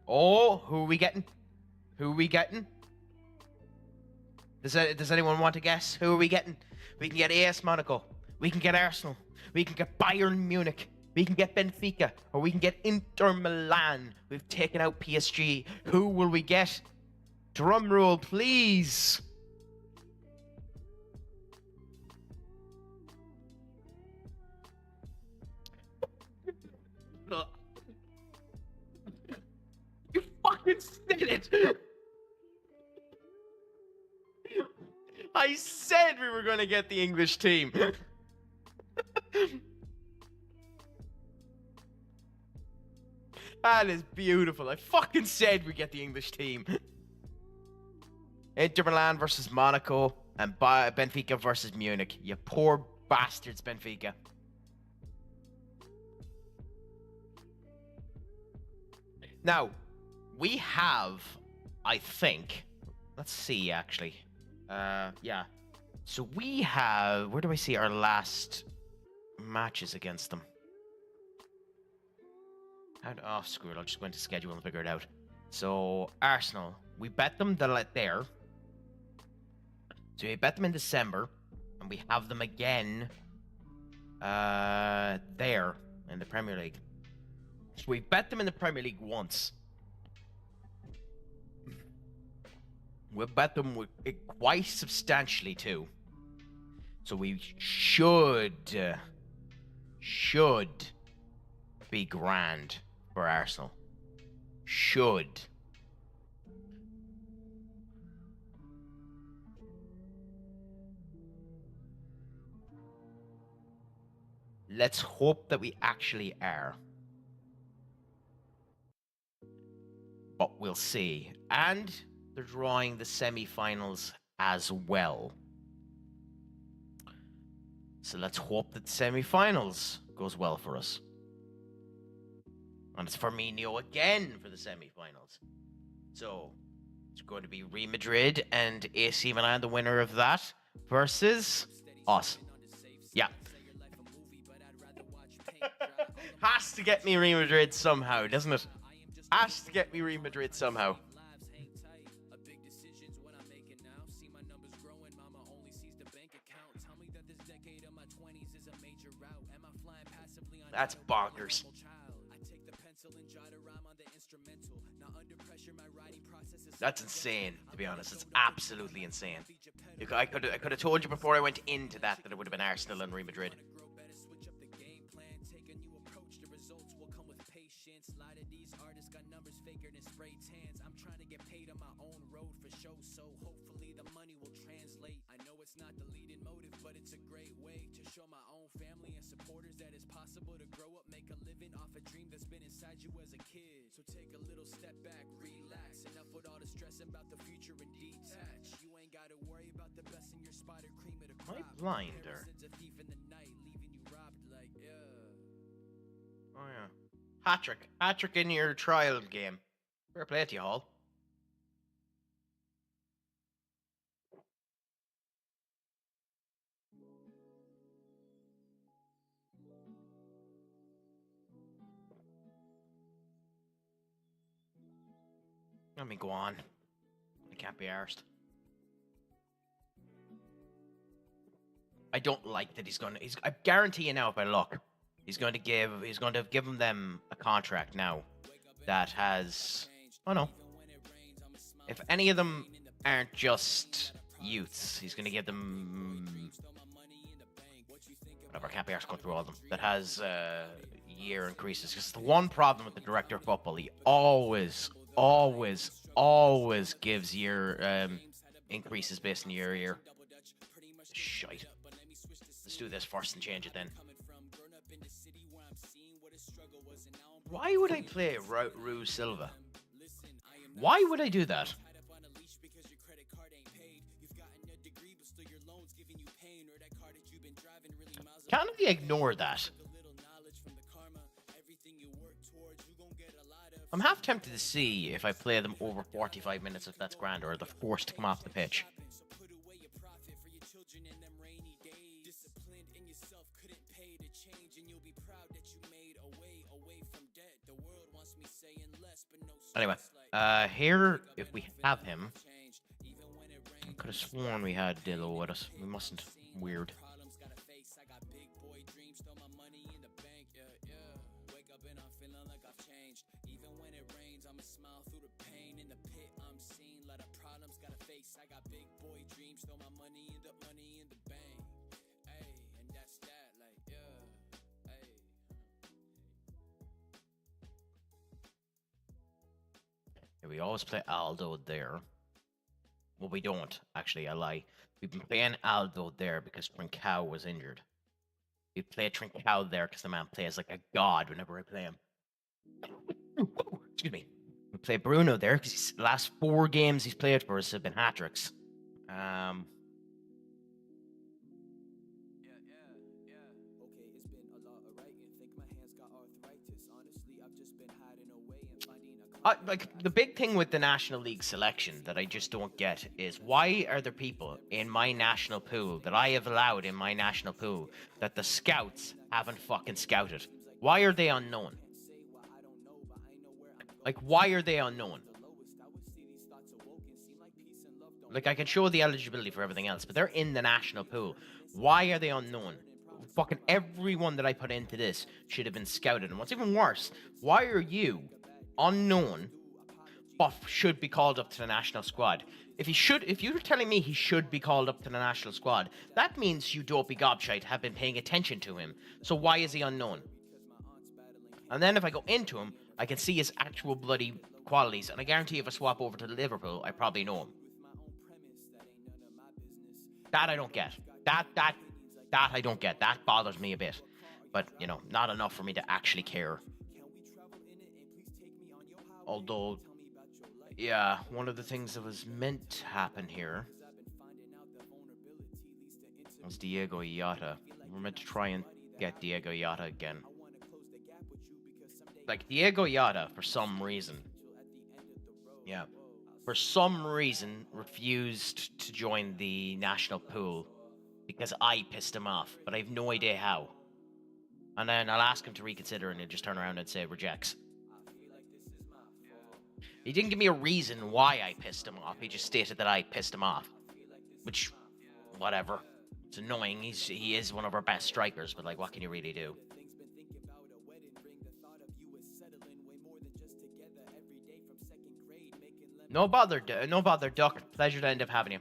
Oh, who are we getting? Who are we getting? Does anyone want to guess? Who are we getting? We can get AS Monaco. We can get Arsenal. We can get Bayern Munich. We can get Benfica. Or we can get Inter Milan. We've taken out PSG. Who will we get? Drum roll, please. You fucking said it. I said we were going to get the English team. That is beautiful. I fucking said we get the English team. Inter Milan versus Monaco and Benfica versus Munich. You poor bastards, Benfica. Now, we have, I think, let's see actually. Yeah. So we have, where do I see our last matches against them? Oh, screw it. I'll just go into schedule and figure it out. So, Arsenal, we bet them there. So we bet them in December, and we have them again there in the Premier League. So we bet them in the Premier League once. We bet them quite substantially too. So we should be grand for Arsenal. Should. Let's hope that we actually are. But we'll see. And they're drawing the semi-finals as well. So let's hope that the semi-finals goes well for us. And it's Firmino again for the semi-finals. So it's going to be Real Madrid and AC Milan, the winner of that, versus us. Yeah. Has to get me Real Madrid somehow, doesn't it? Has to get me Real Madrid somehow. That's bonkers. That's insane, to be honest. It's absolutely insane. I could have told you before I went into that it would have been Arsenal and Real Madrid. Am I blind or? Oh yeah. Hat-trick in your trial game. Fair play to you, Hall. Let me go on. I can't be arsed. I don't like that I guarantee you now, if I look, he's going to give them a contract now that has, oh no, if any of them aren't just youths, he's going to give them, whatever, I can't be arsed going through all of them, that has year increases, because the one problem with the director of football, he always gives year increases based on year. Shite. Let's do this first and change it then. Why would I play Rue Silva? Why would I do that? Can't I ignore that? I'm half tempted to see if I play them over 45 minutes, if that's grand, or they're forced to come off the pitch. Anyway, here, if we have him, I could have sworn we had Dillo with us. We mustn't. Weird. We always play Aldo there. Well, we don't, actually, I lie. We've been playing Aldo there because Trincao was injured. We play Trincao there because the man plays like a god whenever I play him. Excuse me. We play Bruno there because the last 4 games he's played for us have been hat-tricks. Like, the big thing with the National League selection that I just don't get is, why are there people in my national pool that I have allowed in my national pool that the scouts haven't fucking scouted? Why are they unknown? Like, why are they unknown? Like, I can show the eligibility for everything else, but they're in the national pool. Why are they unknown? Fucking everyone that I put into this should have been scouted. And what's even worse, why are you unknown Buff should be called up to the national squad. If you're telling me he should be called up to the national squad, that means you dopey gobshite have been paying attention to him. So why is he unknown? And then if I go into him, I can see his actual bloody qualities, and I guarantee if I swap over to Liverpool, I probably know him. That I don't get. That I don't get. That bothers me a bit. But, you know, not enough for me to actually care. Although, yeah, one of the things that was meant to happen here was Diego Yota. We're meant to try and get Diego Yota again. Like, Diego Yota, for some reason, refused to join the national pool because I pissed him off, but I have no idea how. And then I'll ask him to reconsider, and he'll just turn around and say rejects. He didn't give me a reason why I pissed him off. He just stated that I pissed him off. Which, whatever. It's annoying. He is one of our best strikers, but, like, what can you really do? No bother, Duck. Pleasure to end up having you.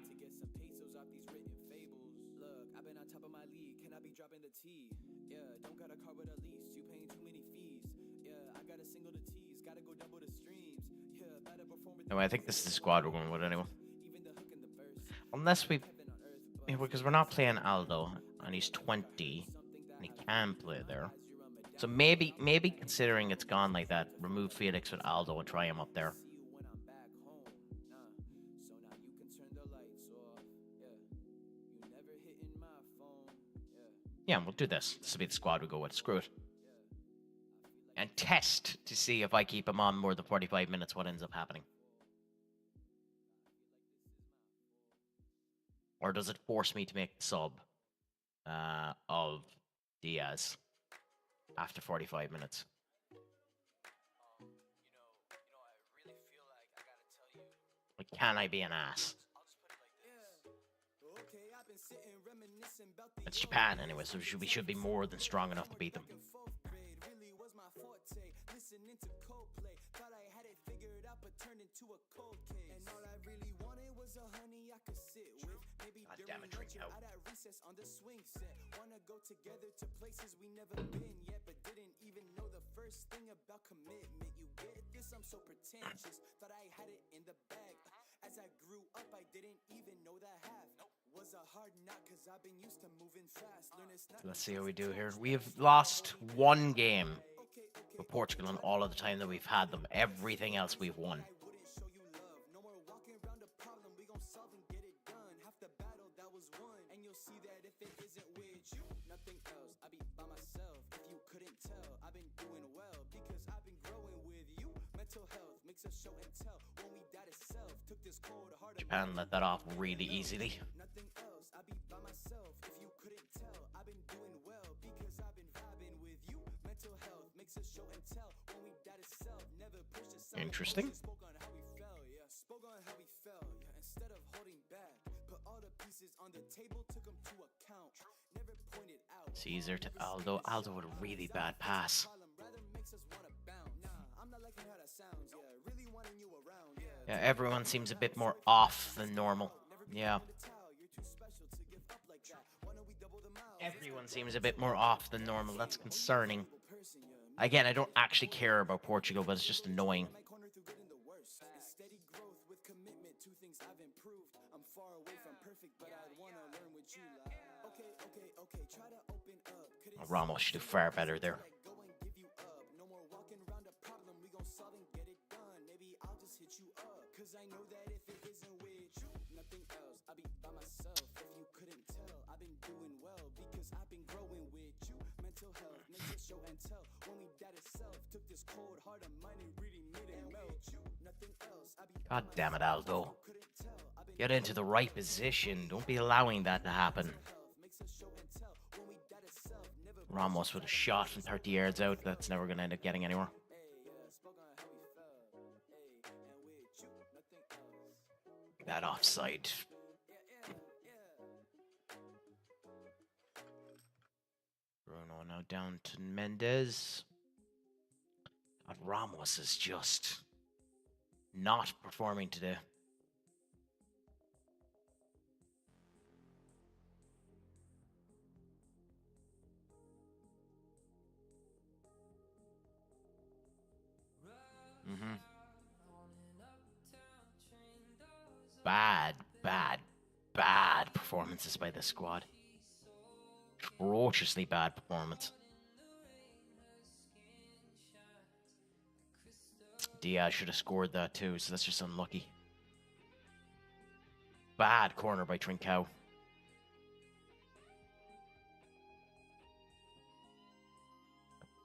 Anyway, I think this is the squad we're going with anyway. Unless because we're not playing Aldo, and he's 20, and he can play there. So maybe considering it's gone like that, remove Felix with Aldo and try him up there. Yeah, we'll do this. This will be the squad we go with. Screw it. And test to see if I keep him on more than 45 minutes, what ends up happening. Or does it force me to make the sub of Diaz after 45 minutes? Like, can I be an ass? It's Japan anyway, so we should be more than strong enough to beat them. God damn it, drink out. Wanna go together to places we never been yet, but didn't even know the first thing about commitment. You get this? I'm so pretentious. Thought I had it in the bag. As I grew up, I didn't even know the half. Was a hard knock cause I've been used to moving fast. Let's see how we do here. We have lost one game with Portugal in all of the time that we've had them. Everything else we've won. Japan let that off really easily. Interesting. Caesar to Aldo. Aldo with a really bad pass. Yeah, everyone seems a bit more off than normal. Yeah. Everyone seems a bit more off than normal. That's concerning. Again, I don't actually care about Portugal, but it's just annoying. Oh, Ramos should do far better there. God damn it, Aldo. Get into the right position. Don't be allowing that to happen. Ramos with a shot from 30 yards out. That's never going to end up getting anywhere. That offside. Bruno now down to Mendes. God, Ramos is just not performing today. Bad, bad, bad performances by this squad. Atrociously bad performance. Diaz should have scored that too, so that's just unlucky. Bad corner by Trincao.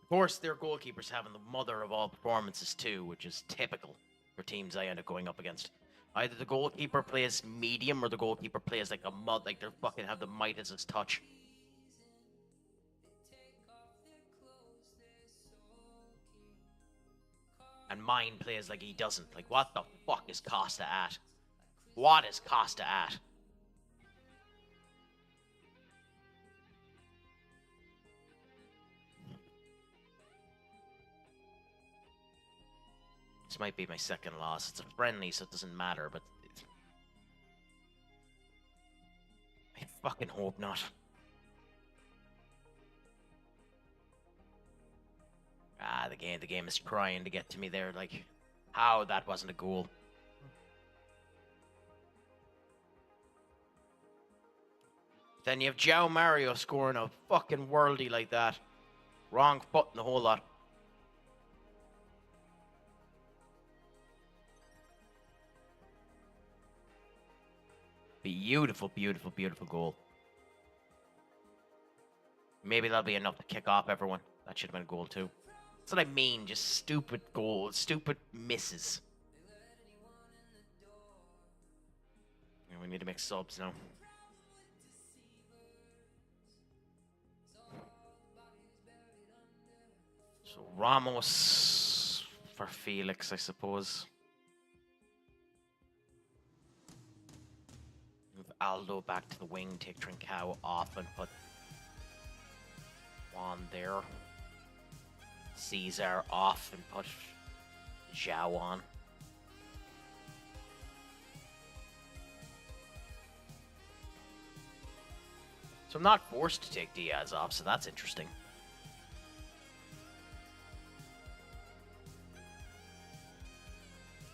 Of course, their goalkeeper's having the mother of all performances too, which is typical for teams I end up going up against. Either the goalkeeper plays medium or the goalkeeper plays like a mud, like they're fucking have the Midas's touch. And mine plays like he doesn't. Like, what the fuck is Costa at? What is Costa at? This might be my second loss. It's a friendly, so it doesn't matter, but... I fucking hope not. Ah, the game is trying to get to me there, like... How that wasn't a goal. Then you have João Mario scoring a fucking worldie like that. Wrong foot in the whole lot. Beautiful, beautiful, beautiful goal. Maybe that'll be enough to kick off everyone. That should have been a goal too. That's what I mean, just stupid goals, stupid misses. Yeah, we need to make subs now. So Ramos for Felix, I suppose. Move Aldo back to the wing, take Trincao off and put Juan there. Caesar off and put Zhao on. So I'm not forced to take Diaz off, so that's interesting.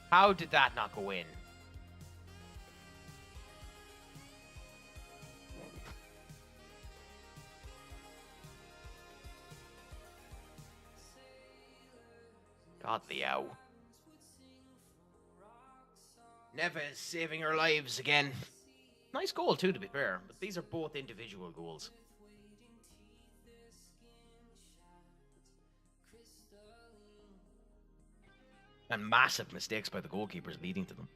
How did that not go in? God, Liao. Neves saving our lives again. Nice goal too, to be fair, but these are both individual goals. And massive mistakes by the goalkeepers leading to them.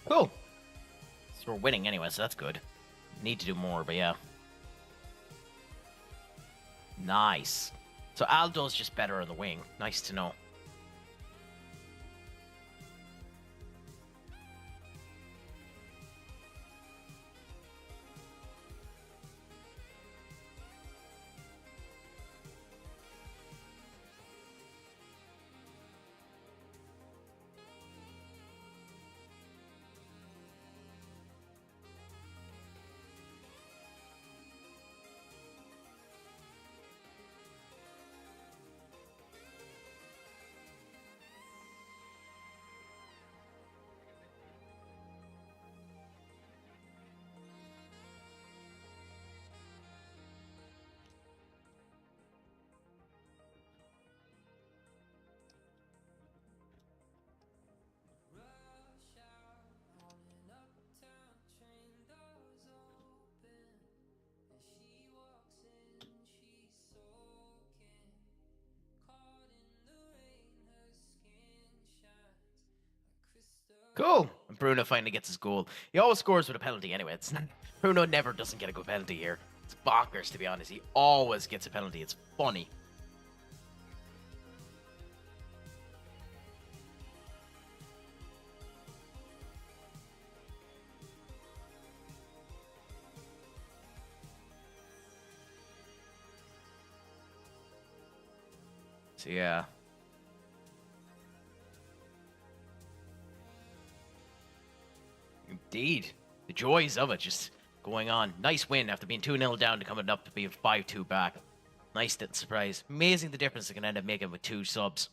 Cool. So we're winning anyway, so that's good. Need to do more, but yeah. Nice. So Aldo's just better on the wing. Nice to know. Cool. And Bruno finally gets his goal. He always scores with a penalty anyway. It's not, Bruno never doesn't get a good penalty here. It's bonkers, to be honest. He always gets a penalty. It's funny. So yeah. Indeed. The joys of it just going on. Nice win after being 2-0 down to coming up to being 5-2 back. Nice little surprise. Amazing the difference they can end up making with 2 subs.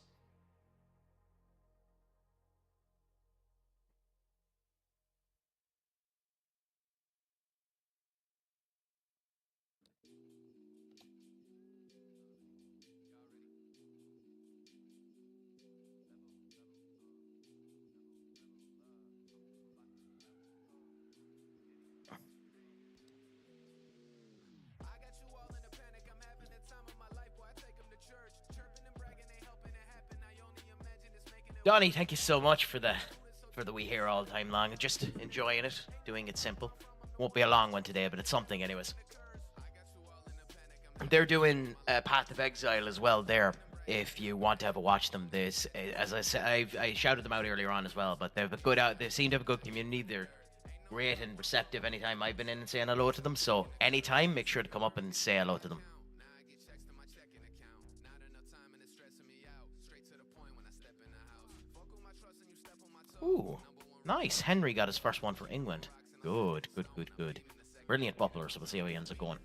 Donnie, thank you so much for the we here all the time long. Just enjoying it, doing it simple. Won't be a long one today, but it's something anyways. They're doing Path of Exile as well there. If you want to have a watch them, this as I said, I shouted them out earlier on as well. But they've a good out. They seem to have a good community. They're great and receptive anytime I've been in and saying hello to them. So anytime, make sure to come up and say hello to them. Ooh, nice. Henry got his first one for England. Good, good, good, good. Brilliant bubbler, so we'll see how he ends up going.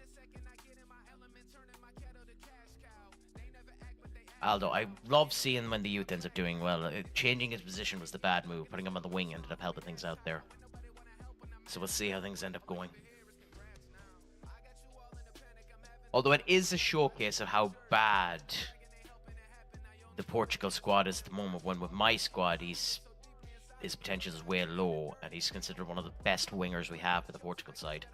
Aldo, I love seeing when the youth ends up doing well. Changing his position was the bad move. Putting him on the wing ended up helping things out there. So we'll see how things end up going. Although it is a showcase of how bad the Portugal squad is at the moment. When with my squad, his potential is way low, and he's considered one of the best wingers we have for the Portugal side.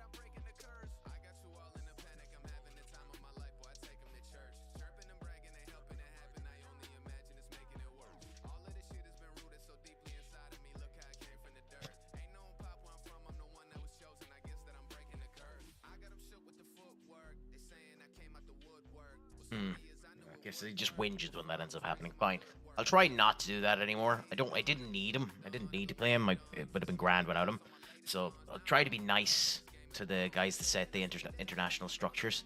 I guess he just whinges when that ends up happening. Fine. I'll try not to do that anymore. I didn't need him. I didn't need to play him. It would have been grand without him. So I'll try to be nice to the guys that set the international structures.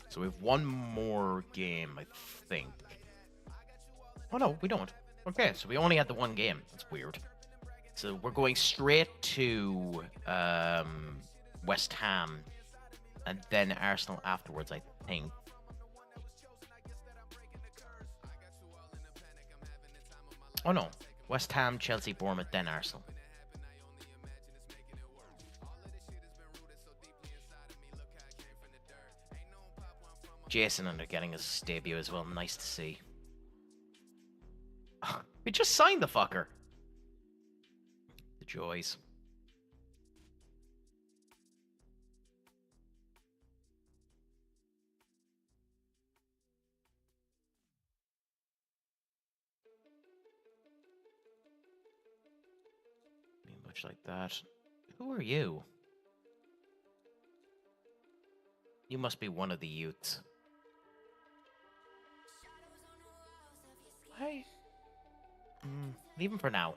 So we have one more game, I think. Oh no, we don't. Okay, so we only had the one game. That's weird. So we're going straight to West Ham and then Arsenal afterwards, I think. Oh no, West Ham, Chelsea, Bournemouth, then Arsenal. Jason under getting his debut as well. Nice to see. We just signed the fucker. The joys. Much like that. Who are you? You must be one of the youths. Hey. Leave him for now.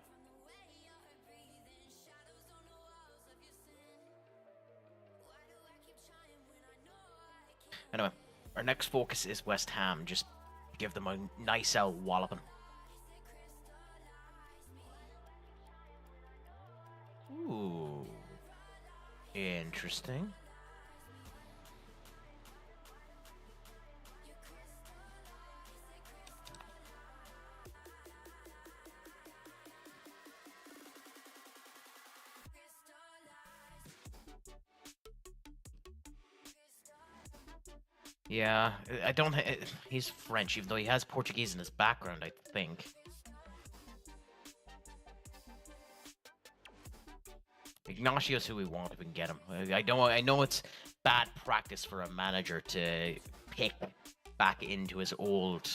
Anyway, our next focus is West Ham. Just give them a nice out walloping. Ooh. Interesting. Yeah, I don't. He's French, even though he has Portuguese in his background, I think. Ignacio's who we want if we can get him. I know it's bad practice for a manager to pick back into his old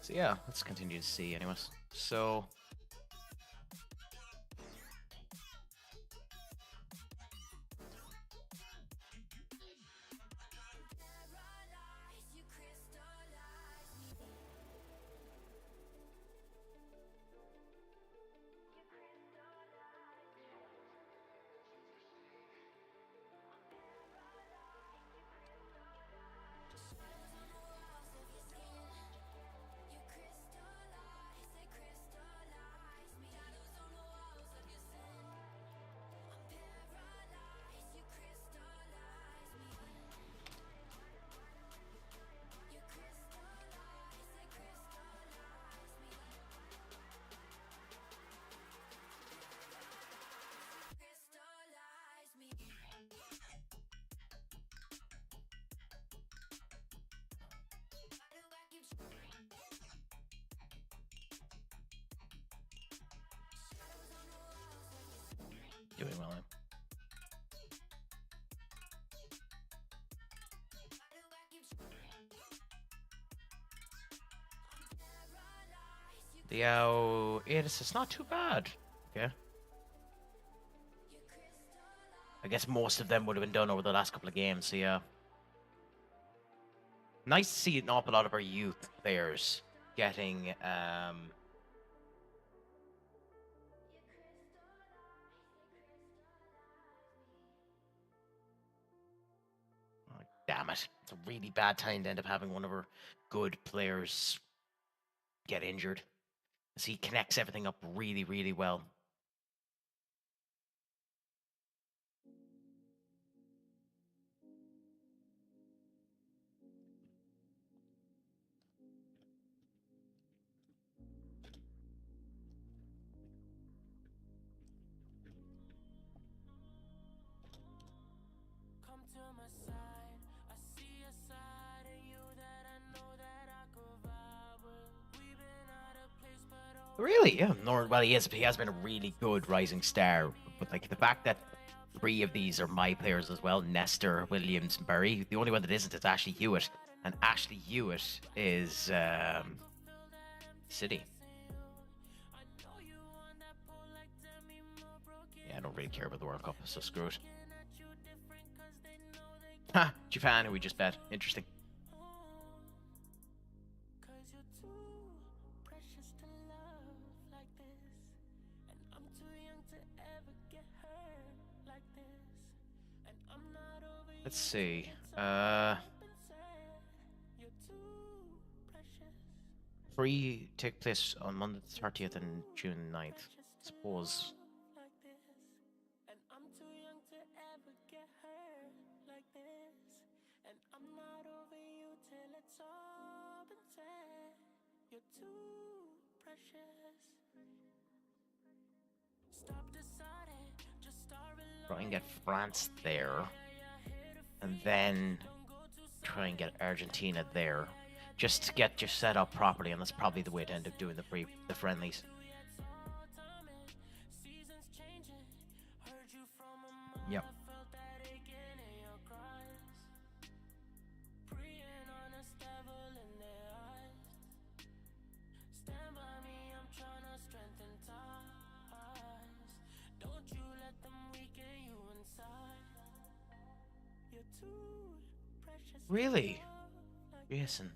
So yeah, let's continue to see anyways. So doing well. It's not too bad. Okay. I guess most of them would have been done over the last couple of games, so yeah. Nice to see an awful lot of our youth players getting oh, damn it. It's a really bad time to end up having one of our good players get injured. As he connects everything up really, really well. Really? Yeah. Well, he has been a really good rising star. But like the fact that 3 of these are my players as well, Nestor, Williams, and Berry. The only one that isn't is Ashley Hewitt. And Ashley Hewitt is City. Yeah, I don't really care about the World Cup, so screw it. Ha! Japan, who we just bet. Interesting. Let's see. Free take place on Monday the 30th and June 9th. Suppose. Try and get France there. And then try and get Argentina there. Just to get you set up properly, and that's probably the way to end up doing the friendlies. Yep. Really? Jason.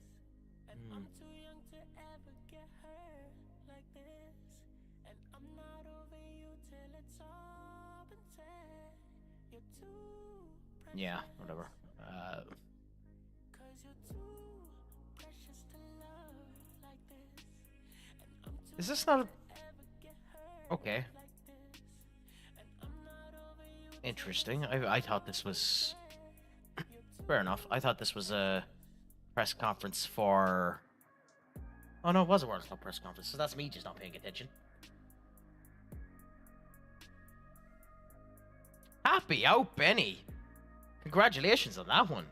Yeah, whatever. Is this not a... Okay. Interesting. I thought this was... Fair enough. I thought this was a press conference for... Oh, no, it was a World Cup press conference, so that's me just not paying attention. Happy out, Benny. Congratulations on that one.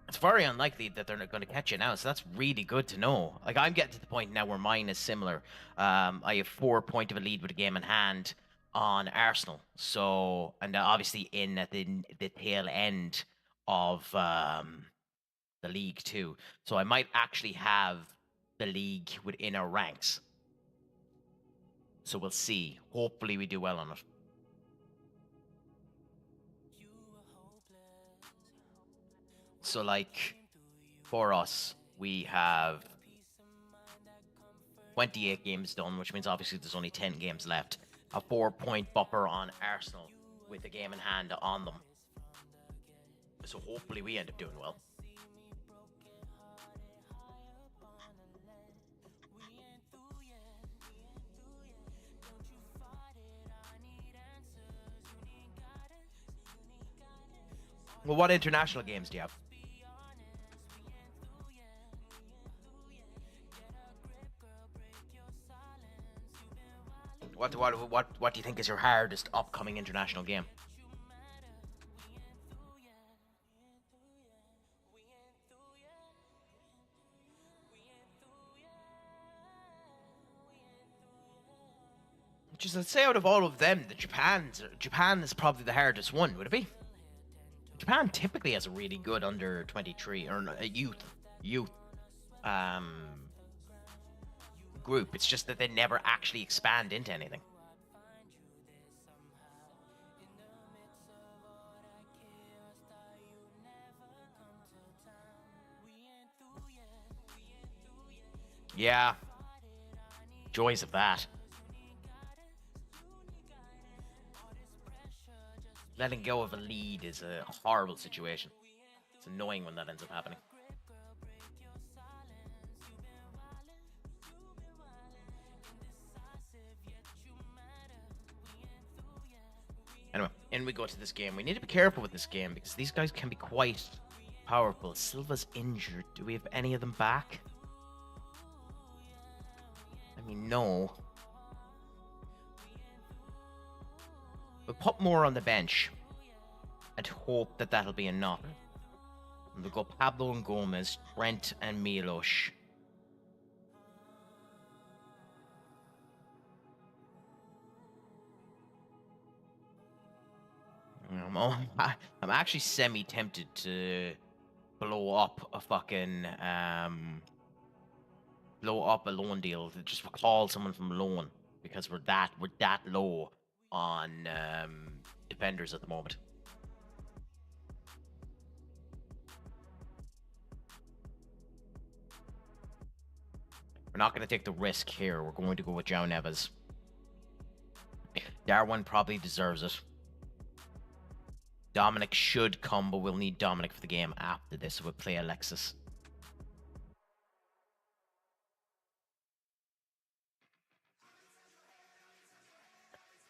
It's very unlikely that they're not going to catch you now, so that's really good to know. Like, I'm getting to the point now where mine is similar. I have 4 points of a lead with a game in hand on Arsenal. So, and obviously in at the tail end of the league too. So I might actually have the league within our ranks. So we'll see. Hopefully we do well on it. So, like, for us, we have 28 games done, which means obviously there's only 10 games left. A 4-point buffer on Arsenal with a game in hand on them. So hopefully we end up doing well. Well, what international games do you have? What do you think is your hardest upcoming international game? Just let's say out of all of them, Japan is probably the hardest one, would it be? Japan typically has a really good under 23 or youth group. It's just that they never actually expand into anything. Yeah. Joys of that. Letting go of a lead is a horrible situation. It's annoying when that ends up happening. Anyway, in we go to this game. We need to be careful with this game because these guys can be quite powerful. Silva's injured. Do we have any of them back? I mean, no. We'll put more on the bench and hope that that'll be enough. And we'll go Pablo and Gomez, Trent and Milos. I'm actually semi-tempted to blow up a fucking blow up a loan deal to just call someone from loan because we're that low on defenders at the moment. We're not going to take the risk here. We're going to go with João Neves. Darwin probably deserves it. Dominic should come, but we'll need Dominic for the game after this, so we'll play Alexis.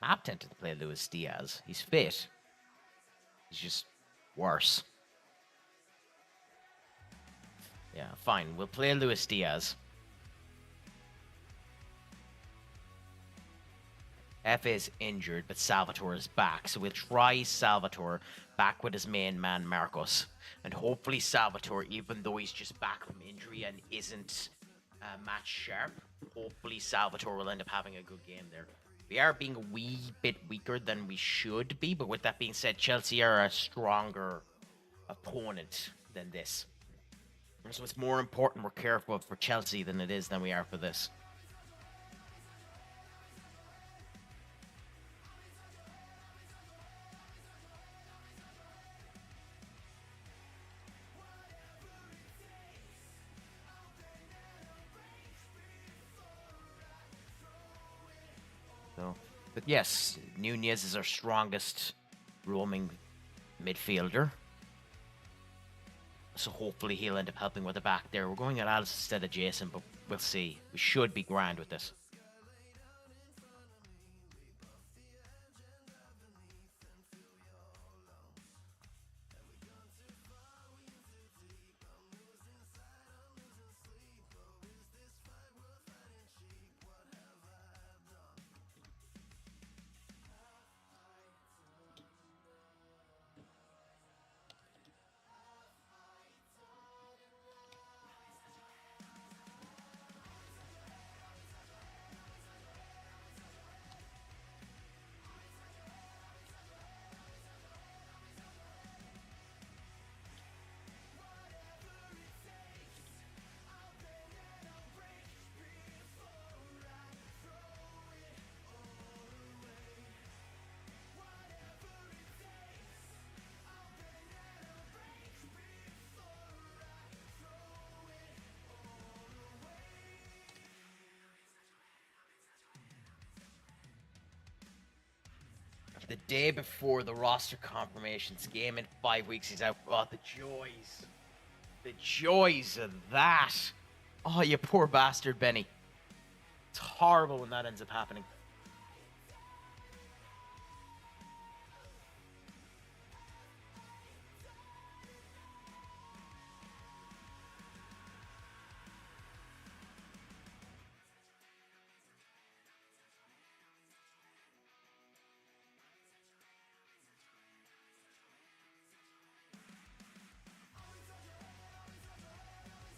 I'm tempted to play Luis Diaz. He's fit. He's just worse. Yeah, fine. We'll play Luis Diaz. F is injured, but Salvatore is back. So we'll try Salvatore back with his main man, Marcos. And hopefully Salvatore, even though he's just back from injury and isn't match sharp, hopefully Salvatore will end up having a good game there. We are being a wee bit weaker than we should be, but with that being said, Chelsea are a stronger opponent than this. So it's more important we're careful for Chelsea than it is than we are for this. So, but yes, Nunez is our strongest roaming midfielder. So hopefully he'll end up helping with the back there. We're going at Alice instead of Jason, but we'll see. We should be grand with this. The day before the roster confirmations game in 5 weeks, he's out. Oh, the joys. The joys of that. Oh, you poor bastard, Benny. It's horrible when that ends up happening.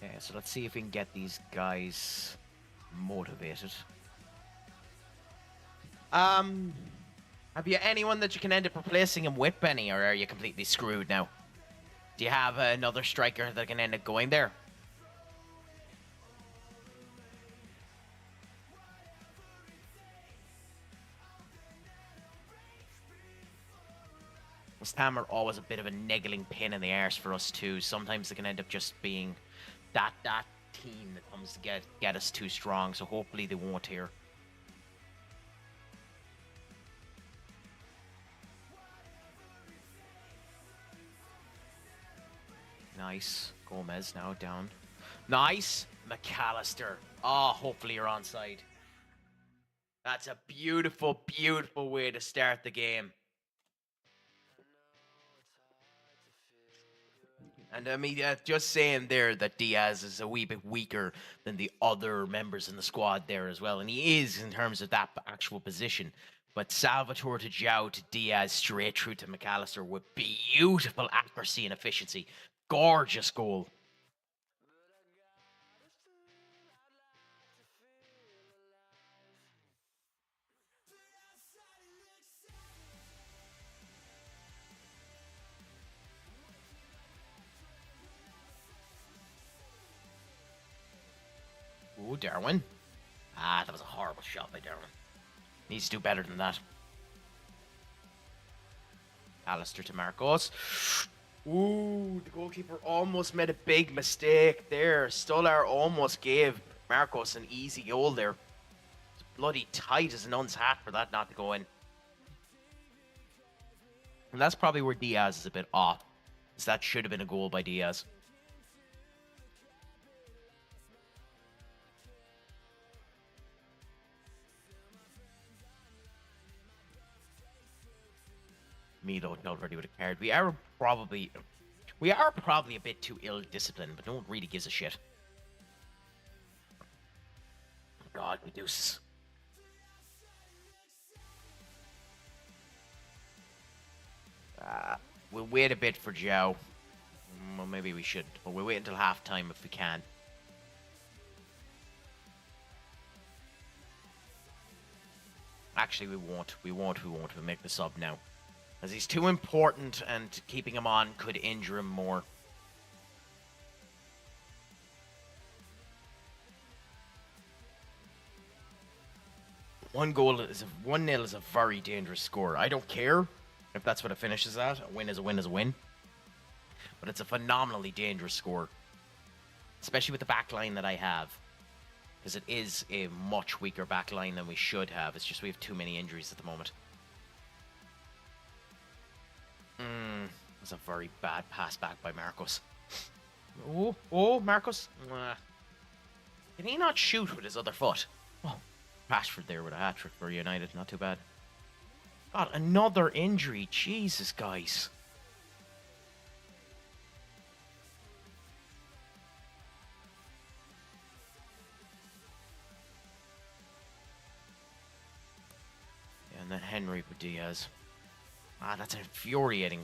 Okay, so let's see if we can get these guys motivated. Have you anyone that you can end up replacing him with, Benny, or are you completely screwed now? Do you have another striker that can end up going there? West Ham are always a bit of a niggling pain in the arse for us too. Sometimes they can end up just being that team that comes to get us too strong. So hopefully they won't here. Nice. Gomez now down. Nice. McAllister. Oh, hopefully you're onside. That's a beautiful, beautiful way to start the game. And I mean, just saying there that Diaz is a wee bit weaker than the other members in the squad there as well. And he is in terms of that actual position. But Salvatore to João to Diaz straight through to McAllister with beautiful accuracy and efficiency. Gorgeous goal. Ooh, Darwin. Ah, that was a horrible shot by Darwin. Needs to do better than that. Alistair to Marcos. Ooh, the goalkeeper almost made a big mistake there. Stolar almost gave Marcos an easy goal there. It's bloody tight as an nun's hat for that not to go in. And that's probably where Diaz is a bit off. Because that should have been a goal by Diaz. Milo already with a card. We are probably a bit too ill-disciplined, but no one really gives a shit. God, we deuces. We'll wait a bit for João. Well, maybe we should, but we'll wait until halftime if we can. Actually, we won't. We won't. We'll make the sub now. As he's too important, and keeping him on could injure him more. One goal is 1-0 is a very dangerous score. I don't care if that's what it finishes at. A win is a win is a win. But it's a phenomenally dangerous score. Especially with the back line that I have. Because it is a much weaker back line than we should have. It's just we have too many injuries at the moment. That's a very bad pass back by Marcos. Oh, Marcos. Can he not shoot with his other foot? Oh, Rashford there with a hat-trick for United. Not too bad. God, another injury. Jesus, guys. Yeah, and then Henry with Diaz. That's infuriating.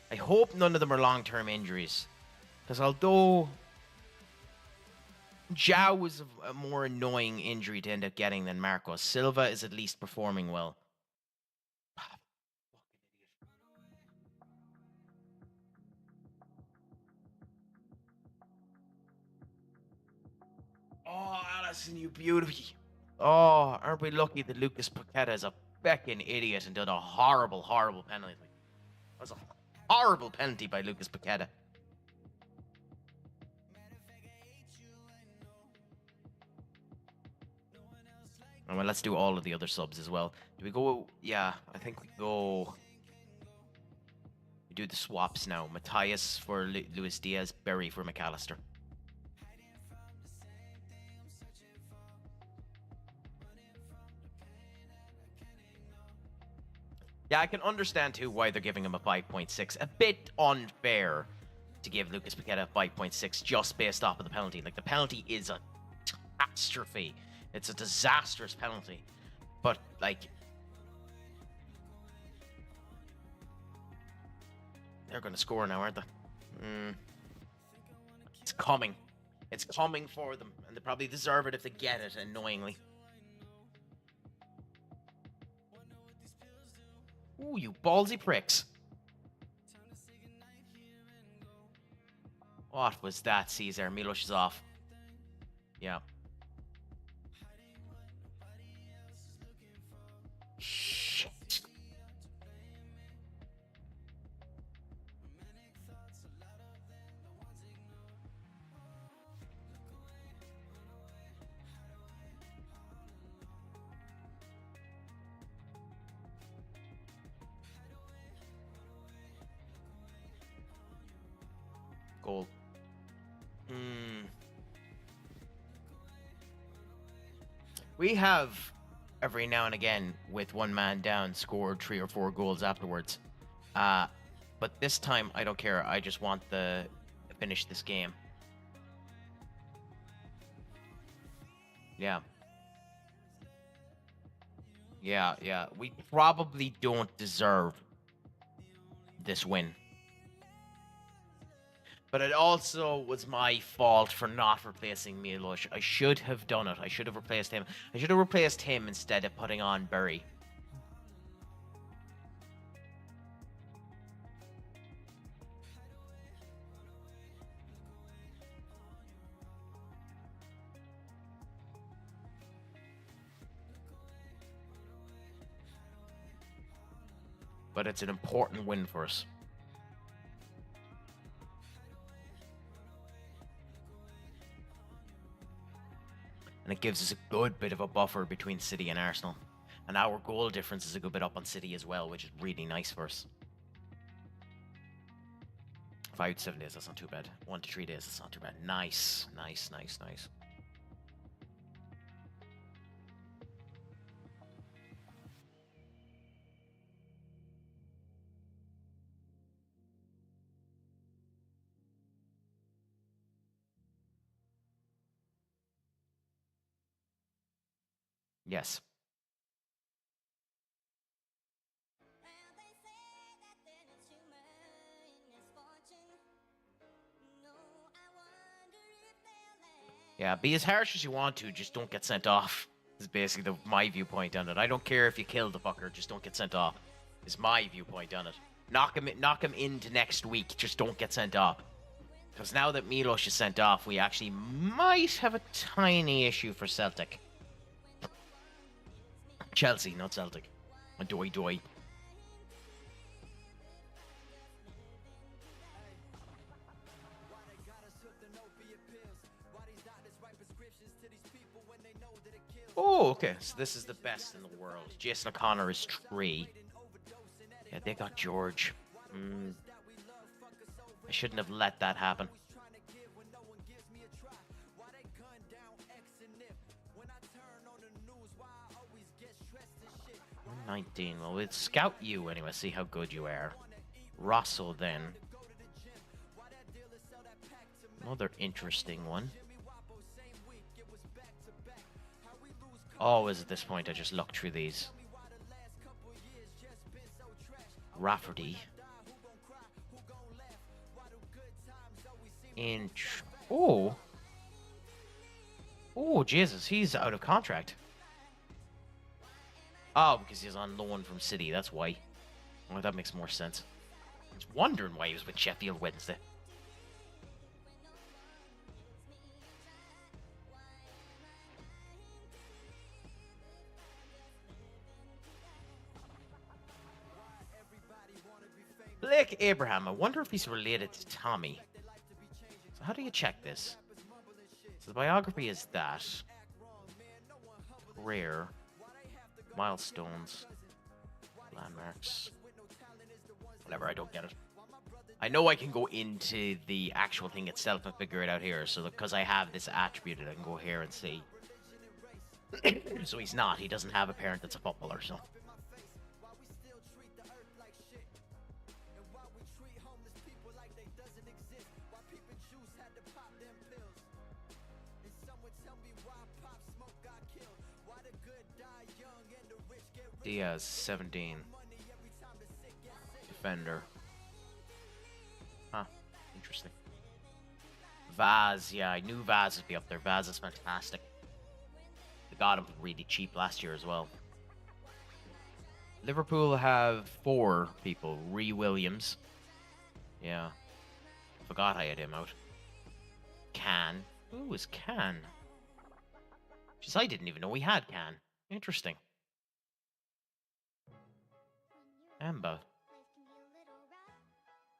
I hope none of them are long-term injuries. Because although João was a more annoying injury to end up getting than Marcos, Silva is at least performing well. Oh, Allison, you beauty. Oh, aren't we lucky that Lucas Paqueta is a feckin' idiot and did a horrible, horrible penalty. That was a horrible penalty by Lucas Paqueta. Well, let's do all of the other subs as well. Do we go? Yeah, I think we go. We do the swaps now. Matthias for Luis Diaz, Berry for McAllister. Yeah, I can understand too why they're giving him a 5.6. A bit unfair to give Lucas Paqueta a 5.6 just based off of the penalty. Like, the penalty is a catastrophe. It's a disastrous penalty. But, like, they're going to score now, aren't they? It's coming. It's coming for them. And they probably deserve it if they get it, annoyingly. Ooh, you ballsy pricks. What was that, Caesar? Milos is off. Yeah. Shit. Goal. We have, every now and again, with one man down, scored 3 or 4 goals afterwards. But this time, I don't care. I just want to finish this game. Yeah. Yeah. We probably don't deserve this win. But it also was my fault for not replacing Milos. I should have done it. I should have replaced him. I should have replaced him instead of putting on Berry. But it's an important win for us. And it gives us a good bit of a buffer between City and Arsenal. And our goal difference is a good bit up on City as well, which is really nice for us. 5 to 7 days, that's not too bad. 1 to 3 days, that's not too bad. Nice. Yes. Yeah, be as harsh as you want to, just don't get sent off. Is basically my viewpoint on it. I don't care if you kill the fucker, just don't get sent off. Is my viewpoint on it. Knock him into next week, just don't get sent off. Because now that Milos is sent off, we actually might have a tiny issue for Celtic. Chelsea, not Celtic. Doi. Oh, okay. So this is the best in the world. Jason O'Connor is 3. Yeah, they got George. I shouldn't have let that happen. 19. Well, we'll scout you anyway, see how good you are. Russell then. Another interesting one. Always at this point, I just look through these. Rafferty. Oh, Jesus, he's out of contract. Oh, because he's on loan from City, that's why. Oh, that makes more sense. I was wondering why he was with Sheffield Wednesday. Blake Abraham, I wonder if he's related to Tommy. So how do you check this? So the biography is that. Rare. Milestones. Landmarks. Whatever, I don't get it. I know I can go into the actual thing itself and figure it out here. So because I have this attributed, I can go here and see. So he's not. He doesn't have a parent that's a footballer, so. Diaz, 17. Defender. Huh. Interesting. Vaz, yeah, I knew Vaz would be up there. Vaz is fantastic. They got him really cheap last year as well. Liverpool have 4 people. Ree Williams. Yeah. Forgot I had him out. Can. Who is Can? Just I didn't even know we had Can. Interesting. Amba.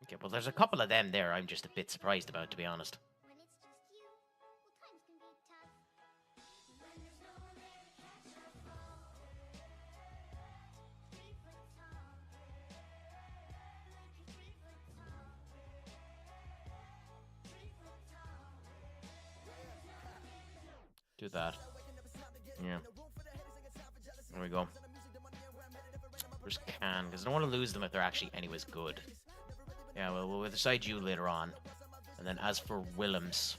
Okay, well, there's a couple of them there I'm just a bit surprised about, to be honest. Do that. Yeah. There we go. There's Can, because I don't want to lose them if they're actually anyways good. Yeah, well, we'll decide you later on. And then as for Willems,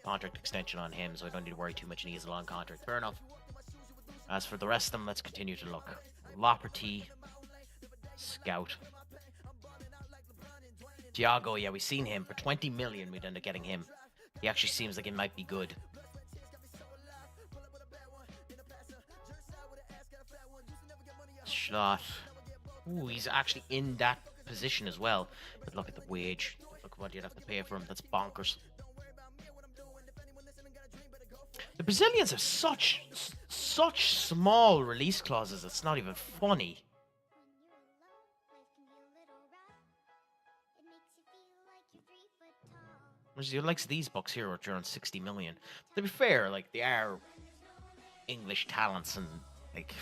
contract extension on him, so I don't need to worry too much, and he has a long contract. Fair enough. As for the rest of them, let's continue to look. Loperty, Scout. Thiago, yeah, we've seen him. For 20 million, we'd end up getting him. He actually seems like he might be good. Schlott. Ooh, he's actually in that position as well. But look at the wage. Look what you'd have to pay for him. That's bonkers. The Brazilians have such small release clauses. It's not even funny. He likes these books here, which are on 60 million. To be fair, like, they are English talents, and like,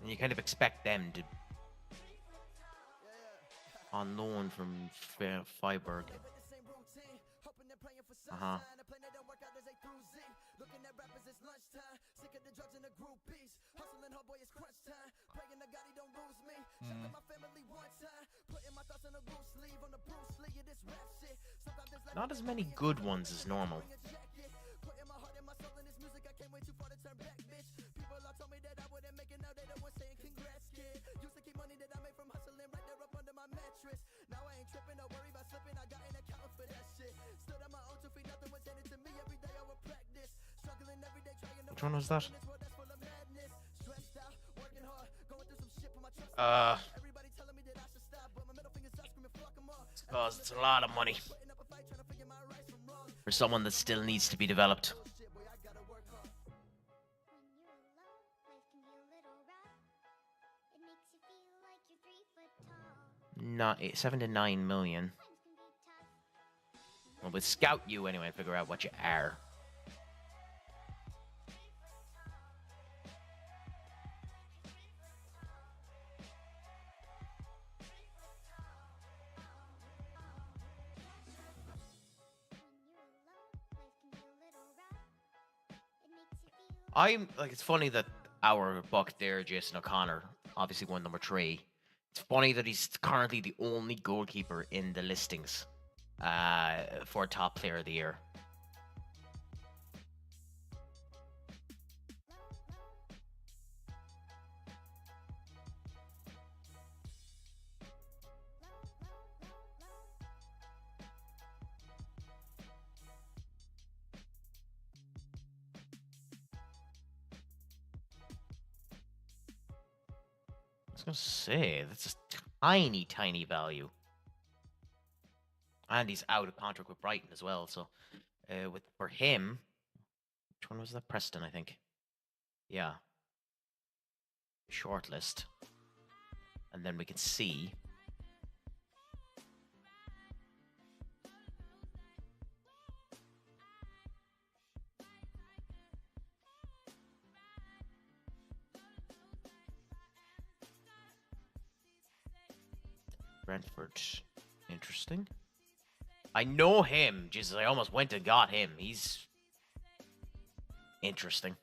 and you kind of expect them to on loan from Freiburg. Uh-huh. Not as many good ones as normal. Which one was that? Because it's a lot of money for someone that still needs to be developed. Not 7 to 9 million. Well, we'll scout you anyway and figure out what you are. I'm like, it's funny that our buck there, Jason O'Connor, obviously won number 3. It's funny that he's currently the only goalkeeper in the listings for top player of the year. I was gonna say, that's a tiny value. And he's out of contract with Brighton as well, so for him, which one was that? Preston, I think. Yeah. Shortlist. And then we can see Brentford. Interesting. I know him. Jesus, I almost went and got him. He's interesting.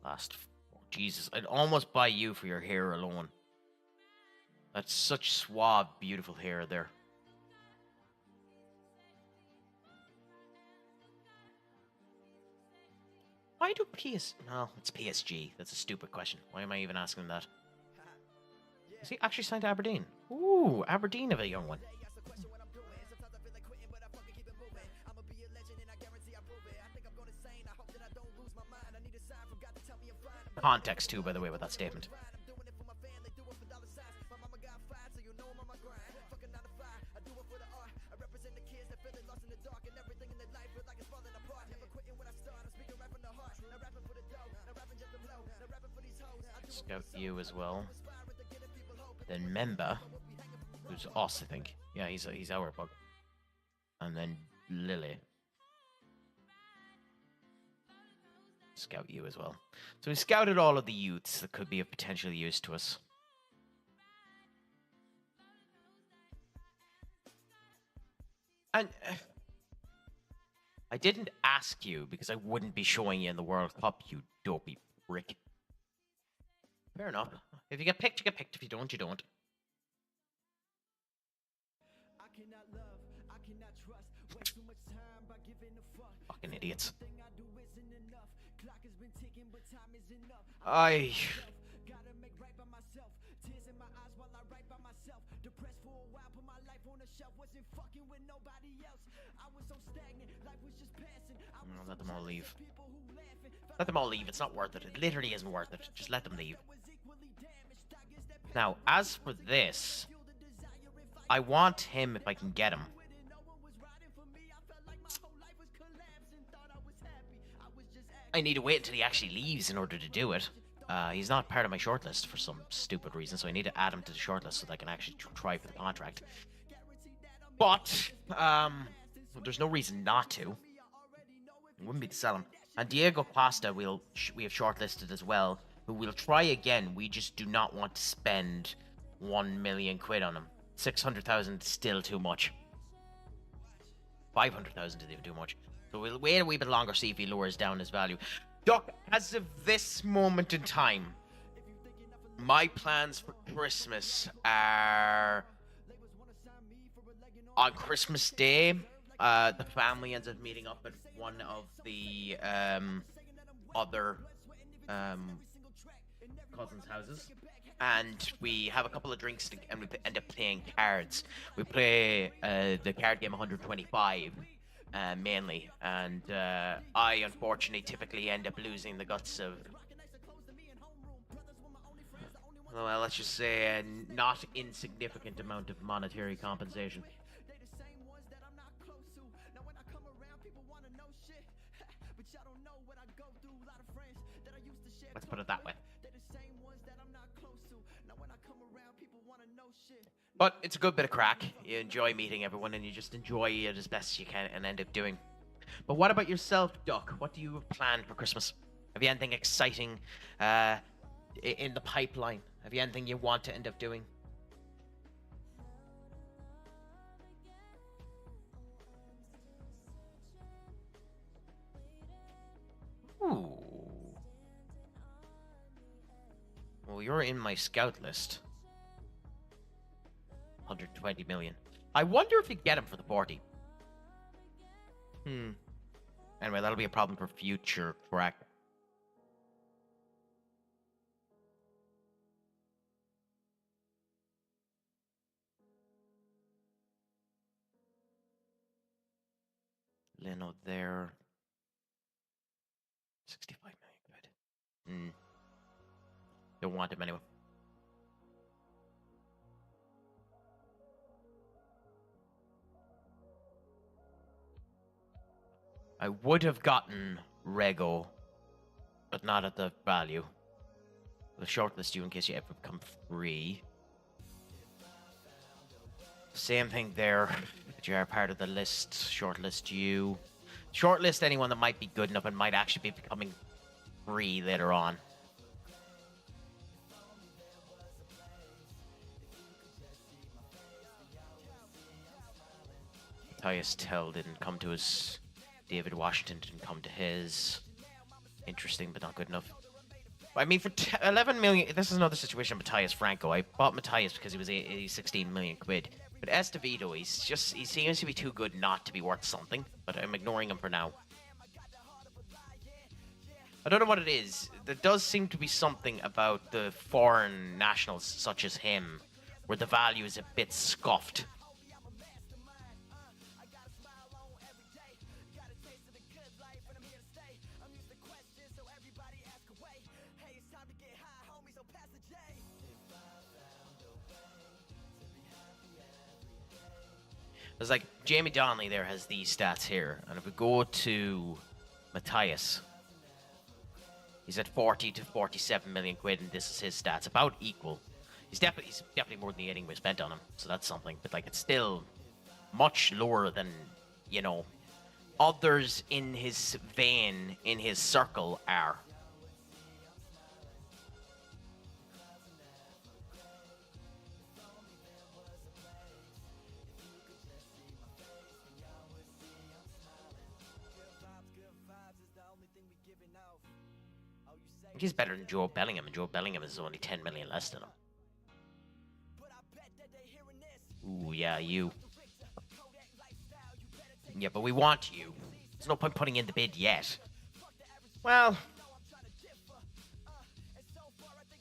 Last. Oh, Jesus, I'd almost buy you for your hair alone. That's such suave, beautiful hair there. Why do PS... No, it's PSG. That's a stupid question. Why am I even asking that? Is he actually signed to Aberdeen? Ooh, Aberdeen have a young one. Context too, by the way, with that statement. Scout you as well. Then Memba, who's us, I think. Yeah, he's our bug. And then Lily. Scout you as well. So we scouted all of the youths that could be of potential use to us. And I didn't ask you because I wouldn't be showing you in the World Cup, you dopey prick. Fair enough. If you get picked, you get picked. If you don't, you don't. Fucking idiots. I... Let them all leave. Let them all leave. It's not worth it. It literally isn't worth it. Just let them leave. Now, as for this, I want him if I can get him. I need to wait until he actually leaves in order to do it. He's not part of my shortlist for some stupid reason, so I need to add him to the shortlist so that I can actually try for the contract. But, there's no reason not to. It wouldn't be to sell him. And Diego Costa, we have shortlisted as well, who we'll try again. We just do not want to spend 1 million quid on him. 600,000 is still too much. 500,000 is even too much. So we'll wait a wee bit longer, see if he lowers down his value. Doc, as of this moment in time, my plans for Christmas are... On Christmas Day, the family ends up meeting up at one of the other cousins' houses. And we have a couple of drinks and we end up playing cards. We play the card game 125. Mainly, and I unfortunately typically end up losing the guts of, well, let's just say a not insignificant amount of monetary compensation. Let's put it that way. But it's a good bit of crack. You enjoy meeting everyone and you just enjoy it as best as you can and end up doing. But what about yourself, Duck? What do you have planned for Christmas? Have you anything exciting in the pipeline? Have you anything you want to end up doing? Ooh. Well, you're in my scout list. 120 million. I wonder if you get him for the 40. Anyway, that'll be a problem for future craic. Leno there. 65 million quid. Don't want him anyway. I would have gotten Rego, but not at the value. The shortlist you in case you ever become free. Same thing there. You are part of the list. Shortlist you. Shortlist anyone that might be good enough and might actually be becoming free later on. Matthias Tell didn't come to his. David Washington didn't come to his. Interesting, but not good enough. I mean, for 11 million, this is another situation. Matthias Franco. I bought Matthias because he was 16 million quid. But Estevito, he seems to be too good not to be worth something. But I'm ignoring him for now. I don't know what it is. There does seem to be something about the foreign nationals such as him, where the value is a bit scuffed. There's like Jamie Donnelly there has these stats here, and if we go to Matthias, he's at 40 to 47 million quid, and this is his stats, about equal. He's definitely more than the 18 we spent on him, so that's something. But like, it's still much lower than, you know, others in his vein, in his circle are. He's better than Joe Bellingham, and Joe Bellingham is only 10 million less than him. Ooh, yeah, you. Yeah, but we want you. There's no point putting in the bid yet. Well,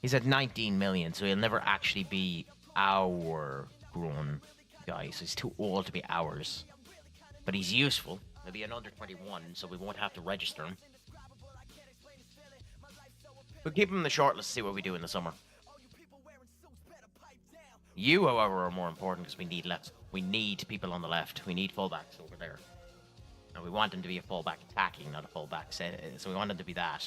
he's at 19 million, so he'll never actually be our grown guy, so he's too old to be ours. But he's useful. He'll be an under 21, so we won't have to register him. We'll keep him in the shortlist, see what we do in the summer. You, however, are more important because we need left. We need people on the left. We need fullbacks over there. And we want him to be a fullback attacking, not a fullback. So we want him to be that.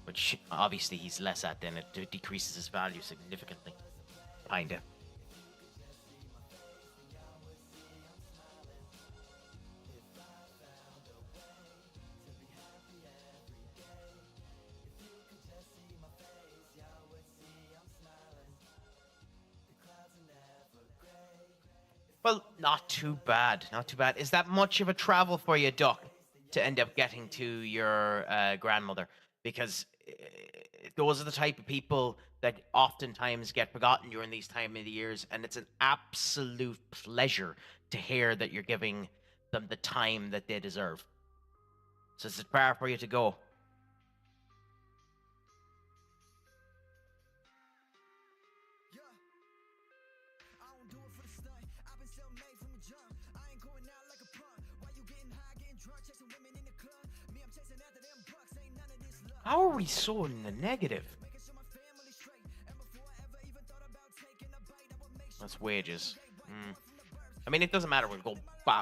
Which, obviously, he's less at, then it decreases his value significantly. Kinda. Well, not too bad. Not too bad. Is that much of a travel for you, Duck, to end up getting to your grandmother? Because those are the type of people that oftentimes get forgotten during these time of the years, and it's an absolute pleasure to hear that you're giving them the time that they deserve. So is it far for you to go? How are we so in the negative? That's wages. I mean, it doesn't matter. We'll go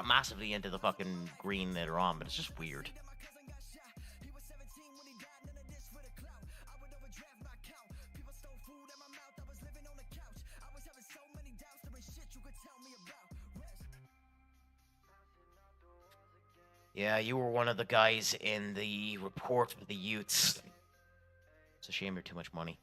massively into the fucking green later on, but it's just weird. Yeah, you were one of the guys in the report for the youths. It's a shame you're too much money.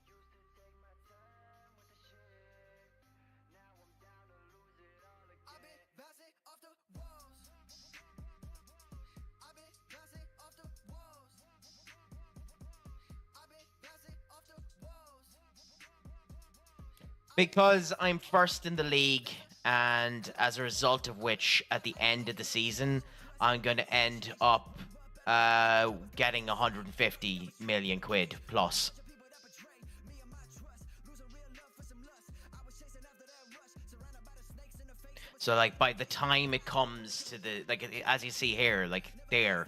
Because I'm first in the league, and as a result of which, at the end of the season, I'm going to end up getting 150 million quid plus. So, like, by the time it comes to the, like, as you see here, like, there,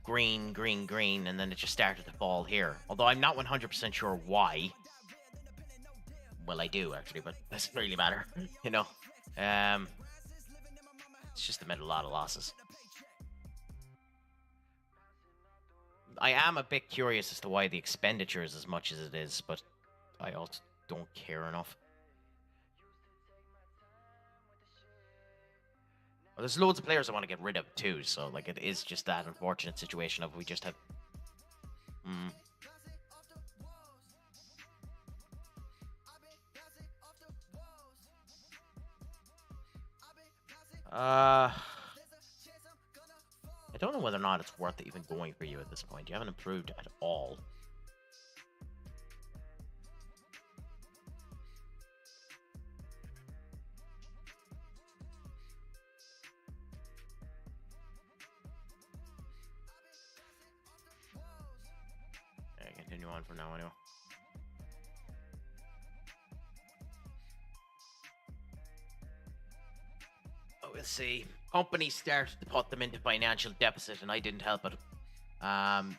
green, green, green, and then it just started to fall here. Although I'm not 100% sure why. Well, I do, actually, but it doesn't really matter, you know. It's just a lot of losses. I am a bit curious as to why the expenditure is as much as it is, but I also don't care enough. Well, there's loads of players I want to get rid of too, so like it is just that unfortunate situation of we just have. I don't know whether or not it's worth even going for you at this point. You haven't improved at all. Okay, continue on for now anyway. Oh, we'll see. Companies started to put them into financial deficit, and I didn't help it.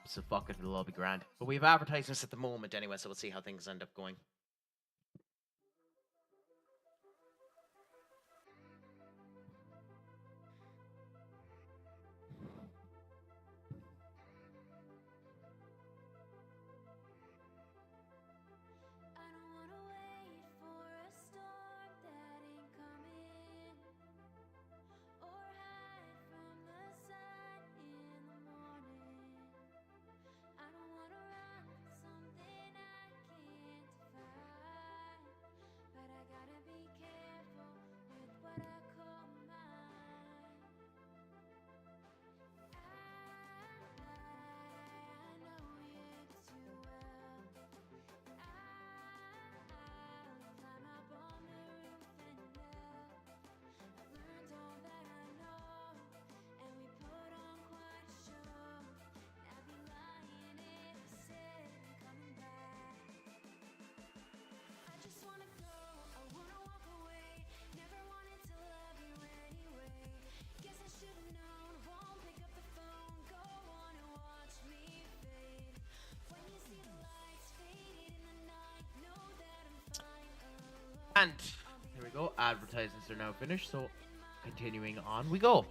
So fuck it, it'll all be grand. But we have advertisements at the moment anyway, so we'll see how things end up going. I don't wanna wait for a storm that ain't coming, or hide from the sun in the morning. I don't wanna run something I can't define, but I gotta be careful with what I call mine. I know you too well. I'll climb up on the roof and yell. I've learned all that I know, and we put on quite a show. I'd be lying if I said I'm coming back. I just wanna go, I wanna walk away. Never wanted to love you anyway. Guess I should've known, won't pick up the phone. Go on and watch me fade. When you see the lights faded in the night, know that I'm fine alone. And here we go. Advertisements are now finished, so continuing on we go.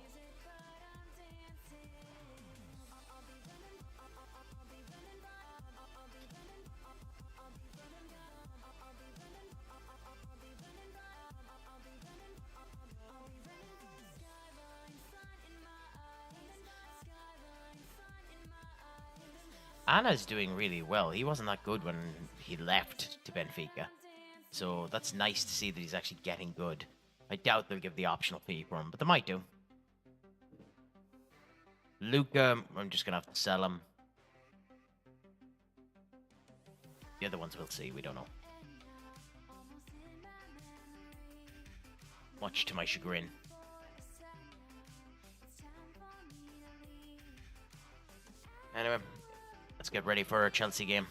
Anna's doing really well. He wasn't that good when he left to Benfica. So that's nice to see that he's actually getting good. I doubt they'll give the optional fee for him, but they might do. Luca, I'm just going to have to sell him. The other ones we'll see, we don't know. Much to my chagrin. Anyway, let's get ready for our Chelsea game.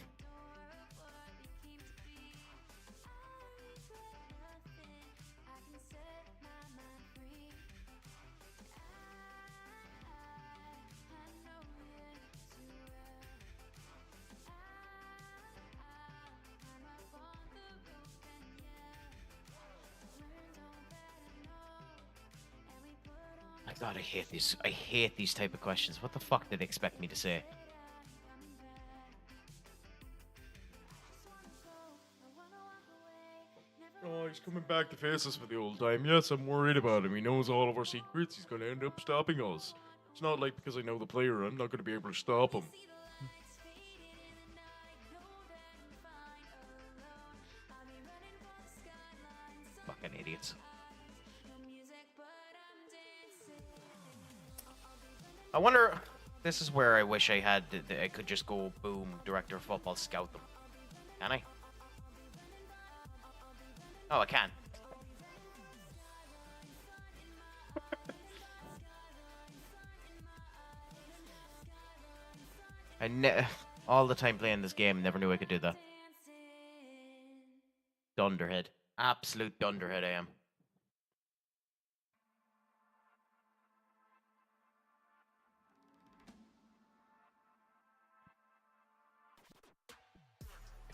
God, I hate these. I hate these type of questions. What the fuck did they expect me to say? Oh, he's coming back to face us for the old time. Yes, I'm worried about him. He knows all of our secrets. He's going to end up stopping us. It's not like because I know the player, I'm not going to be able to stop him. Fucking idiots. I wonder. This is where I wish I had. I could just go boom, director of football, scout them. Can I? Oh, I can. All the time playing this game, never knew I could do that. Dunderhead. Absolute dunderhead I am.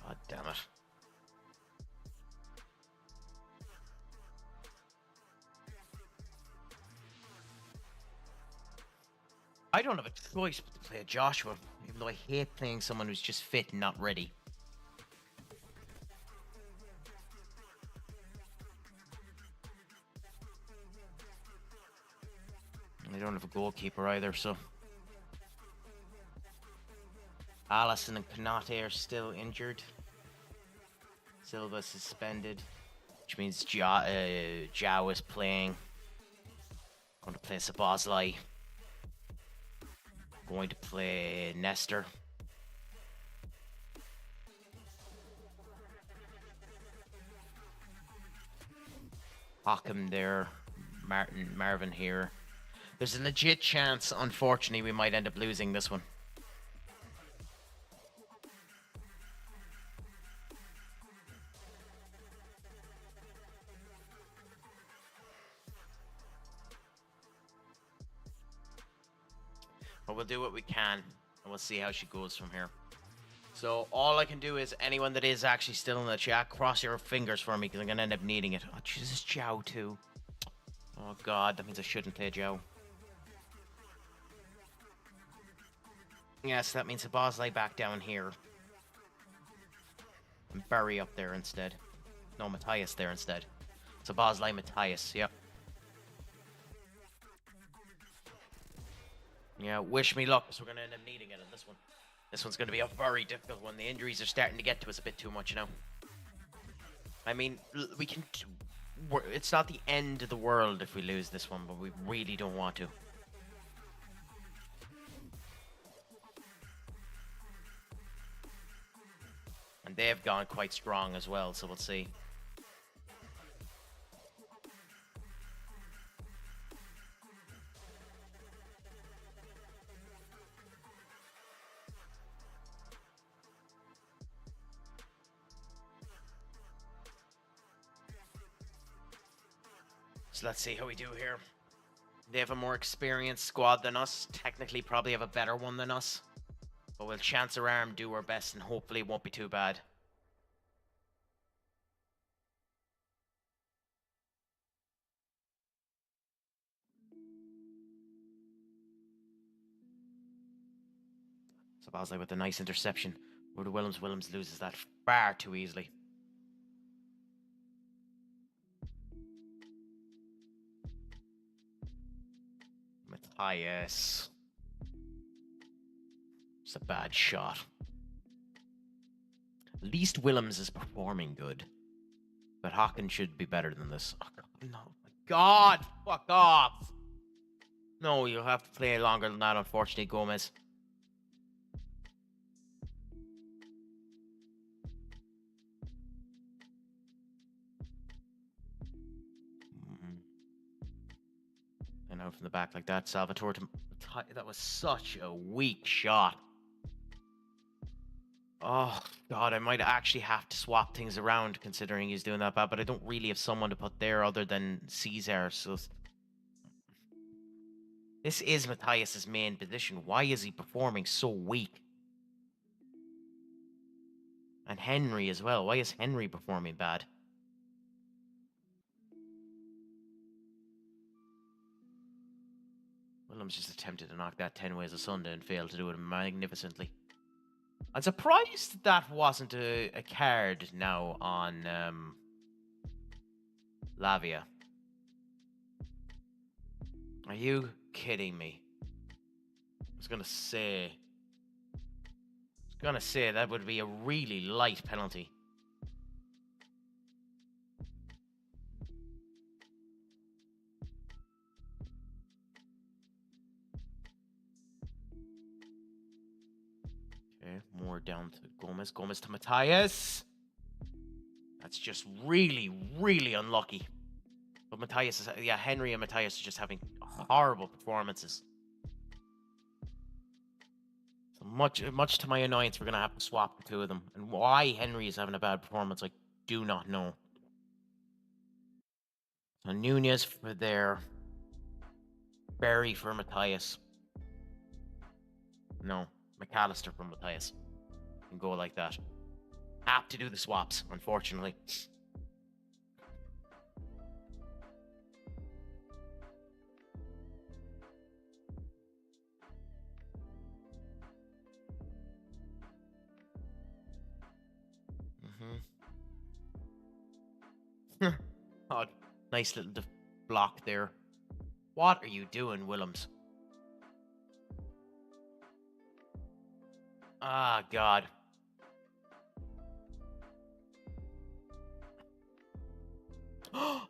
God damn it. I don't have a choice but to play Joshua, even though I hate playing someone who's just fit and not ready. They don't have a goalkeeper either, so... Allison and Konate are still injured. Silva suspended, which means Zhao is playing. Going to play Sabazlai. Going to play Nestor. Hockham there. Marvin here. There's a legit chance, unfortunately, we might end up losing this one. But we'll do what we can, and we'll see how she goes from here. So all I can do is, anyone that is actually still in the chat, cross your fingers for me, because I'm going to end up needing it. Oh, Jesus, Zhao too. Oh, God, that means I shouldn't play Zhao. Yes, that means Sabazlai back down here. And Barry up there instead. No, Matthias there instead. Sabazlai, Matthias, yep. Yeah, wish me luck, because we're going to end up needing it in this one. This one's going to be a very difficult one. The injuries are starting to get to us a bit too much now. I mean, we can... It's not the end of the world if we lose this one, but we really don't want to. And they've gone quite strong as well, so we'll see. So let's see how we do here. They have a more experienced squad than us. Technically, probably have a better one than us. But we'll chance our arm, do our best, and hopefully it won't be too bad. Sabazlai with a nice interception. Over to Willems. Willems loses that far too easily. Matthias. It's a bad shot. At least Willems is performing good. But Hawkins should be better than this. Oh, God, no. My God! Fuck off! No, you'll have to play longer than that, unfortunately, Gomez. And out from the back like that. Salvatore to... That was such a weak shot. Oh, God, I might actually have to swap things around considering he's doing that bad, but I don't really have someone to put there other than Caesar, so... This is Matthias' main position. Why is he performing so weak? And Henry as well. Why is Henry performing bad? Williams just attempted to knock that 10 ways asunder and failed to do it magnificently. I'm surprised that wasn't a card now on Lavia. Are you kidding me? I was gonna say that would be a really light penalty. Okay, more down to Gomez. Gomez to Matthias. That's just really, really unlucky. But Matthias is... Yeah, Henry and Matthias are just having horrible performances. So much to my annoyance, we're going to have to swap the two of them. And why Henry is having a bad performance, I do not know. So Nunez for there. Berry for Matthias. No, McAllister for Matthias. And go like that. Have to do the swaps, unfortunately. Oh, nice little block there. What are you doing, Willems? Ah, God.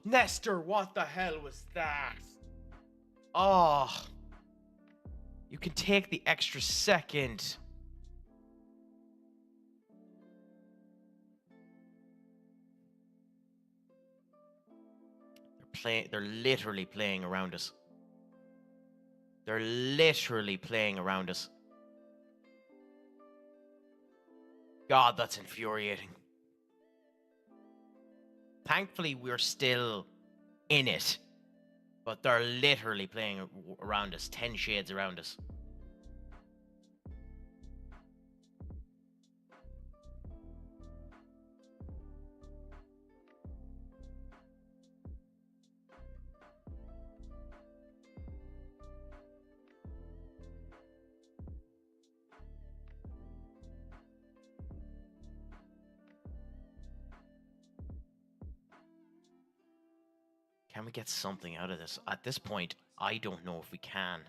Nestor, what the hell was that? Oh. You can take the extra second. They're literally playing around us. They're literally playing around us. God, that's infuriating. Thankfully, we're still in it. But they're literally playing around us. 10 shades around us. Can we get something out of this? At this point, I don't know if we can.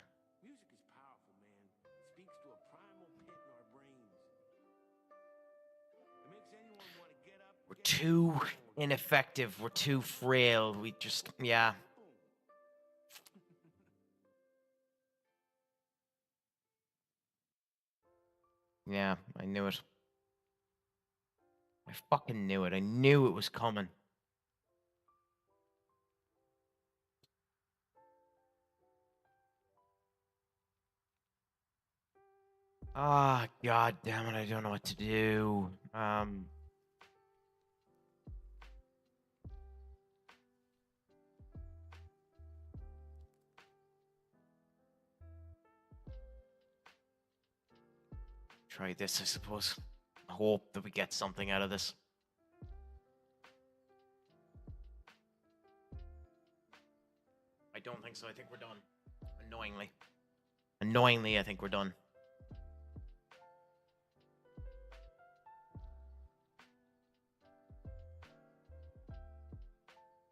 Music is powerful, man. It speaks to a primal pit in our brains. It makes anyone want to get up. We're too ineffective. We're too frail. We just, yeah. Yeah, I knew it. I fucking knew it. I knew it was coming. Ah, God damn it, I don't know what to do. Try this, I suppose. Hope that we get something out of this. I don't think so. I think we're done. Annoyingly. Annoyingly, I think we're done.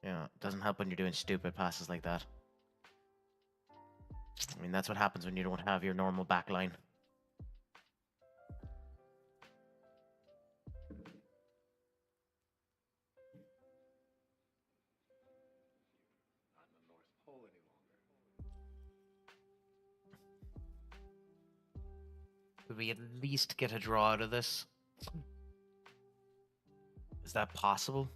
Yeah, it doesn't help when you're doing stupid passes like that. I mean, that's what happens when you don't have your normal back line. Not in the North Pole any longer. Could we at least get a draw out of this? Is that possible?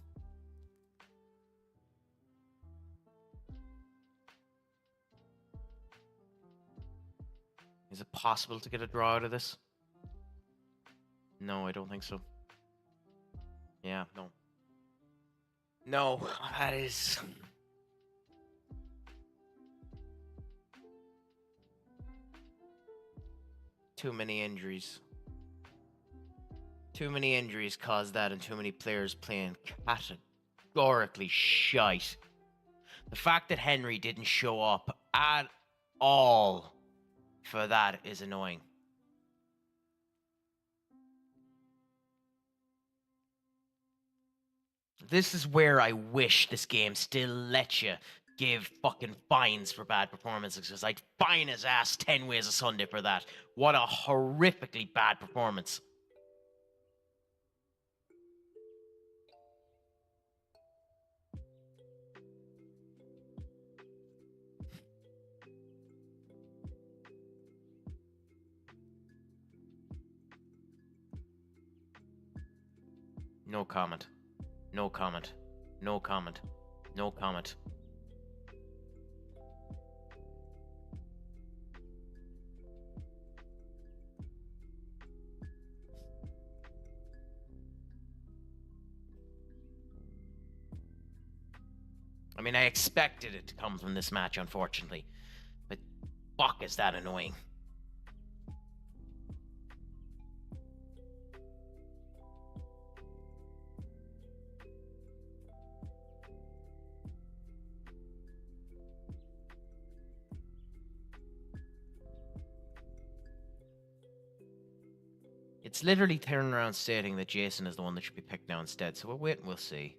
Is it possible to get a draw out of this? No, I don't think so. Yeah, no. No, that is... Too many injuries. Too many injuries caused that, and too many players playing categorically shite. The fact that Henry didn't show up at all for that is annoying. This is where I wish this game still lets you give fucking fines for bad performances, because I'd fine his ass 10 ways a Sunday for that. What a horrifically bad performance. No comment. No comment. No comment. No comment. I mean, I expected it to come from this match, unfortunately. But fuck, is that annoying. It's literally turning around stating that Jason is the one that should be picked now instead, so we'll wait and we'll see.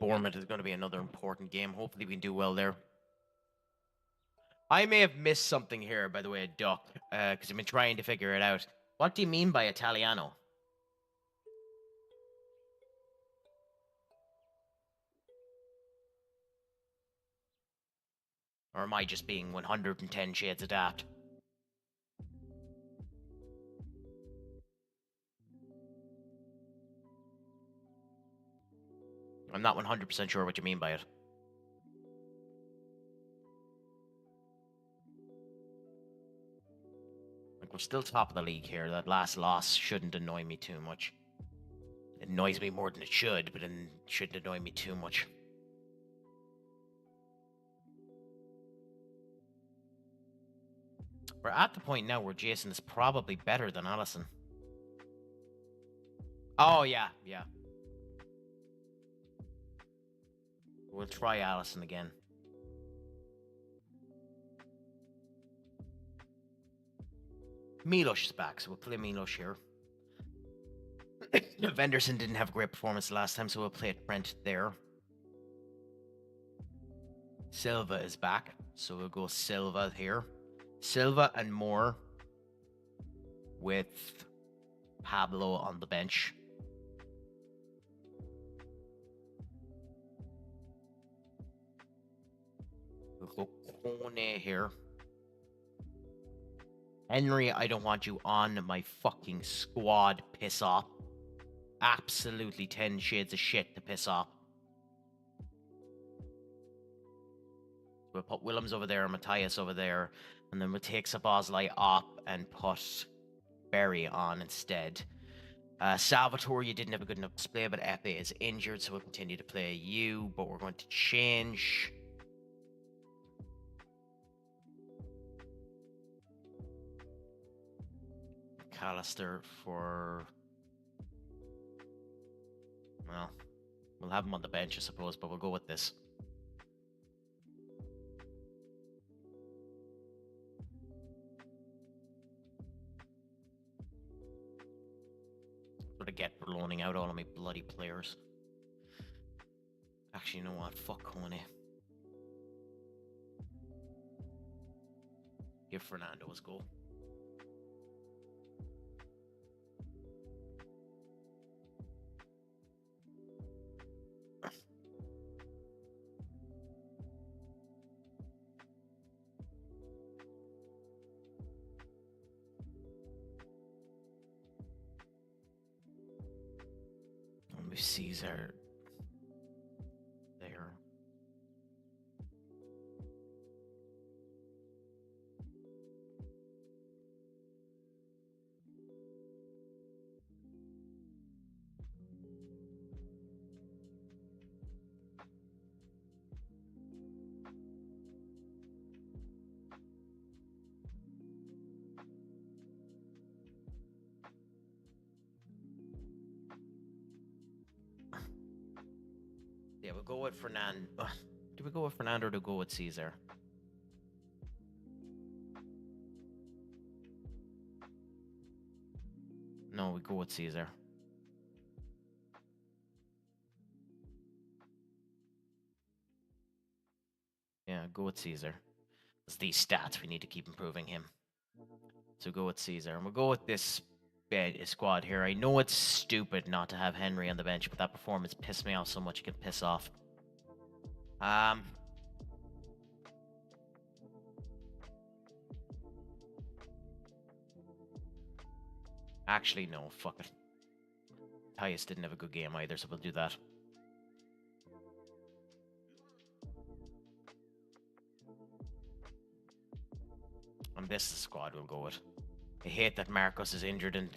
Bournemouth is going to be another important game. Hopefully we can do well there. I may have missed something here, by the way, Duck, because I've been trying to figure it out. What do you mean by Italiano? Or am I just being 110 shades of daft? I'm not 100% sure what you mean by it. Like, we're still top of the league here. That last loss shouldn't annoy me too much. It annoys me more than it should, but it shouldn't annoy me too much. We're at the point now where Jason is probably better than Allison. Oh, yeah. We'll try Allison again. Milos is back, so we'll play Milos here. Venderson didn't have a great performance last time, so we'll play Trent there. Silva is back, so we'll go Silva here. Silva and Moore with Pablo on the bench. We'll go Kone here. Henry, I don't want you on my fucking squad. Piss off. Absolutely 10 shades of shit to piss off. We'll put Willems over there, Matthias over there, and then we'll take Sabozlai up and put Berry on instead. Salvatore, you didn't have a good enough display, but Epe is injured, so we'll continue to play you, but we're going to change. McAllister for... Well, we'll have him on the bench, I suppose, but we'll go with this. What I get for loaning out all of my bloody players. Actually, you know what? Fuck Kone. Give Fernando his goal. Caesar there. Yeah, we'll go with Fernando. Do we go with Fernando or do we go with Caesar? No, we go with Caesar. Yeah, go with Caesar. It's these stats, we need to keep improving him. So go with Caesar. And we'll go with this squad here. I know it's stupid not to have Henry on the bench, but that performance pissed me off so much it can piss off. Actually, no, fuck it. Tyus didn't have a good game either, so we'll do that. And this is the squad we'll go with. I hate that Marcos is injured and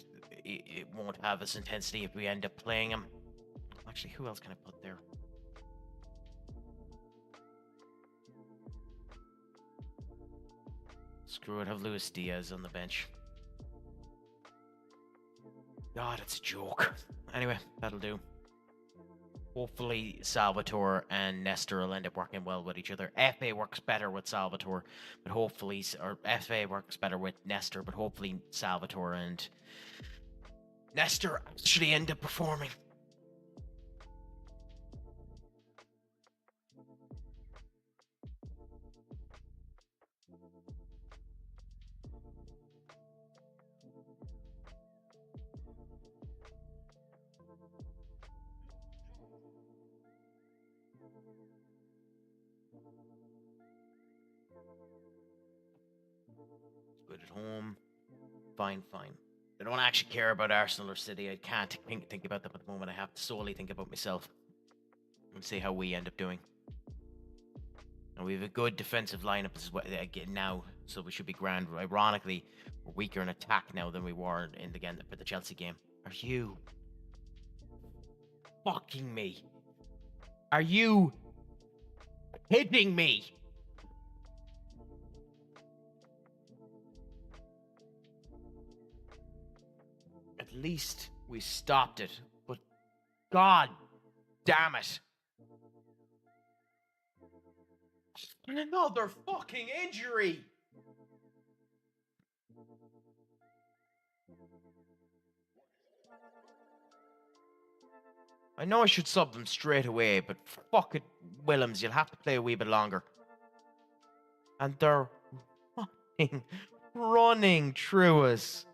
it won't have this intensity if we end up playing him. Actually, who else can I put there? Screw it, have Luis Diaz on the bench. God, it's a joke. Anyway, that'll do. Hopefully Salvatore and Nestor will end up working well with each other. FA works better with Salvatore, but hopefully, or FA works better with Nestor, but hopefully Salvatore and Nestor actually end up performing. Good at home. Fine. I don't actually care about Arsenal or City. I can't think about them at the moment. I have to solely think about myself and see how we end up doing. And we have a good defensive lineup as well again now, so we should be grand. Ironically, we're weaker in attack now than we were for the Chelsea game. Are you fucking me? Are you kidding me? At least we stopped it, but god damn it. Another fucking injury! I know I should sub them straight away, but fuck it, Willems, you'll have to play a wee bit longer. And they're running through us.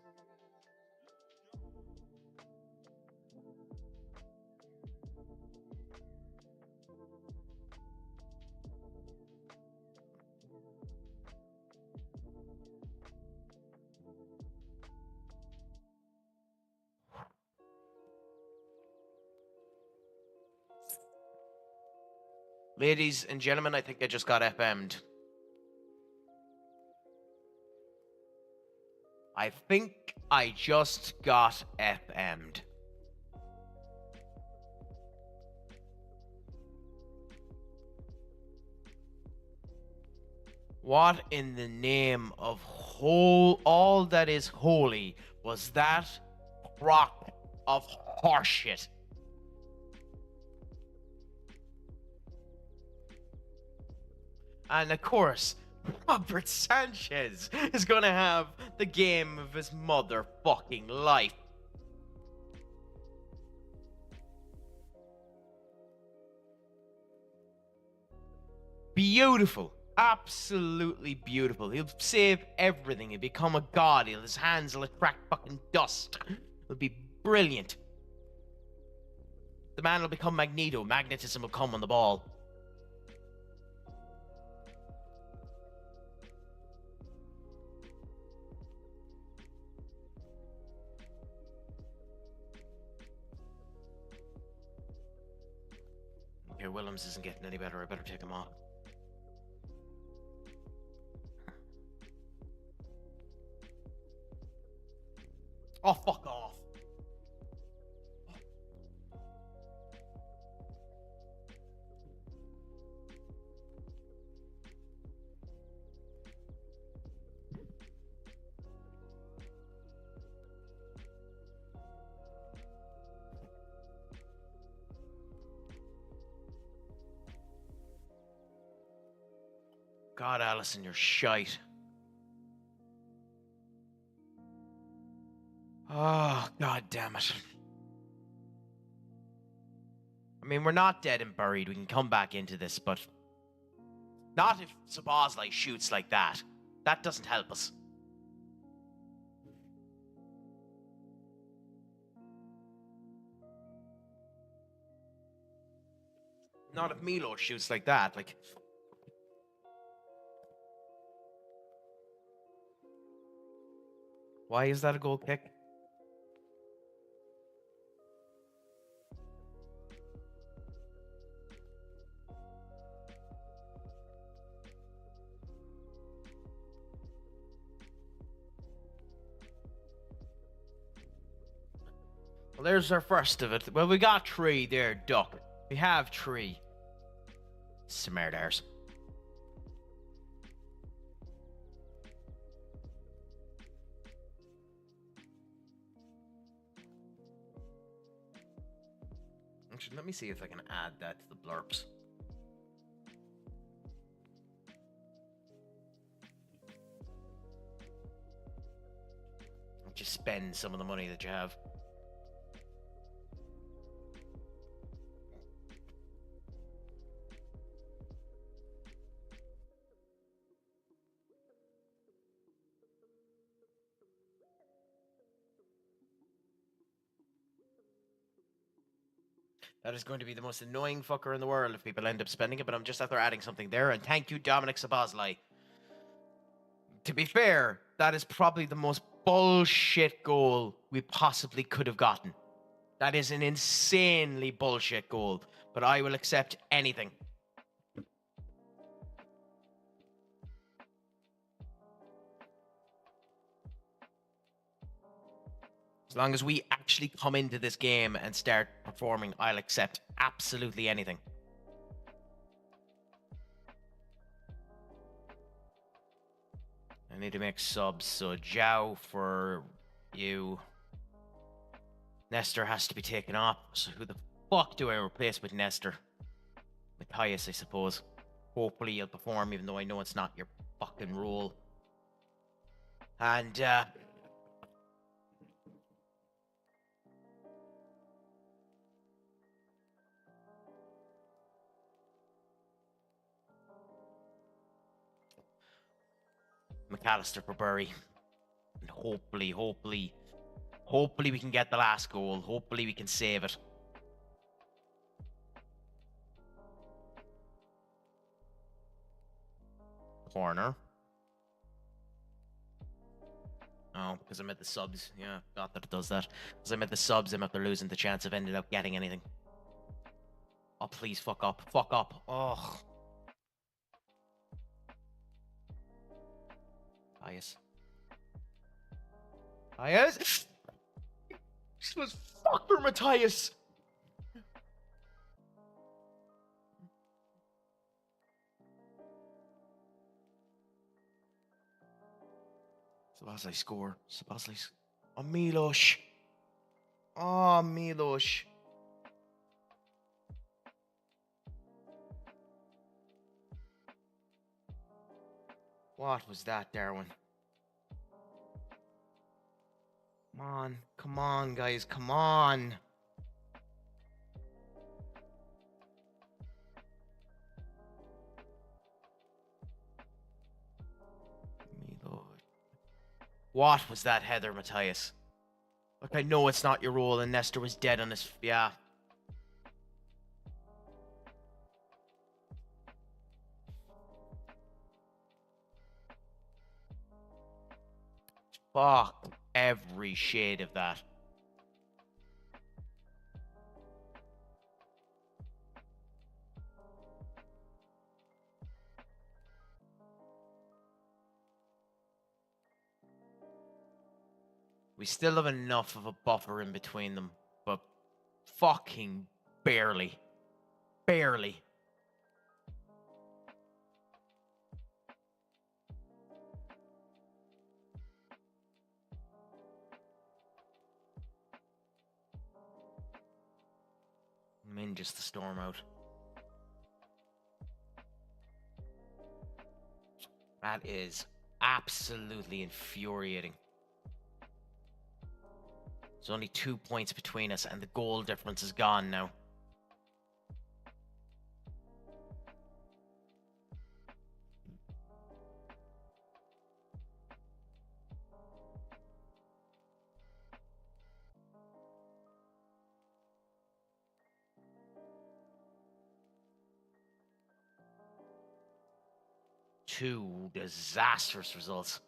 Ladies and gentlemen, I think I just got FM'd. I think I just got FM'd. What in the name of all that is holy was that crock of horseshit? And of course, Robert Sanchez is gonna have the game of his motherfucking life. Beautiful. Absolutely beautiful. He'll save everything. He'll become a god. His hands will attract fucking dust. It'll be brilliant. The man will become Magneto. Magnetism will come on the ball. Okay, Willems isn't getting any better. I better take him off. Oh, fuck off. God, Allison, you're shite. Oh, god damn it. I mean, we're not dead and buried. We can come back into this, but not if Sabazlai shoots like that. That doesn't help us. Not if Milo shoots like that. Like, why is that a goal kick? there's our first of it. Well, we got 3 there, Duck. We have 3. Smart arse. Actually, let me see if I can add that to the blurbs. Just spend some of the money that you have. That is going to be the most annoying fucker in the world if people end up spending it, but I'm just after adding something there. And thank you, Dominic Sabazlai. To be fair, that is probably the most bullshit goal we possibly could have gotten. That is an insanely bullshit goal, but I will accept anything. As long as we actually come into this game and start performing, I'll accept absolutely anything. I need to make subs, so Jow for you. Nestor has to be taken off, so who the fuck do I replace with Nestor? Matthias, I suppose. Hopefully you'll perform, even though I know it's not your fucking role. And, McAllister for Bury. And hopefully we can get the last goal. Hopefully we can save it. Corner. Oh, because I'm at the subs. Yeah, not that it does that. Because I'm at the subs, I'm after losing the chance of ending up getting anything. Oh, please, fuck up. Fuck up. Oh. Matthias. Matthias? This was fucker, Matthias! Sabazlai score. Sabazlai. Oh, Milos. Oh, Milos. What was that, Darwin? Come on. Come on, guys. Come on. Milos. What was that header, Matthias? Look, I know it's not your role, and Nestor was dead on his... Yeah. Fuck every shade of that. We still have enough of a buffer in between them, but fucking barely. Barely. I'm in just to storm out. That is absolutely infuriating. There's only 2 points between us, and the goal difference is gone now. Two disastrous results.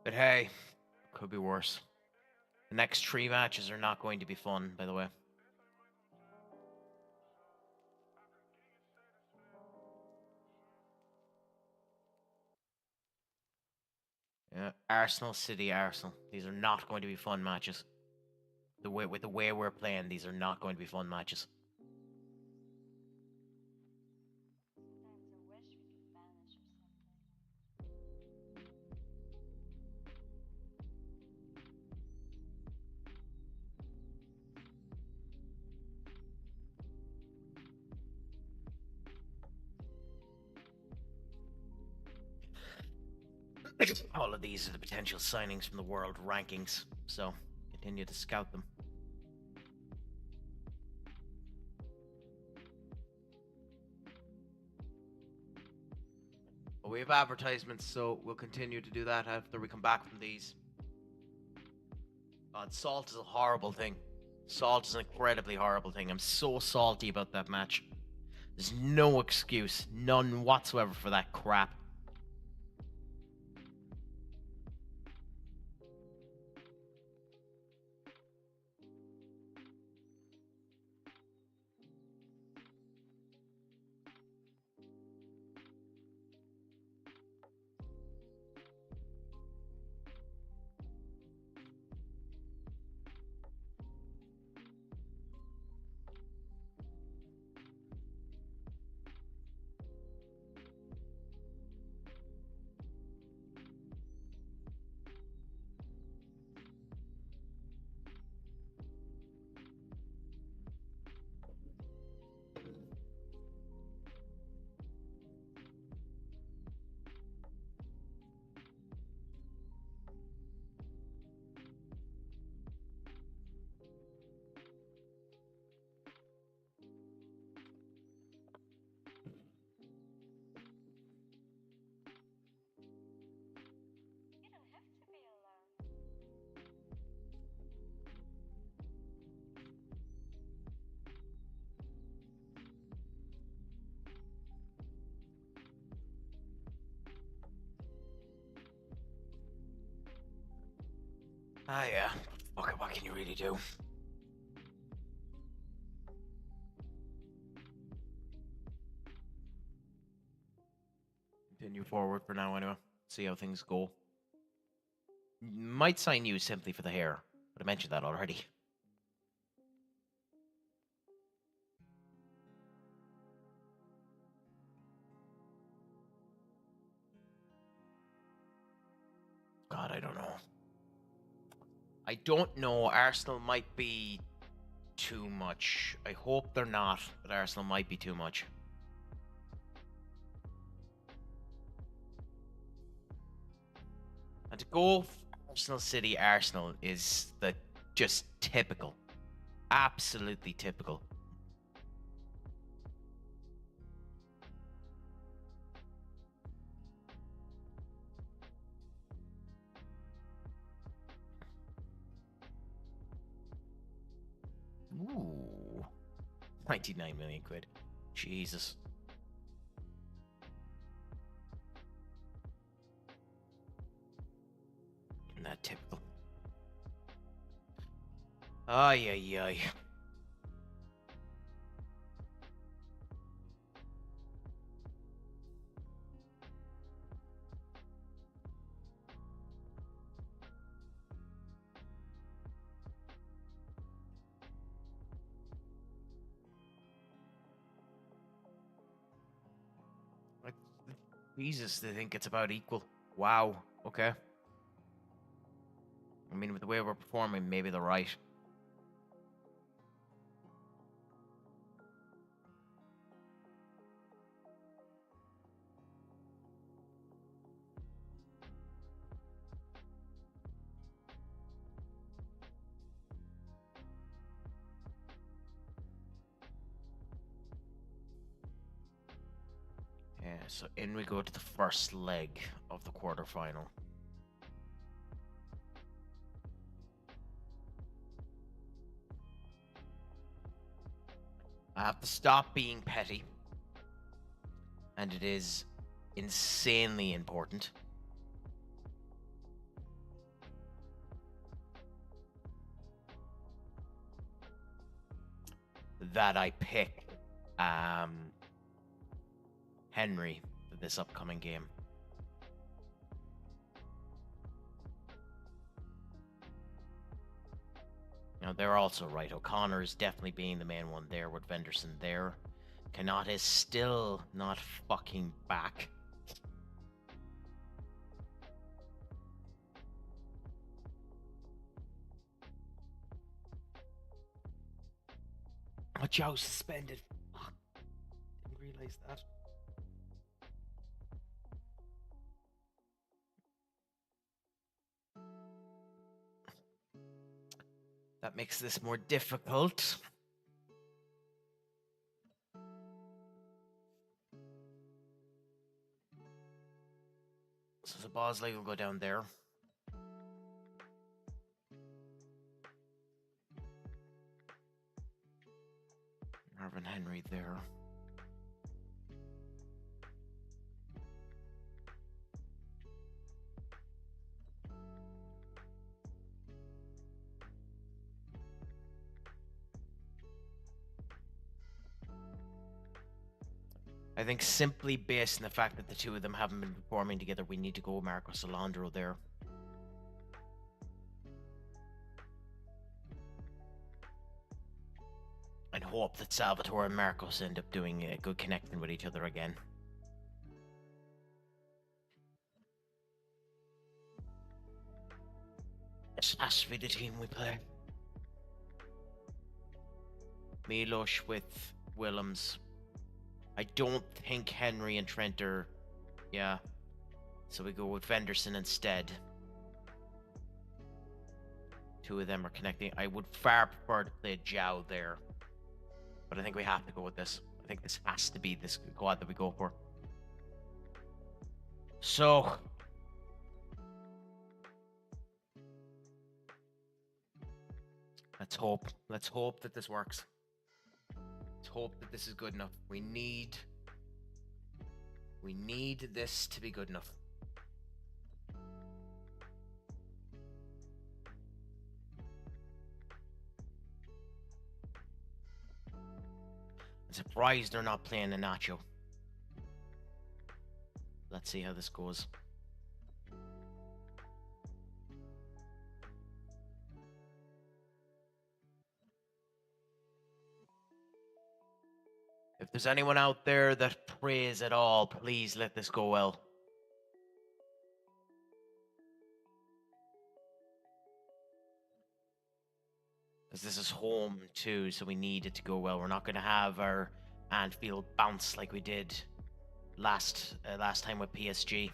But hey, could be worse. The next 3 matches are not going to be fun, by the way. Yeah, Arsenal, City, Arsenal. These are not going to be fun matches. With the way we're playing, these are not going to be fun matches. Sometimes I wish we could vanish or something. All of these are the potential signings from the world rankings, so continue to scout them. Well, we have advertisements, so we'll continue to do that after we come back from these. God, salt is a horrible thing. Salt is an incredibly horrible thing. I'm so salty about that match. There's no excuse, none whatsoever for that crap. You don't have to be alone. Ah, yeah. Fuck it, what can you really do? Continue forward for now, anyway. See how things go. Might sign you simply for the hair, but I mentioned that already. God, I don't know. I don't know. Arsenal might be too much. I hope they're not, but Arsenal might be too much. And to go Arsenal City Arsenal is the just typical. Absolutely typical. Ooh. 99 million quid. Jesus. Isn't that typical? Ay, ay, ay. Like, Jesus, they think it's about equal. Wow. Okay. I mean, with the way we're performing, maybe they're right. Yeah, so in we go to the first leg of the quarterfinal. I have to stop being petty. And it is insanely important. that I pick Henry for this upcoming game. Now, they're also right. O'Connor is definitely being the main one there with Venderson there. Kanata is still not fucking back. Oh, Joe suspended. Fuck. Didn't realize that. That makes this more difficult. So Bosley will go down there. Marvin Henry there. I think simply based on the fact that the two of them haven't been performing together, we need to go Marcos Alondro there. And hope that Salvatore and Marcos end up doing a good connecting with each other again. This has to be the team we play. Milos with Willems. I don't think Henry and Trent are... Yeah. So we go with Venderson instead. Two of them are connecting. I would far prefer to play Zhao there. But I think we have to go with this. I think this has to be this quad that we go for. So... Let's hope. Let's hope that this works. Let's hope that this is good enough. We need this to be good enough. I'm surprised they're not playing a Nacho. Let's see how this goes. If there's anyone out there that prays at all, please let this go well. Because this is home too, so we need it to go well. We're not going to have our Anfield bounce like we did last time with PSG.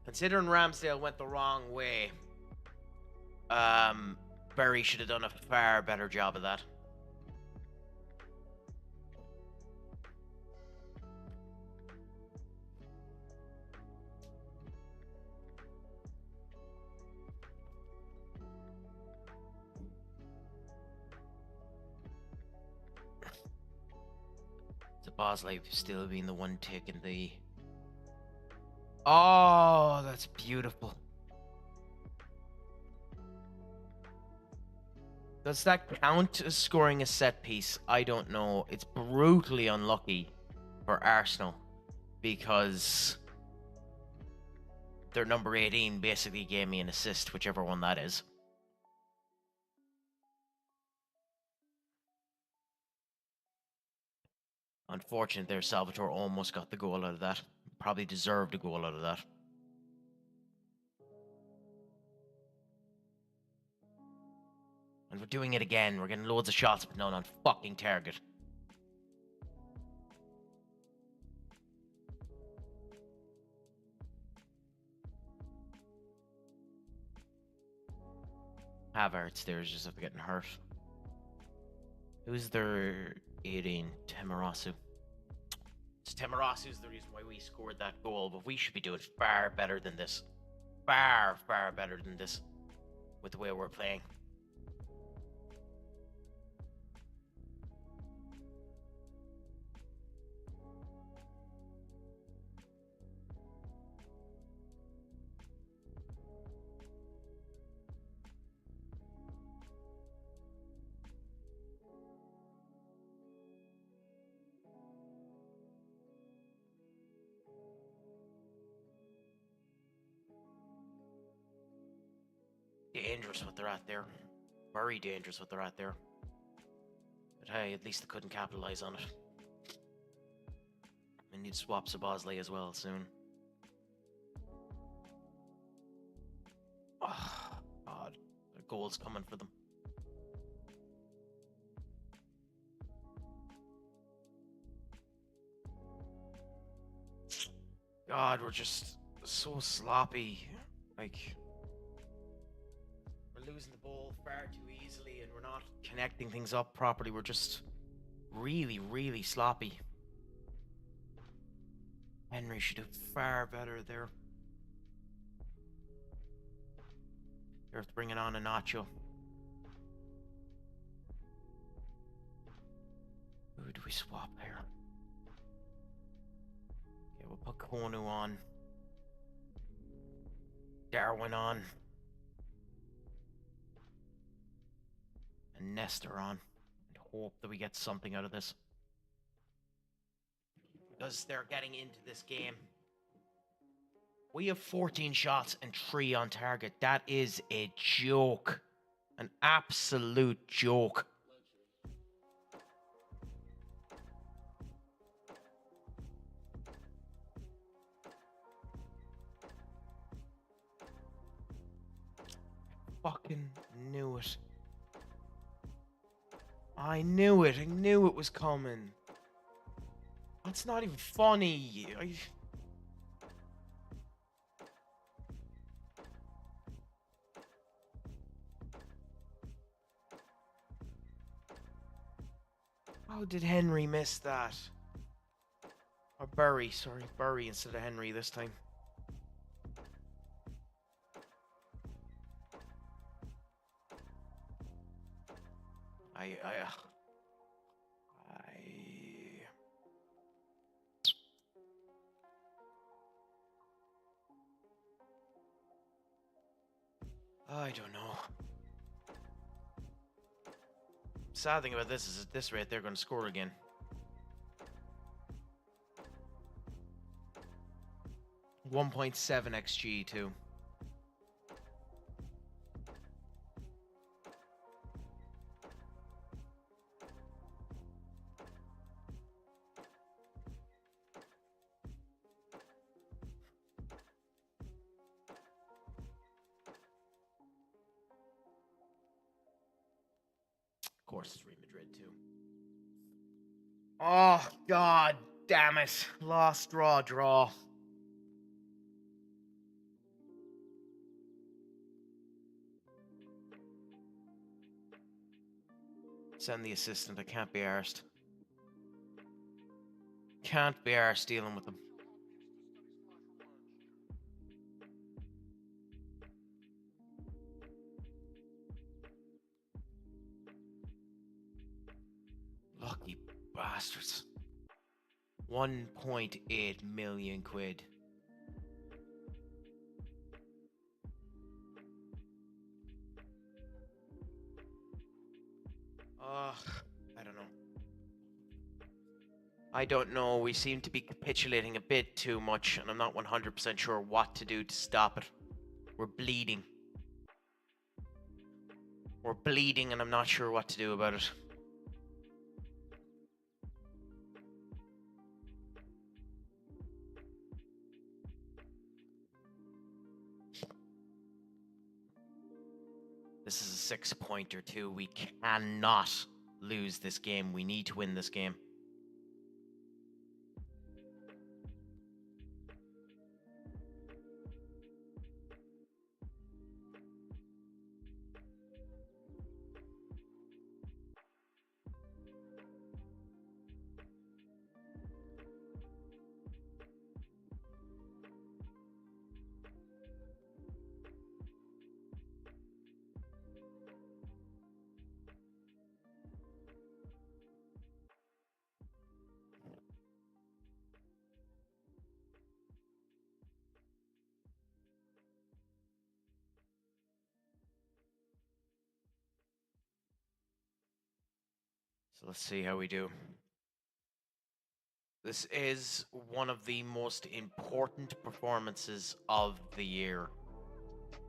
Considering Ramsdale went the wrong way, Berry should have done a far better job of that. So Bosley still being the one taking the... Oh, that's beautiful. Does that count as scoring a set piece? I don't know. It's brutally unlucky for Arsenal because their number 18 basically gave me an assist, whichever one that is. Unfortunate there, Salvatore almost got the goal out of that. Probably deserved a goal out of that. And we're doing it again. We're getting loads of shots, but none on fucking target. Havertz there is just after getting hurt. Who's their 18? Temarasu. So Temarasu's the reason why we scored that goal, but we should be doing far better than this. Far, far better than this with the way we're playing. dangerous what they're at there. Very dangerous what they're at there. But hey, at least they couldn't capitalize on it. We need swaps of Bosley as well soon. Oh, God. The goal's coming for them. God, we're just so sloppy. Like, we're losing the ball far too easily and we're not connecting things up properly. We're just really, really sloppy. Henry should do far better there. They're bringing on a Nacho. Who do we swap here? Okay, we'll put Konu on. Darwin on. And Nestor on. And hope that we get something out of this. Because they're getting into this game. We have 14 shots and 3 on target. That is a joke. An absolute joke. Fucking knew it. I knew it. I knew it was coming. That's not even funny. How did Henry miss that? Or Burry, sorry. Burry instead of Henry this time. I don't know. Sad thing about this is at this rate they're going to score again. .7 XG too. Of course, it's Real Madrid too. Oh God damn it! Lost, draw. Send the assistant. I can't be arsed. Can't be arsed dealing with them. Lucky bastards. 1.8 million quid. I don't know. I don't know. We seem to be capitulating a bit too much, and I'm not 100% sure what to do to stop it. We're bleeding. We're bleeding, and I'm not sure what to do about it. This is a 6-pointer too. We cannot lose this game. We need to win this game. So let's see how we do. This is one of the most important performances of the year.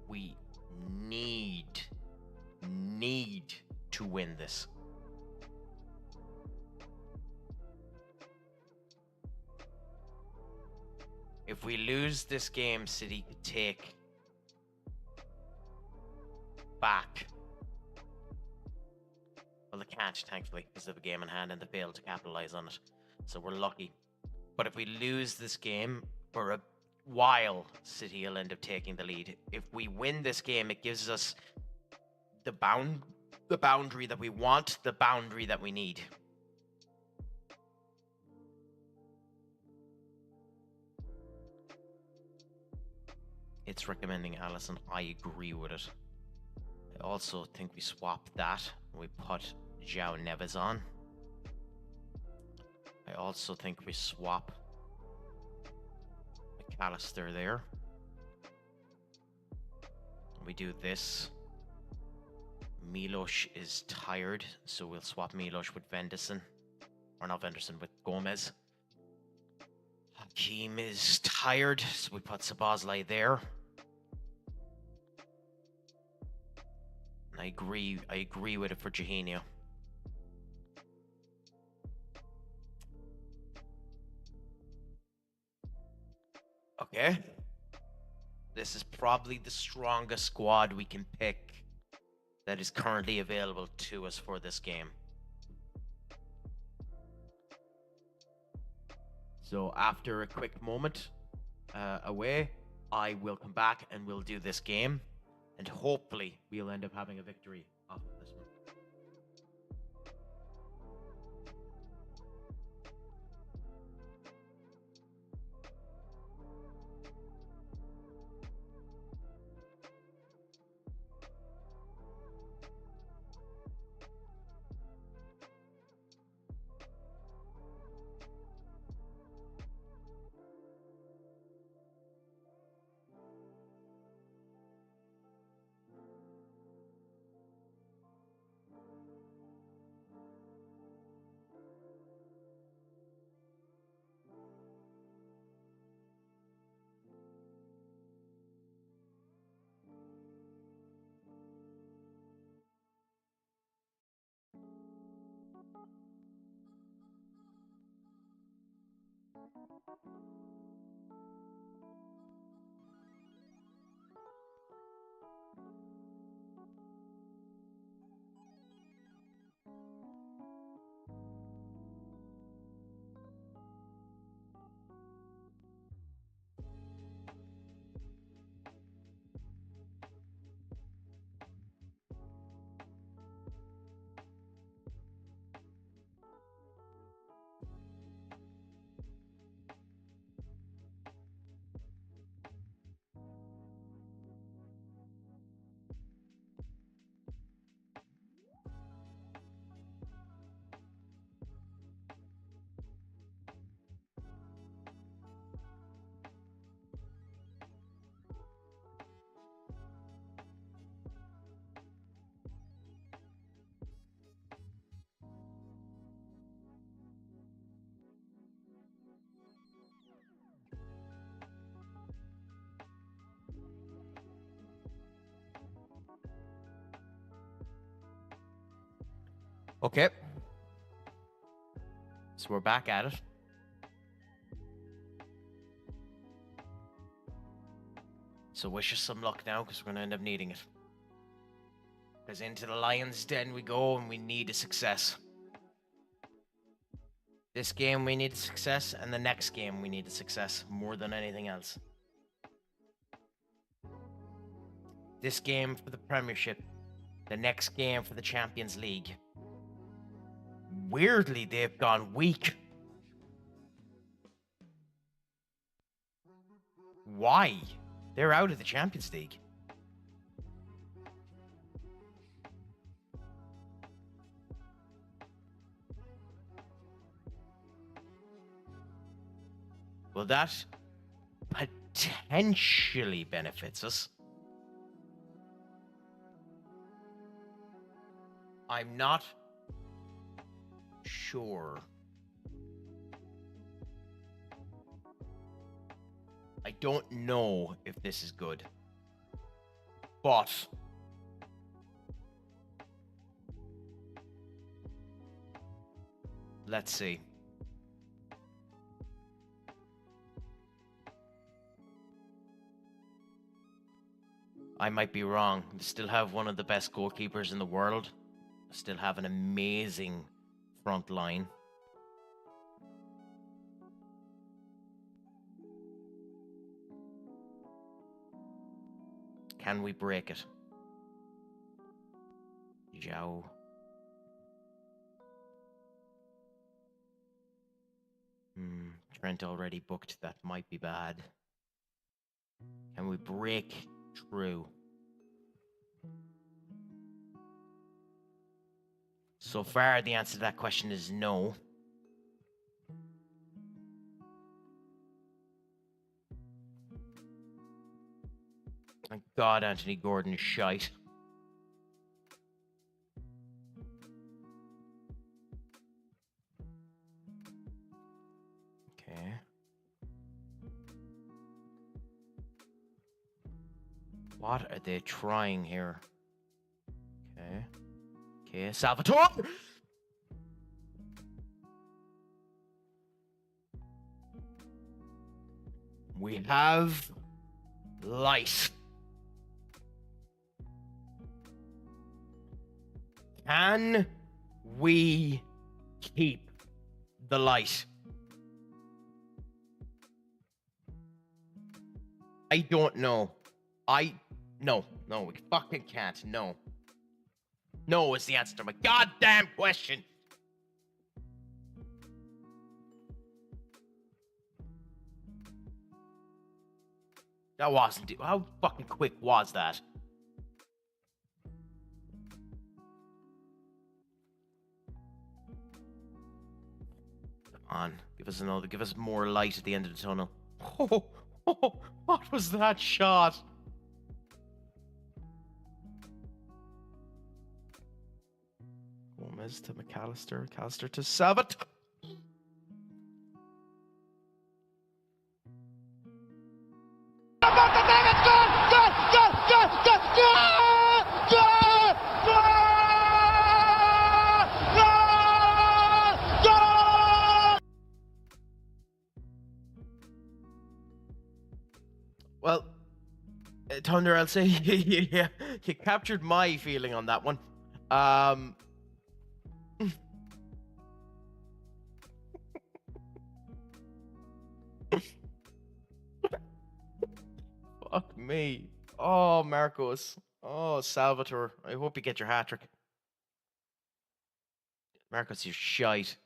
We need to win this. If we lose this game, City could take back. Well, they can't, thankfully, because they have a game in hand and they failed to capitalize on it. So we're lucky. But if we lose this game for a while, City will end up taking the lead. If we win this game, it gives us the boundary that we want, the boundary that we need. It's recommending Allison. I agree with it. I also think we swap that. We put João Neves on. I also think we swap McAllister there. We do this. Milos is tired, so we'll swap Milos with Venderson. Or not Venderson, with Gomez. Hakim is tired, so we put Szoboszlai there. And I agree with it for Jorginho. Okay. This is probably the strongest squad we can pick that is currently available to us for this game. So after a quick moment away, I will come back and we'll do this game. And hopefully we'll end up having a victory off of this one. Okay. So we're back at it. So wish us some luck now, because we're going to end up needing it. Because into the Lions' Den we go, and we need a success. This game we need a success, and the next game we need a success more than anything else. This game for the Premiership, the next game for the Champions League. Weirdly, they've gone weak. Why? They're out of the Champions League. Well, that potentially benefits us. I'm not sure. I don't know if this is good. But let's see. I might be wrong. They still have one of the best goalkeepers in the world. Still have an amazing front line. Can we break it? Zhao. Trent already booked. That might be bad. Can we break through? So far, the answer to that question is no. Thank God Anthony Gordon is shite. Okay. What are they trying here? Okay. Okay, Salvatore! We have light. Can we keep the light? I don't know. No, we fucking can't. No. No is the answer to my goddamn question. That wasn't. How fucking quick was that? Come on, give us another. Give us more light at the end of the tunnel. Oh, what was that shot? Gomez to McAllister. McAllister to Salvatore. Well, Thunder, I'll say you captured my feeling on that one. Fuck me. Oh, Marcos. Oh, Salvatore. I hope you get your hat trick. Marcos, you're shite.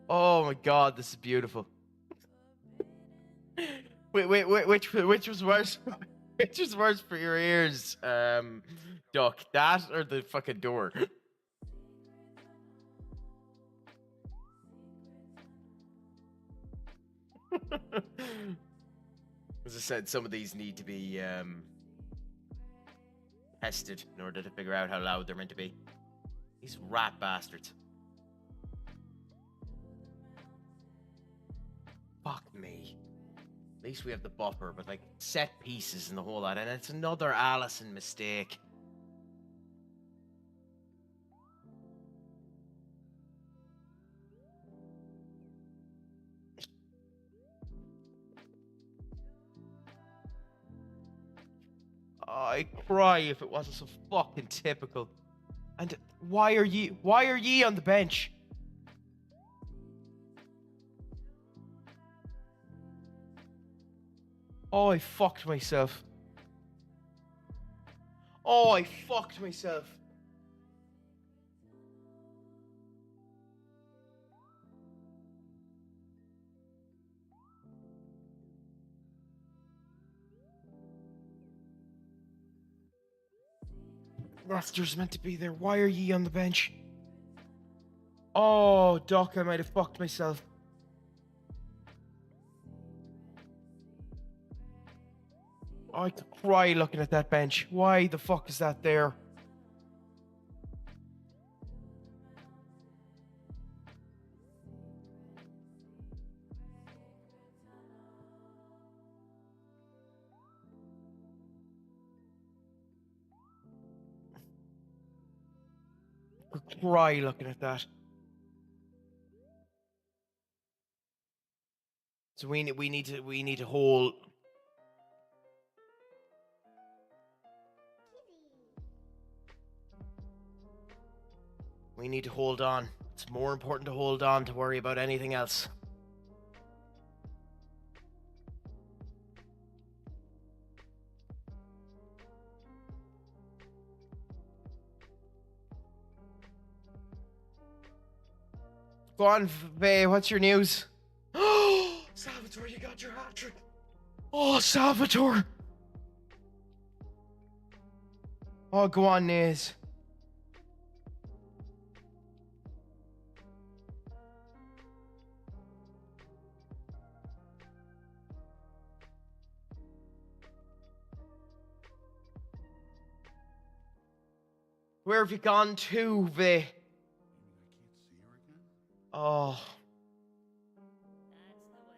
Oh my God, this is beautiful. Wait, which was worse? Which was worse for your ears, Duck? That or the fucking door? As I said, some of these need to be tested in order to figure out how loud they're meant to be. These rat bastards. Fuck me. At least we have the buffer, but like set pieces and the whole lot, and it's another Allison mistake. Oh, I'd cry if it wasn't so fucking typical. And why are ye on the bench? Oh, I fucked myself. Oh, I fucked myself. Roster's meant to be there. Why are ye on the bench? Oh, Doc, I might have fucked myself. I could cry looking at that bench. Why the fuck is that there? cry looking at that. So we need to hold. We need to hold on. It's more important to hold on to worry about anything else. Go on, Vay, what's your news? Oh, Salvatore, you got your hat trick. Oh, Salvatore. Oh, go on, Naze. Where have you gone to, Vay? Oh. That's the way it has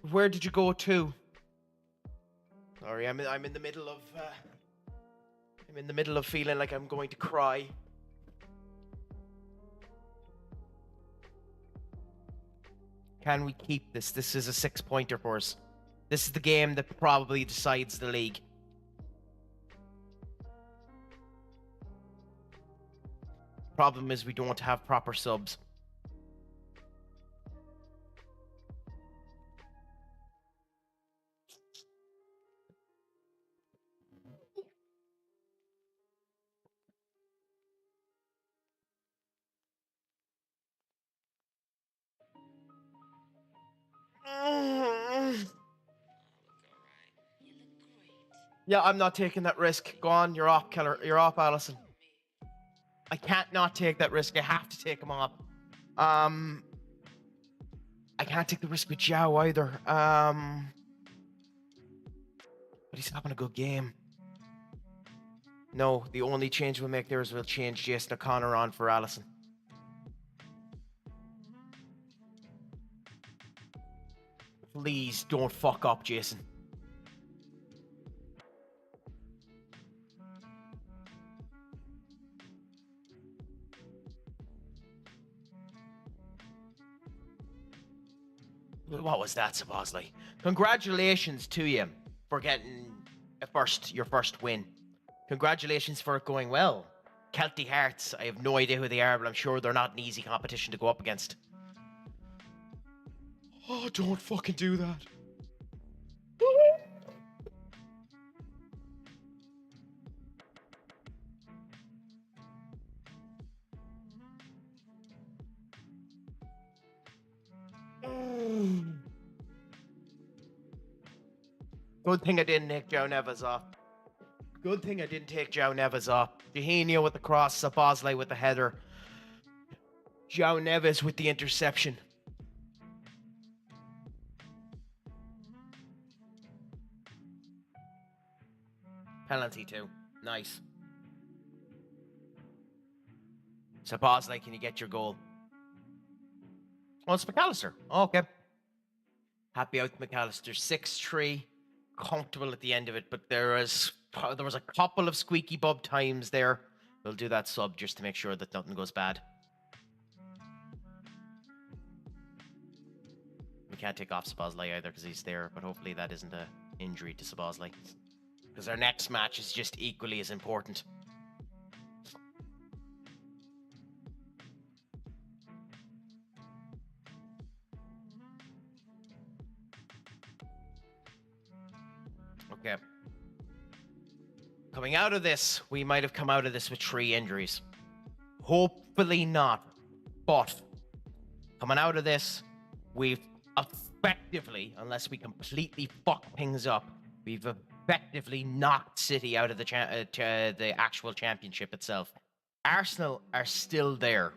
to be. Where did you go to? Sorry, I'm in the middle of I'm in the middle of feeling like I'm going to cry. Can we keep this? This is a 6-pointer for us. This is the game that probably decides the league. Problem is we don't have proper subs. Yeah, I'm not taking that risk. Go on, you're off, Keller. You're off, Allison. I can't not take that risk. I have to take him off. I can't take the risk with Zhao either. But he's having a good game. No, the only change we'll make there is we'll change Jason O'Connor on for Allison. Please don't fuck up, Jason. What was that, Sabosley? Congratulations to you for getting your first win. Congratulations for it going well. Kelty Hearts, I have no idea who they are, but I'm sure they're not an easy competition to go up against. Oh, don't fucking do that. Good thing I didn't take Joe Neves off. Good thing I didn't take Joe Neves off. Jahenia with the cross, Sabosley with the header. Joe Neves with the interception. Penalty too. Nice. Sabosley, can you get your goal? Oh, it's McAllister. Oh, okay. Happy out McAllister. 6-3. Comfortable at the end of it, but there was a couple of squeaky bub times there. We'll do that sub just to make sure that nothing goes bad. We can't take off Sabosley either because he's there, but hopefully that isn't an injury to Sabosley. Because our next match is just equally as important. Okay. Coming out of this, we might have come out of this with 3 injuries. Hopefully not. But coming out of this, we've effectively, unless we completely fuck things up, we've effectively knocked City out of the actual championship itself. Arsenal are still there.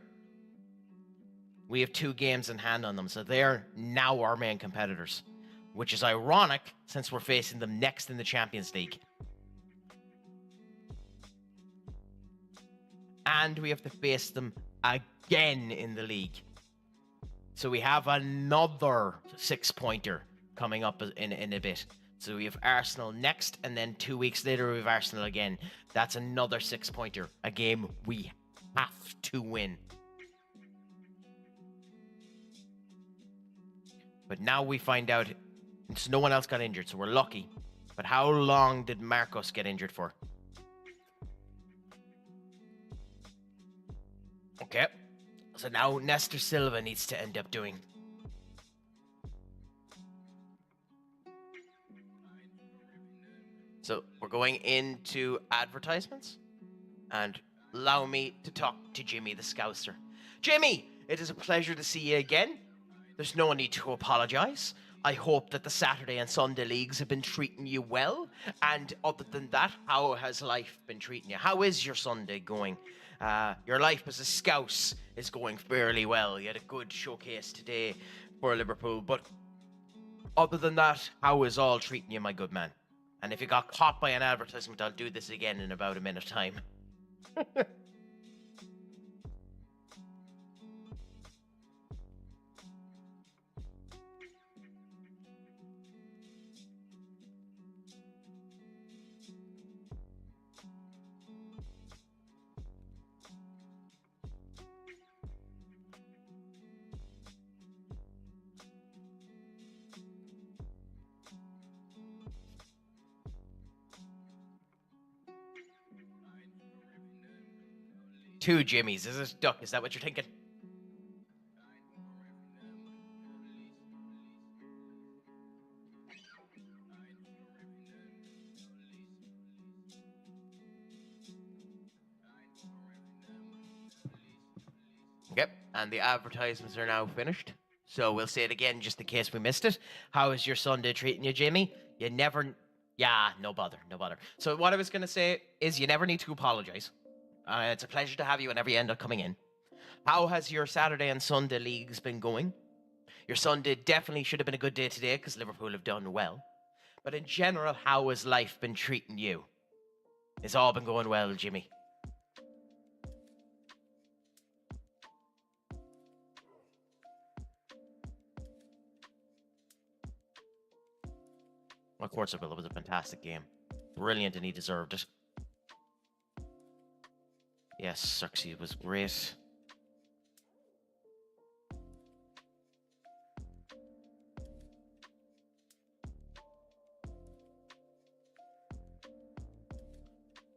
We have 2 games in hand on them, so they're now our main competitors. Which is ironic, since we're facing them next in the Champions League. And we have to face them again in the league. So we have another 6-pointer coming up in a bit. So we have Arsenal next, and then 2 weeks later we have Arsenal again. That's another 6-pointer, a game we have to win. But now we find out no one else got injured, so we're lucky. But how long did Marcos get injured for? Okay. So now Nestor Silva needs to end up doing. So we're going into advertisements. And allow me to talk to Jimmy the Scouser. Jimmy, it is a pleasure to see you again. There's no need to apologise. I hope that the Saturday and Sunday leagues have been treating you well. And other than that, how has life been treating you? How is your Sunday going? Your life as a Scouse is going fairly well. You had a good showcase today for Liverpool. But other than that, how is all treating you, my good man? And if you got caught by an advertisement, I'll do this again in about a minute's time. Two Jimmys. Is this Duck? Is that what you're thinking? Yep, and the advertisements are now finished. So we'll say it again just in case we missed it. How is your Sunday treating you, Jimmy? You never... Yeah, no bother, no bother. So what I was going to say is you never need to apologise. It's a pleasure to have you whenever you end up coming in. How has your Saturday and Sunday leagues been going? Your Sunday definitely should have been a good day today because Liverpool have done well. But in general, how has life been treating you? It's all been going well, Jimmy. Of course it will. It was a fantastic game. Brilliant, and he deserved it. Yes, Circe was great.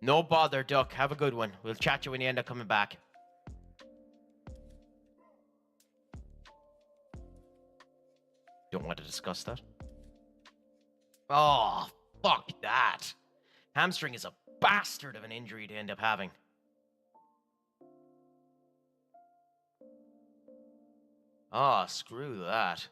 No bother, Duck. Have a good one. We'll chat you when you end up coming back. Don't want to discuss that. Oh, fuck that. Hamstring is a bastard of an injury to end up having. Oh, screw that.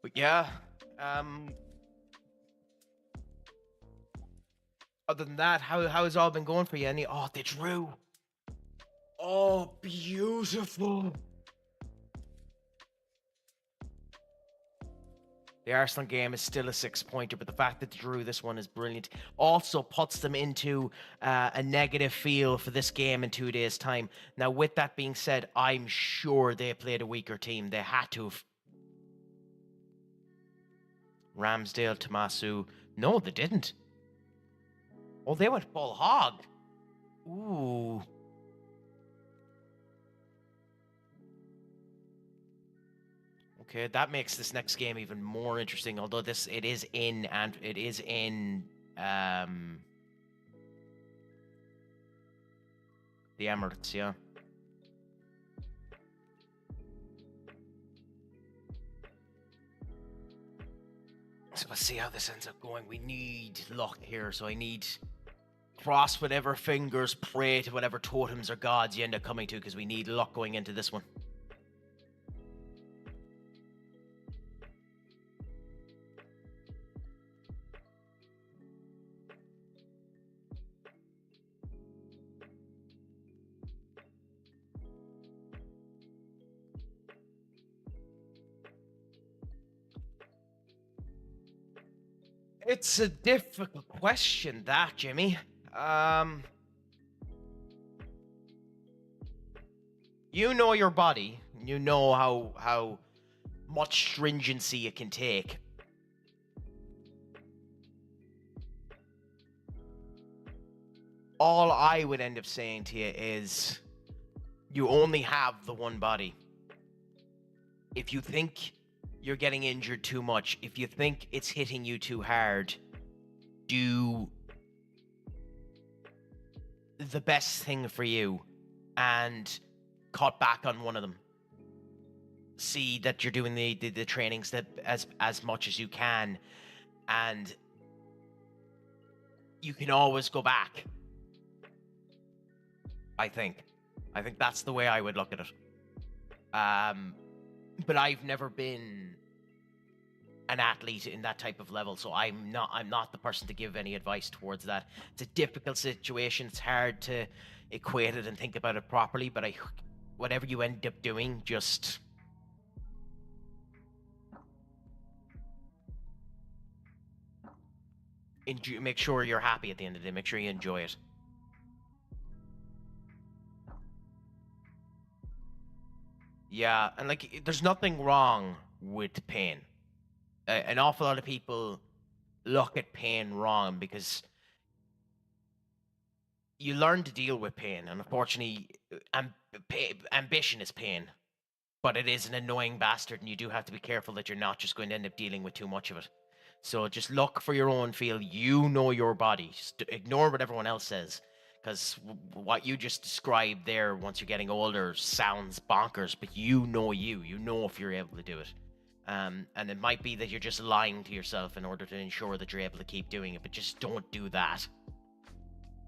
But yeah, other than that, how has all been going for you? Any? Oh, they drew. Oh, beautiful. The Arsenal game is still a 6-pointer, but the fact that they drew this one is brilliant. Also puts them into a negative feel for this game in 2 days' time. Now, with that being said, I'm sure they played a weaker team. They had to have. Ramsdale, Tomasu. No, they didn't. Oh, they went full hog. Ooh. Okay, that makes this next game even more interesting. Although it is in the Emirates, yeah. So let's see how this ends up going. We need luck here, so I need cross whatever fingers, pray to whatever totems or gods you end up coming to, because we need luck going into this one. It's a difficult question, that, Jimmy. You know your body. You know how much stringency it can take. All I would end up saying to you is you only have the one body. If you think you're getting injured too much, if you think it's hitting you too hard, do the best thing for you and cut back on one of them. See that you're doing the trainings that as much as you can, and you can always go back. I think that's the way I would look at it. But I've never been an athlete in that type of level, so I'm not the person to give any advice towards that. It's a difficult situation. It's hard to equate it and think about it properly, but whatever you end up doing, just make sure you're happy at the end of the day. Make sure you enjoy it. Yeah, and like, there's nothing wrong with pain. An awful lot of people look at pain wrong because you learn to deal with pain, and unfortunately, ambition is pain, but it is an annoying bastard, and you do have to be careful that you're not just going to end up dealing with too much of it. So just look for your own feel. You know your body. Just ignore what everyone else says. Because what you just described there, once you're getting older, sounds bonkers, but you know if you're able to do it. And it might be that you're just lying to yourself in order to ensure that you're able to keep doing it, but just don't do that.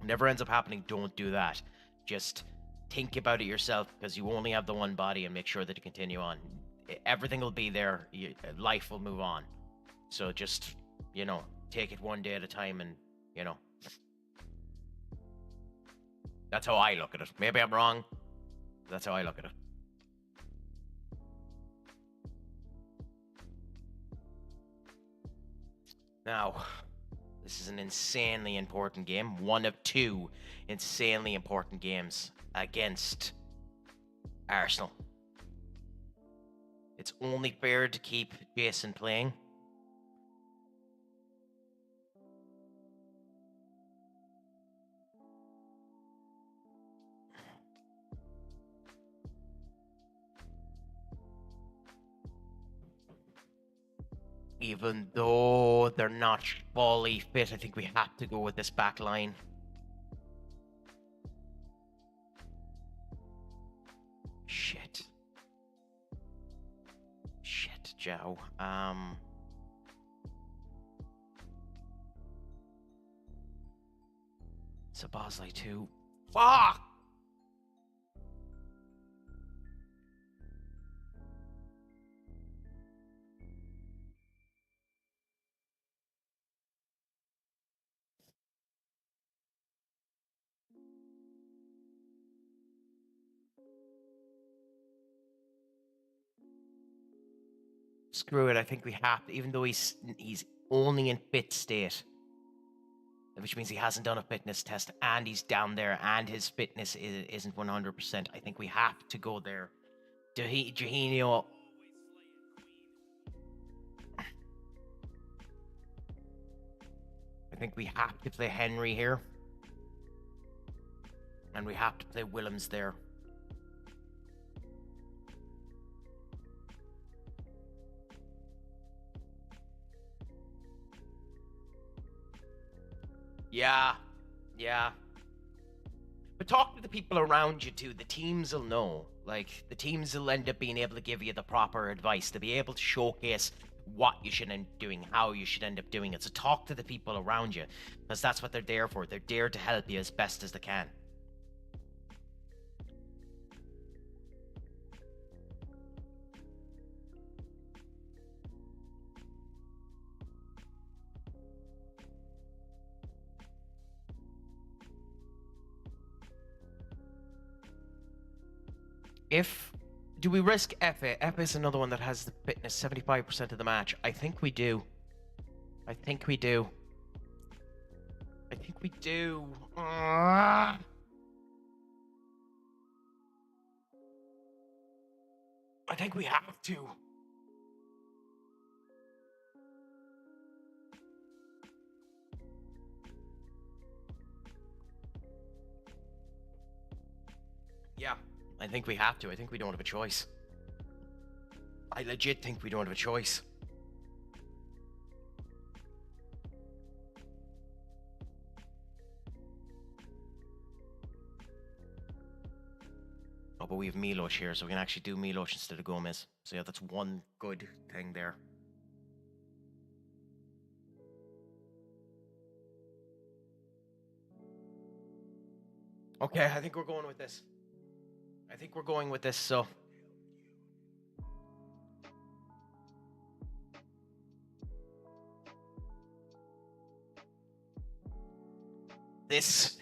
It never ends up happening. Don't do that. Just think about it yourself, because you only have the one body, and make sure that you continue on. Everything will be there. Life will move on. So just, take it one day at a time, and, that's how I look at it. Maybe I'm wrong. That's how I look at it. Now, this is an insanely important game. One of two insanely important games against Arsenal. It's only fair to keep Jason playing. Even though they're not fully fit, I think we have to go with this back line. Shit, Joe. So Bosley too. Fuck! Screw it, I think we have to, even though he's only in fit state, which means he hasn't done a fitness test, and he's down there, and his fitness isn't 100%. I think we have to go there. Jorginho. I think we have to play Henry here. And we have to play Willems there. Yeah. But talk to the people around you too. The teams will know. Like, the teams will end up being able to give you the proper advice, to be able to showcase what you should end up doing, how you should end up doing it. So talk to the people around you, because that's what they're there for. They're there to help you as best as they can. Do we risk Efe? Efe is another one that has the fitness 75% of the match. I think we do. I think we do. I think we do. I think we have to. Yeah, I think we have to. I think we don't have a choice. I legit think we don't have a choice. Oh, but we have Milos here, so we can actually do Milos instead of Gomez. So yeah, that's one good thing there. Okay, I think we're going with this. So this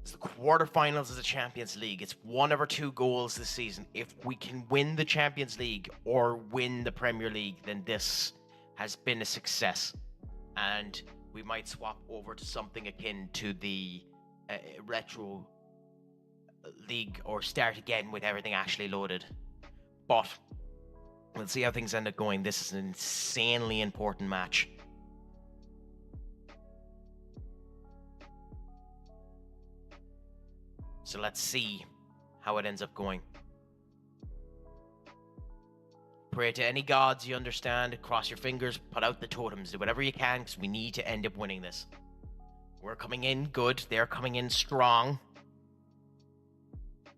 is the quarterfinals of the Champions League. It's one of our 2 goals this season. If we can win the Champions League or win the Premier League, then this has been a success. And we might swap over to something akin to the retro league or start again with everything actually loaded. But we'll see how things end up going. This is an insanely important match. So let's see how it ends up going. Pray to any gods you understand, cross your fingers, put out the totems, do whatever you can, because we need to end up winning this. We're coming in good, they're coming in strong.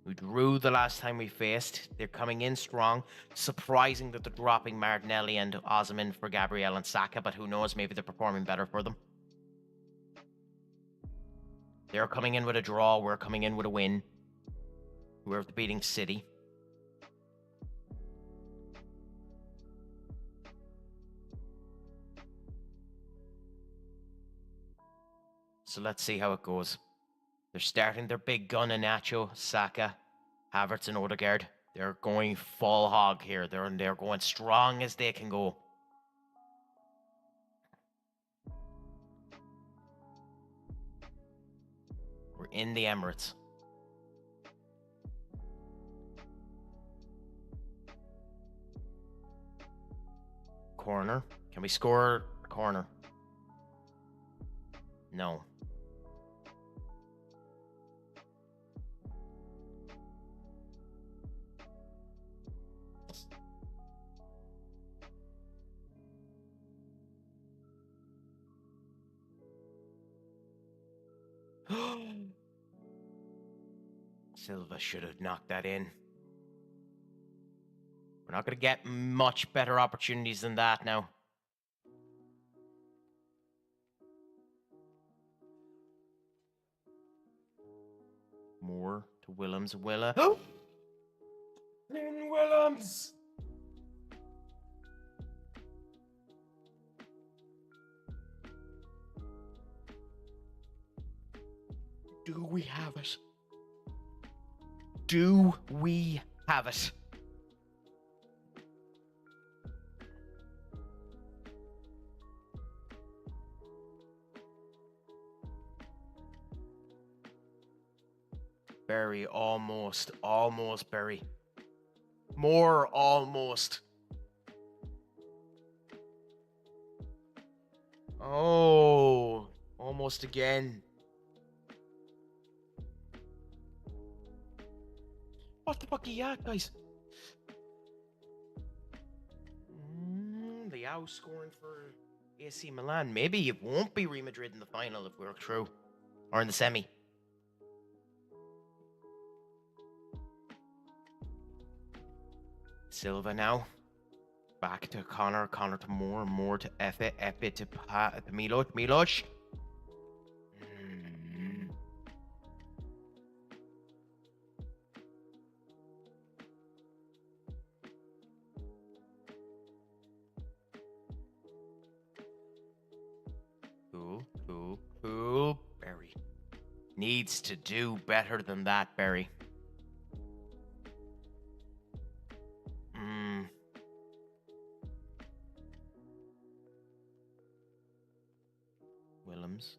We drew the last time we faced. They're coming in strong. Surprising that they're dropping Martinelli and Osimhen for Gabriel and Saka, but who knows, maybe they're performing better for them. They're coming in with a draw, we're coming in with a win. We're beating City. So let's see how it goes. They're starting their big gun in Nacho, Saka, Havertz and Odegaard. They're going full hog here. They're going strong as they can go. We're in the Emirates. Corner. Can we score a corner? No. Silva should have knocked that in. We're not going to get much better opportunities than that now. Moore to Willems. Lynn Willems! Do we have it? Do we have it? Barry, almost, Barry. More, almost. Oh, almost again. What the fuck are you at, guys? Leao scoring for AC Milan. Maybe it won't be Real Madrid in the final if we're through. Or in the semi. Silva now. Back to Connor. Connor to Moore. Moore to Efe. Efe to Milos. Milos. Cool. Barry. Needs to do better than that, Barry. Rams.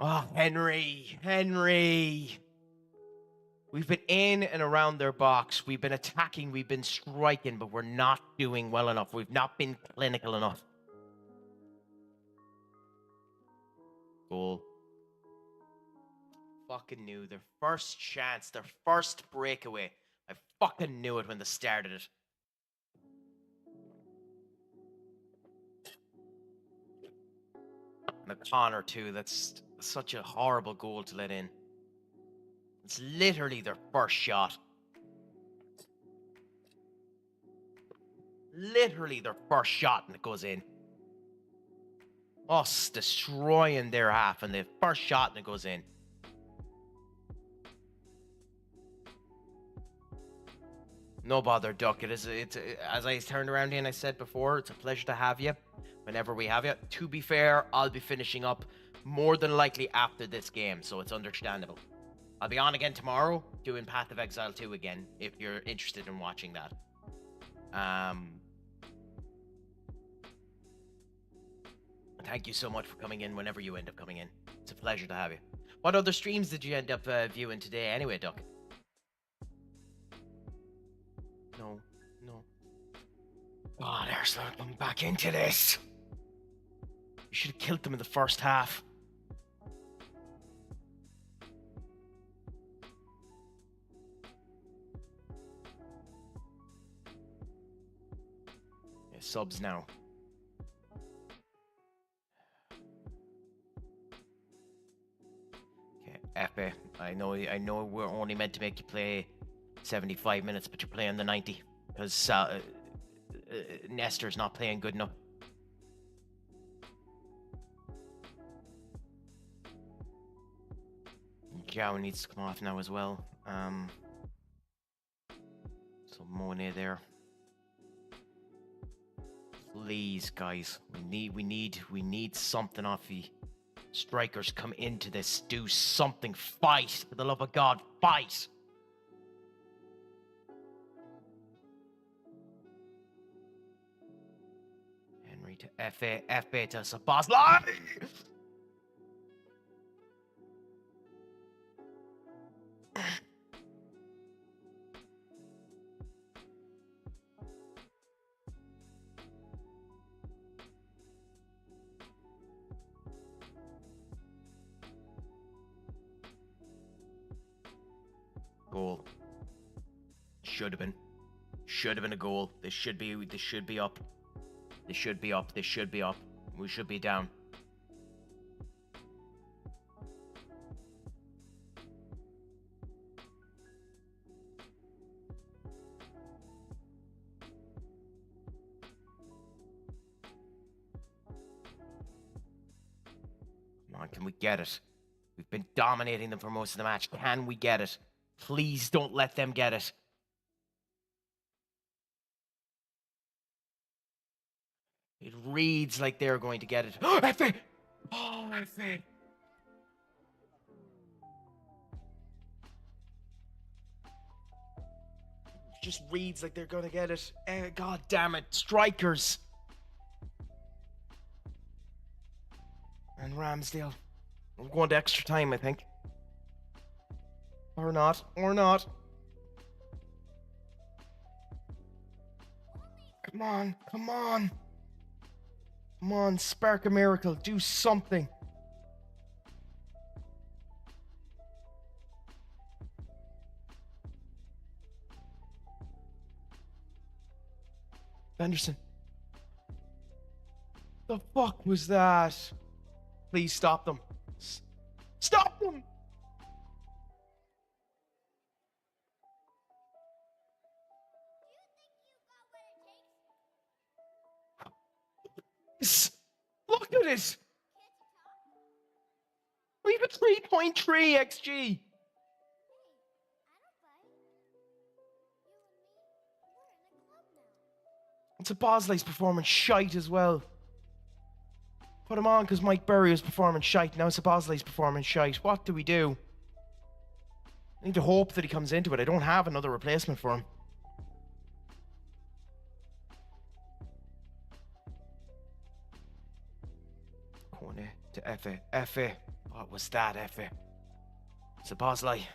Oh, Henry. We've been in and around their box. We've been attacking. We've been striking, but we're not doing well enough. We've not been clinical enough. Goal. Fucking knew their first chance, their first breakaway. I fucking knew it when they started it. And a Connor too. That's such a horrible goal to let in. It's literally their first shot. Literally their first shot and it goes in. Us destroying their half and the first shot and it goes in. No bother, Duck. It's as I turned around here and I said before, it's a pleasure to have you whenever we have you. To be fair, I'll be finishing up more than likely after this game, so it's understandable. I'll be on again tomorrow doing Path of Exile 2 again, if you're interested in watching that. Thank you so much for coming in whenever you end up coming in. It's a pleasure to have you. What other streams did you end up viewing today anyway, Duck? No. Oh, there's them back into this. You should have killed them in the first half. Yeah, subs now. Okay, Epe. I know we're only meant to make you play 75 minutes, but you're playing the 90 because Nestor's not playing good enough. Gao needs to come off now as well. So Monet there. Please, guys, we need something off you. Strikers, come into this. Do something. Fight, for the love of God, fight. Henry to FA to Sabazla. Goal. Should have been a goal. This should be up. This should be up. We should be down. Come on, can we get it? We've been dominating them for most of the match. Can we get it? Please don't let them get it. It reads like they're going to get it. Oh, FA! Oh, FA! It just reads like they're going to get it. God damn it. Strikers. And Ramsdale. We're going to extra time, I think. Or not. Come on, spark a miracle. Do something. Anderson. The fuck was that? Please stop them. Stop them! Look at it! We have a 3.3 XG! It's a Bosley's performance shite as well. Put him on because Mike Burry was performing shite. Now it's a Bosley's performance shite. What do we do? I need to hope that he comes into it. I don't have another replacement for him. Tony to Effie. Effie. What was that, Effie? It's a Bosley.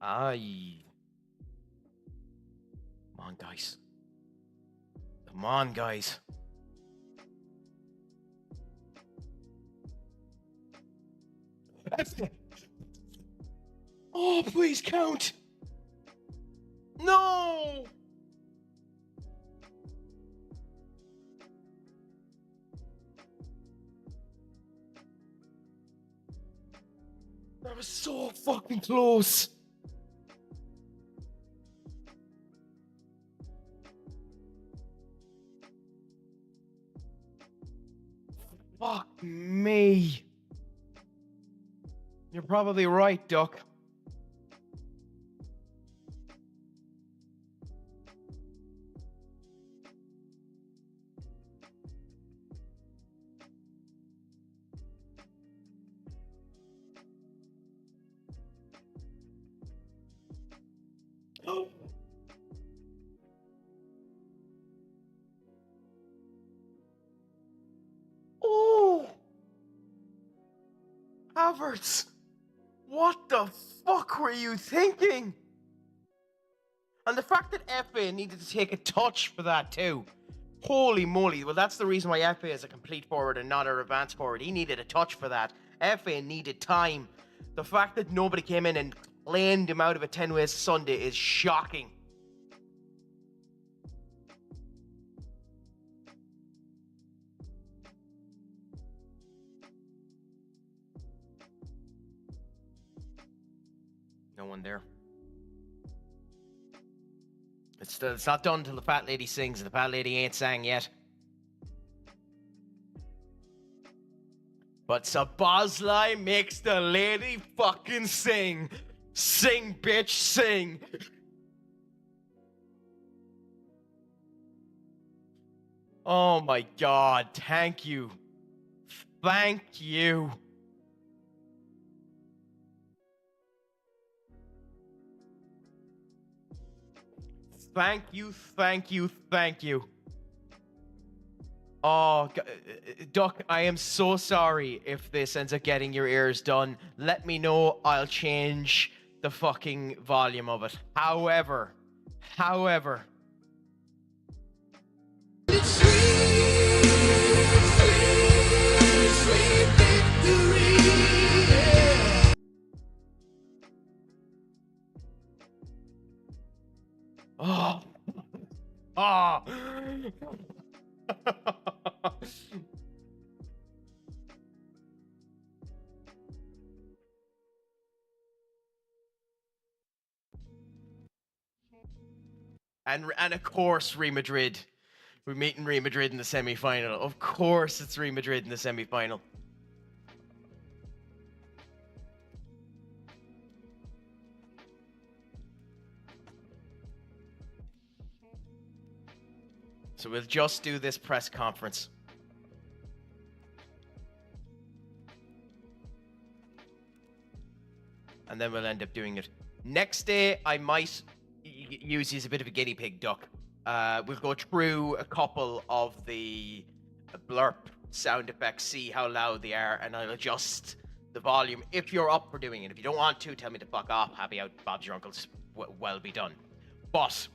Aye. Come on, guys. Come on, guys. Effie. Oh, please count. No! That was so fucking close. Fuck me. You're probably right, Duck. Oh! Havertz! What the fuck were you thinking? And the fact that FA needed to take a touch for that too. Holy moly. Well, that's the reason why FA is a complete forward and not a advanced forward. He needed a touch for that. FA needed time. The fact that nobody came in and cleaned him out of a 10 ways Sunday is shocking. No one there. It's not done till the fat lady sings, and the fat lady ain't sang yet. But Sabazlai makes the lady fucking sing. Sing, bitch, sing. Oh my god, thank you. Thank you. Thank you, thank you, thank you. Oh, Duck, I am so sorry if this ends up getting your ears done. Let me know, I'll change the fucking volume of it. However. Oh. Oh. And of course, Real Madrid. We're meeting Real Madrid in the semi-final. Of course, it's Real Madrid in the semi-final. So we'll just do this press conference. And then we'll end up doing it. Next day, I might use you as a bit of a guinea pig, Duck. We'll go through a couple of the blurp sound effects, see how loud they are, and I'll adjust the volume if you're up for doing it. If you don't want to, tell me to fuck off. Happy out, Bob's your uncle's. Well be done. But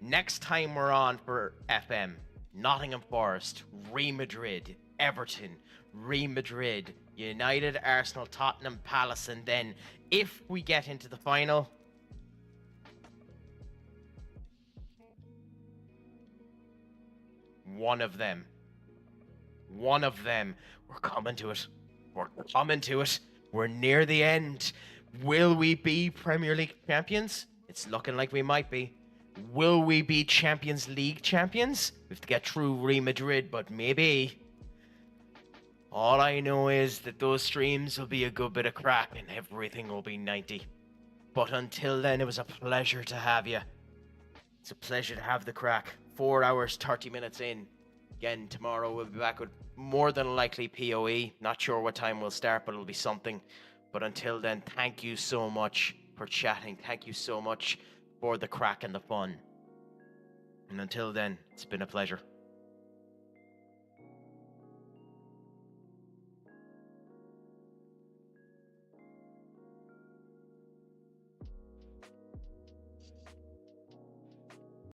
next time we're on for FM, Nottingham Forest, Real Madrid, Everton, Real Madrid, United, Arsenal, Tottenham, Palace, and then if we get into the final, one of them, we're coming to it. We're near the end. Will we be Premier League champions? It's looking like we might be. Will we be Champions League champions? We have to get through Real Madrid, but maybe. All I know is that those streams will be a good bit of crack and everything will be 90. But until then, it was a pleasure to have you. It's a pleasure to have the crack. 4 hours, 30 minutes in. Again, tomorrow we'll be back with more than likely PoE. Not sure what time we'll start, but it'll be something. But until then, thank you so much for chatting. Thank you so much for the crack and the fun. And until then, it's been a pleasure.